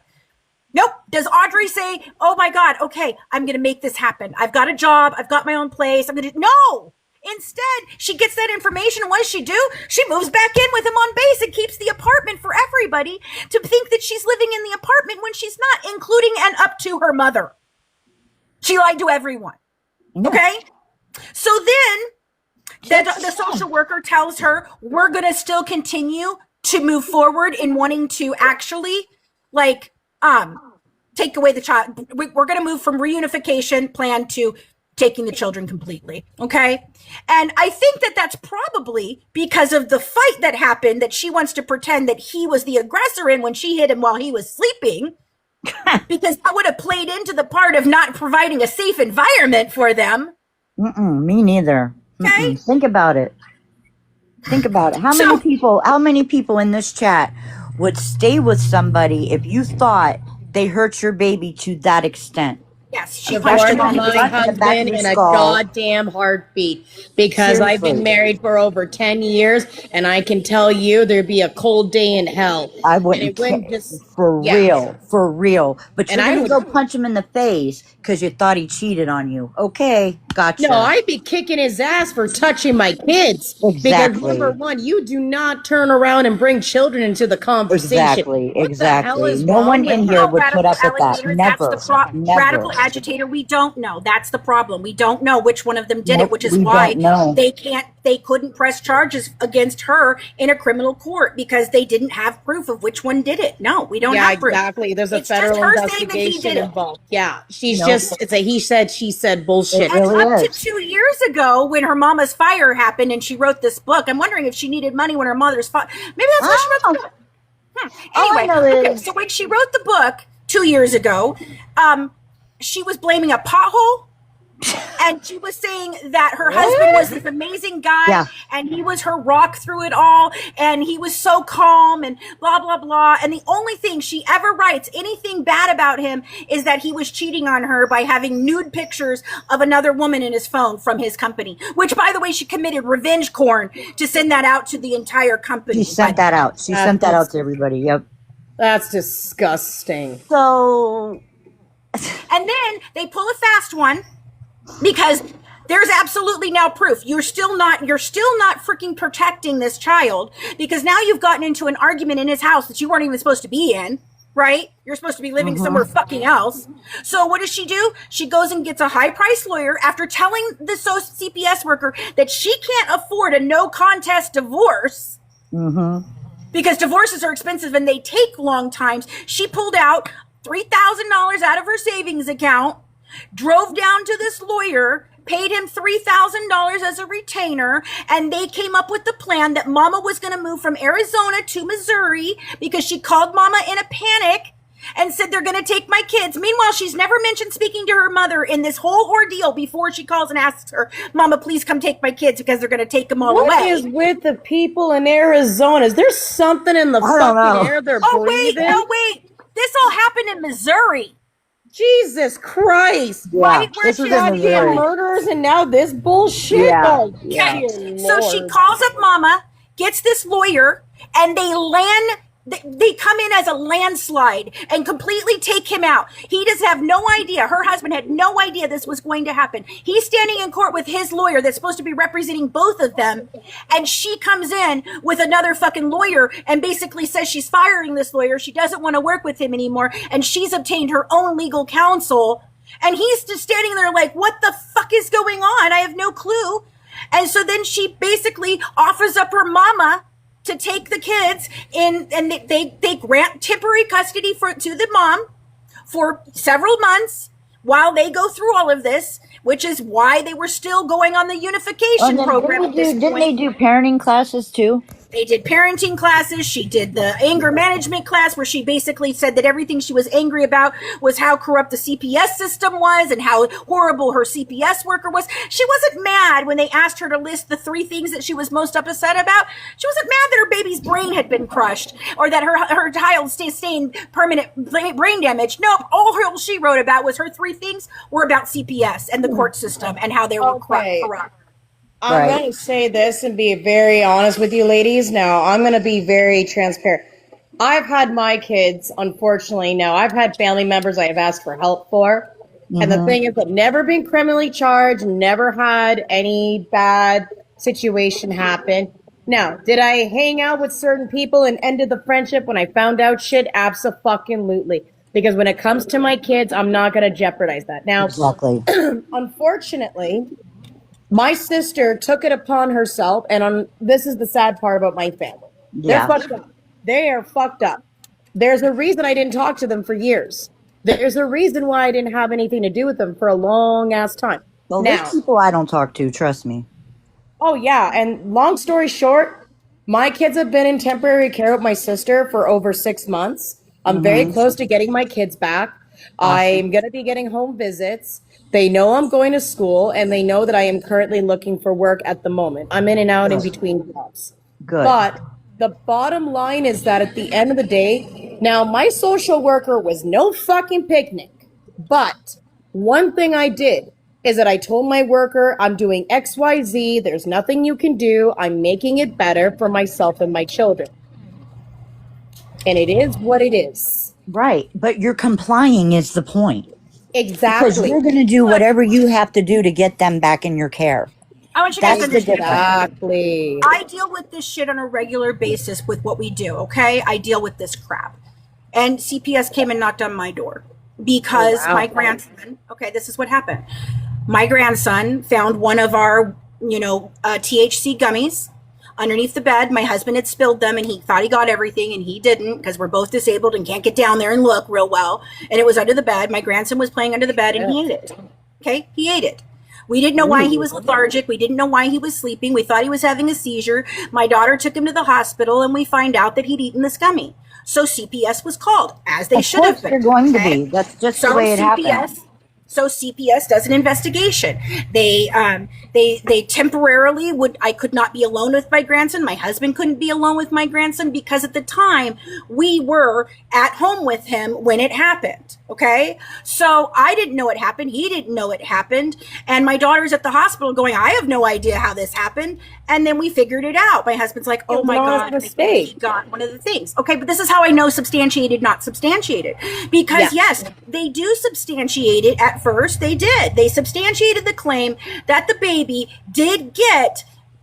Nope. Does Audrey say, oh my God, okay, I'm going to make this happen. I've got a job. I've got my own place. No. Instead, she gets that information. And what does she do? She moves back in with him on base and keeps the apartment for everybody to think that she's living in the apartment when she's not, including and up to her mother. She lied to everyone. Okay. So then the social worker tells her, we're going to still continue to move forward in wanting to actually take away the child. We're going to move from reunification plan to taking the children completely. Okay. And I think that that's probably because of the fight that happened that she wants to pretend that he was the aggressor in when she hit him while he was sleeping. Because that would have played into the part of not providing a safe environment for them. Me neither. Okay. Think about it. How many people in this chat would stay with somebody if you thought they hurt your baby to that extent? Yes, she Divorced punched him on my husband in a goddamn heartbeat because Seriously. I've been married for over 10 years and I can tell you there'd be a cold day in hell. I wouldn't for real. But you're going to go punch him in the face because you thought he cheated on you. Okay, gotcha. No, I'd be kicking his ass for touching my kids. Exactly. Because number one, you do not turn around and bring children into the conversation. Exactly. No one in here would put up with that. Never. Radical agitator, we don't know. That's the problem. We don't know which one of them did it, which is we why don't know. they couldn't press charges against her in a criminal court because they didn't have proof of which one did it. No, we don't have proof. Exactly. There's a It's federal just her saying that he investigation did it. involved. Yeah. It's a he said, she said bullshit. And up to 2 years ago, when her mama's fire happened and she wrote this book, I'm wondering if she needed money when her mother's fire. Maybe that's why she wrote the book. Anyway, so when she wrote the book 2 years ago, she was blaming a pothole. And she was saying that her husband was this amazing guy and he was her rock through it all. And he was so calm and blah, blah, blah. And the only thing she ever writes anything bad about him is that he was cheating on her by having nude pictures of another woman in his phone from his company, which, by the way, she committed revenge porn to send that out to the entire company. She sent that out. She sent that out to everybody. Yep. That's disgusting. So. And then they pull a fast one. Because there's absolutely now proof. You're still not freaking protecting this child because now you've gotten into an argument in his house that you weren't even supposed to be in, right? You're supposed to be living somewhere fucking else. So what does she do? She goes and gets a high-priced lawyer after telling the CPS worker that she can't afford a no-contest divorce because divorces are expensive and they take long times. She pulled out $3,000 out of her savings account, drove down to this lawyer, paid him $3,000 as a retainer, and they came up with the plan that Mama was going to move from Arizona to Missouri because she called Mama in a panic and said they're going to take my kids. Meanwhile, she's never mentioned speaking to her mother in this whole ordeal before she calls and asks her, Mama, please come take my kids because they're going to take them all away. What is with the people in Arizona? Is there something in the fucking air they're breathing? Wait. This all happened in Missouri. Jesus Christ. Yeah, right where this was in Missouri. murders and now this bullshit. Yeah. Oh, Okay. So she calls up Mama, gets this lawyer, and they land They come in as a landslide and completely take him out. He does have no idea. Her husband had no idea this was going to happen. He's standing in court with his lawyer that's supposed to be representing both of them. And she comes in with another fucking lawyer and basically says she's firing this lawyer. She doesn't want to work with him anymore. And she's obtained her own legal counsel. And he's just standing there like, what the fuck is going on? I have no clue. And so then she basically offers up her mama to take the kids in, and they grant temporary custody to the mom for several months while they go through all of this, which is why they were still going on the unification program. Didn't they do parenting classes too? They did parenting classes. She did the anger management class where she basically said that everything she was angry about was how corrupt the CPS system was and how horrible her CPS worker was. She wasn't mad when they asked her to list the 3 things that she was most upset about. She wasn't mad that her baby's brain had been crushed or that her child sustained permanent brain damage. No, all she wrote about was her 3 things were about CPS and the court system and how they were corrupt. I'm going to say this and be very honest with you ladies. Now, I'm going to be very transparent. I've had my kids, unfortunately, now I've had family members I have asked for help for. Mm-hmm. And the thing is, I've never been criminally charged, never had any bad situation happen. Now, did I hang out with certain people and ended the friendship when I found out shit? Abso-fucking-lutely. Because when it comes to my kids, I'm not going to jeopardize that. Now, exactly. Unfortunately, my sister took it upon herself, and this is the sad part about my family. Yeah. They're fucked up. They are fucked up. There's a reason I didn't talk to them for years. There's a reason why I didn't have anything to do with them for a long ass time. Well, there's people I don't talk to, trust me. Oh, yeah. And long story short, my kids have been in temporary care with my sister for over 6 months. I'm very close to getting my kids back. Awesome. I'm going to be getting home visits. They know I'm going to school, and they know that I am currently looking for work at the moment. I'm in and out in between jobs. Good. But the bottom line is that at the end of the day, now my social worker was no fucking picnic. But one thing I did is that I told my worker, I'm doing XYZ. There's nothing you can do. I'm making it better for myself and my children. And it is what it is. Right. But you're complying is the point. Exactly. Because you're going to do whatever you have to do to get them back in your care. I want you guys to understand. Exactly. I deal with this shit on a regular basis with what we do, okay? I deal with this crap. And CPS came and knocked on my door because my grandson, okay, this is what happened. My grandson found one of our, THC gummies underneath the bed. My husband had spilled them and he thought he got everything and he didn't because we're both disabled and can't get down there and look real well. And it was under the bed. My grandson was playing under the bed and he ate it. Okay, he ate it. We didn't know why he was lethargic. We didn't know why he was sleeping. We thought he was having a seizure. My daughter took him to the hospital and we find out that he'd eaten this gummy. So CPS was called, as they should have been. They're going to be. That's just the way it happened. So CPS does an investigation. They temporarily I could not be alone with my grandson. My husband couldn't be alone with my grandson because at the time we were at home with him when it happened. Okay. So I didn't know it happened. He didn't know it happened. And my daughter's at the hospital going, I have no idea how this happened. And then we figured it out. My husband's like, oh my God, mistake. Got one of the things. Okay. But this is how I know substantiated, not substantiated, because yes, they do substantiate it at first. They did. They substantiated the claim that the baby did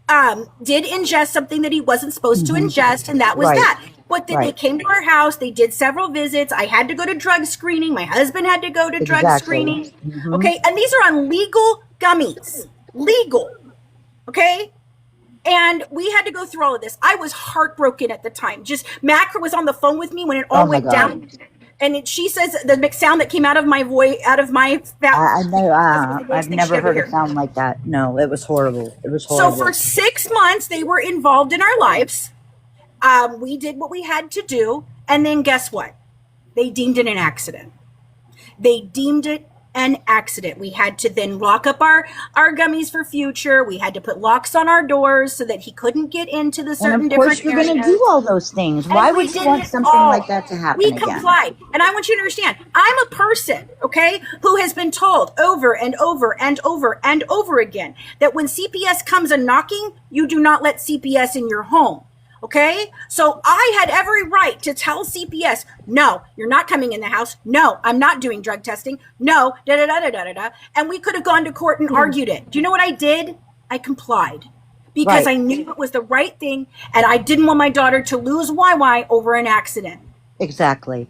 ingest something that he wasn't supposed to ingest, and that was that. But then they came to our house. They did several visits. I had to go to drug screening. My husband had to go to drug screening. Okay, and these are on legal gummies. Legal. Okay? And we had to go through all of this. I was heartbroken at the time. Just Macra was on the phone with me when it all went down. And she says the sound that came out of my voice, out of my mouth. I've never heard a sound like that. No, it was horrible. It was horrible. So for 6 months, they were involved in our lives. We did what we had to do. And then guess what? They deemed it an accident. They deemed it an accident. We had to then lock up our gummies for future. We had to put locks on our doors so that he couldn't get into the certain different areas. And of course you're going to do all those things. Why would you want something like that to happen again? We complied. And I want you to understand, I'm a person, okay, who has been told over and over and over and over again that when CPS comes a knocking, you do not let CPS in your home. Okay, so I had every right to tell CPS, no, you're not coming in the house. No, I'm not doing drug testing. No, da da da da da da. And we could have gone to court and argued it. Do you know what I did? I complied because Right. I knew it was the right thing, and I didn't want my daughter to lose YY over an accident. Exactly.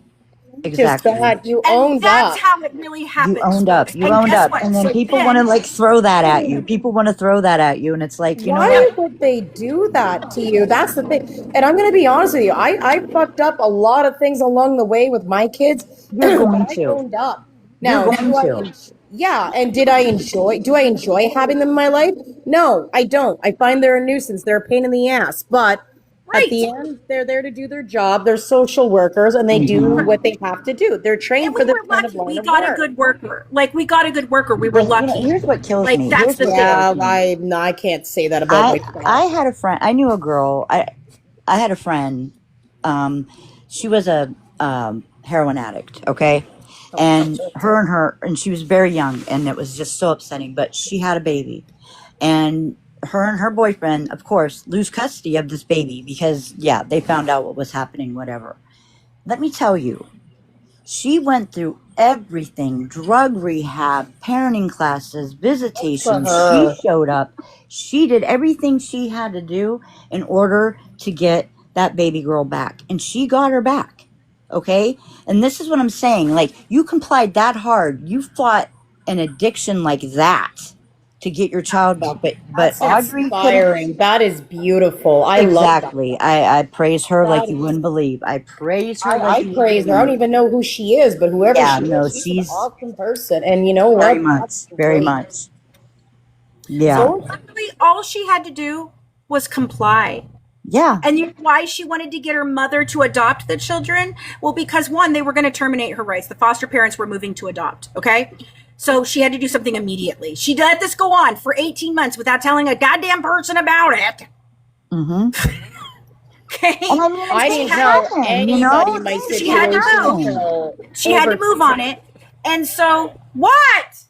Just Exactly. that you And owned that's up. how it really happens. You owned up. folks. You And owned guess up. what? And then So people then- want to like throw that at you. People want to throw that at you. And it's like, you know Why what? would they do that to you? That's the thing. And I'm going to be honest with you. I fucked up a lot of things along the way with my kids. You're going I to. owned up. You're Now, going to. yeah, and do I enjoy having them in my life? No, I don't. I find they're a nuisance. They're a pain in the ass. But at the end, they're there to do their job. They're social workers, and they do what they have to do. They're trained And for we this were kind of lucky. line We of got a work. good worker. Like, we got a good worker. We were You know, lucky. here's what kills Like, me. that's Here's the what thing. kills me. No, I can't say that about myself. I had a friend. I knew a girl. I had a friend. She was a heroin addict. Okay, and she was very young, and it was just so upsetting. But she had a baby, and her boyfriend, of course, lose custody of this baby because they found out what was happening. Whatever. Let me tell you, she went through everything: drug rehab, parenting classes, visitations. her. She showed up. She did everything she had to do in order to get that baby girl back. And she got her back. Okay? And this is what I'm saying. Like, you complied that hard. You fought an addiction like that to get your child back. But Audrey couldn't. Inspiring. That is beautiful. I love that. Exactly. I praise her like you wouldn't believe. I praise her. I praise her. I don't even know who she is, but whoever she is, she's an awesome person. And you know very what? much, That's very great. much. Yeah. So literally, all she had to do was comply. Yeah. And you know why she wanted to get her mother to adopt the children? Well, because one, they were going to terminate her rights. The foster parents were moving to adopt. Okay. So she had to do something immediately. She let this go on for 18 months without telling a goddamn person about it. Mm-hmm. Okay. And I mean, I didn't tell anybody in my situation. She had to move. She had to move on it. And so, what?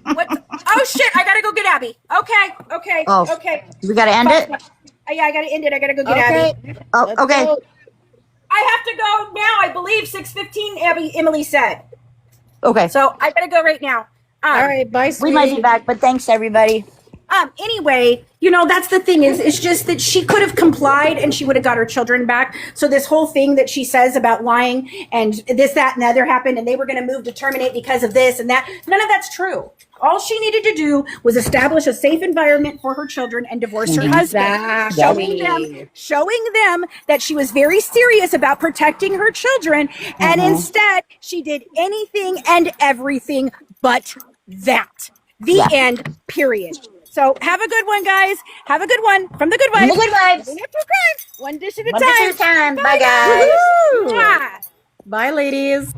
What? Oh, shit. I got to go get Abby. Okay. Oh, okay. we got to end it? Yeah, I got to end it. I got to go get Abby. Oh, okay. I have to go now. I believe 6:15. Emily said. Okay. So I got to go right now. All right. Bye, sweetie. We might be back, but thanks, everybody. Anyway, that's the thing it's just that she could have complied and she would have got her children back. So this whole thing that she says about lying and this, that, and the other happened and they were going to move to terminate because of this and that, none of that's true. All she needed to do was establish a safe environment for her children and divorce her husband, showing them that she was very serious about protecting her children. And instead, she did anything and everything but that. The end, period. So have a good one, guys. Have a good one from the Good Wives. The Good Wives. One dish at a One dish at a time. Bye, guys. Woo-hoo. Bye, ladies.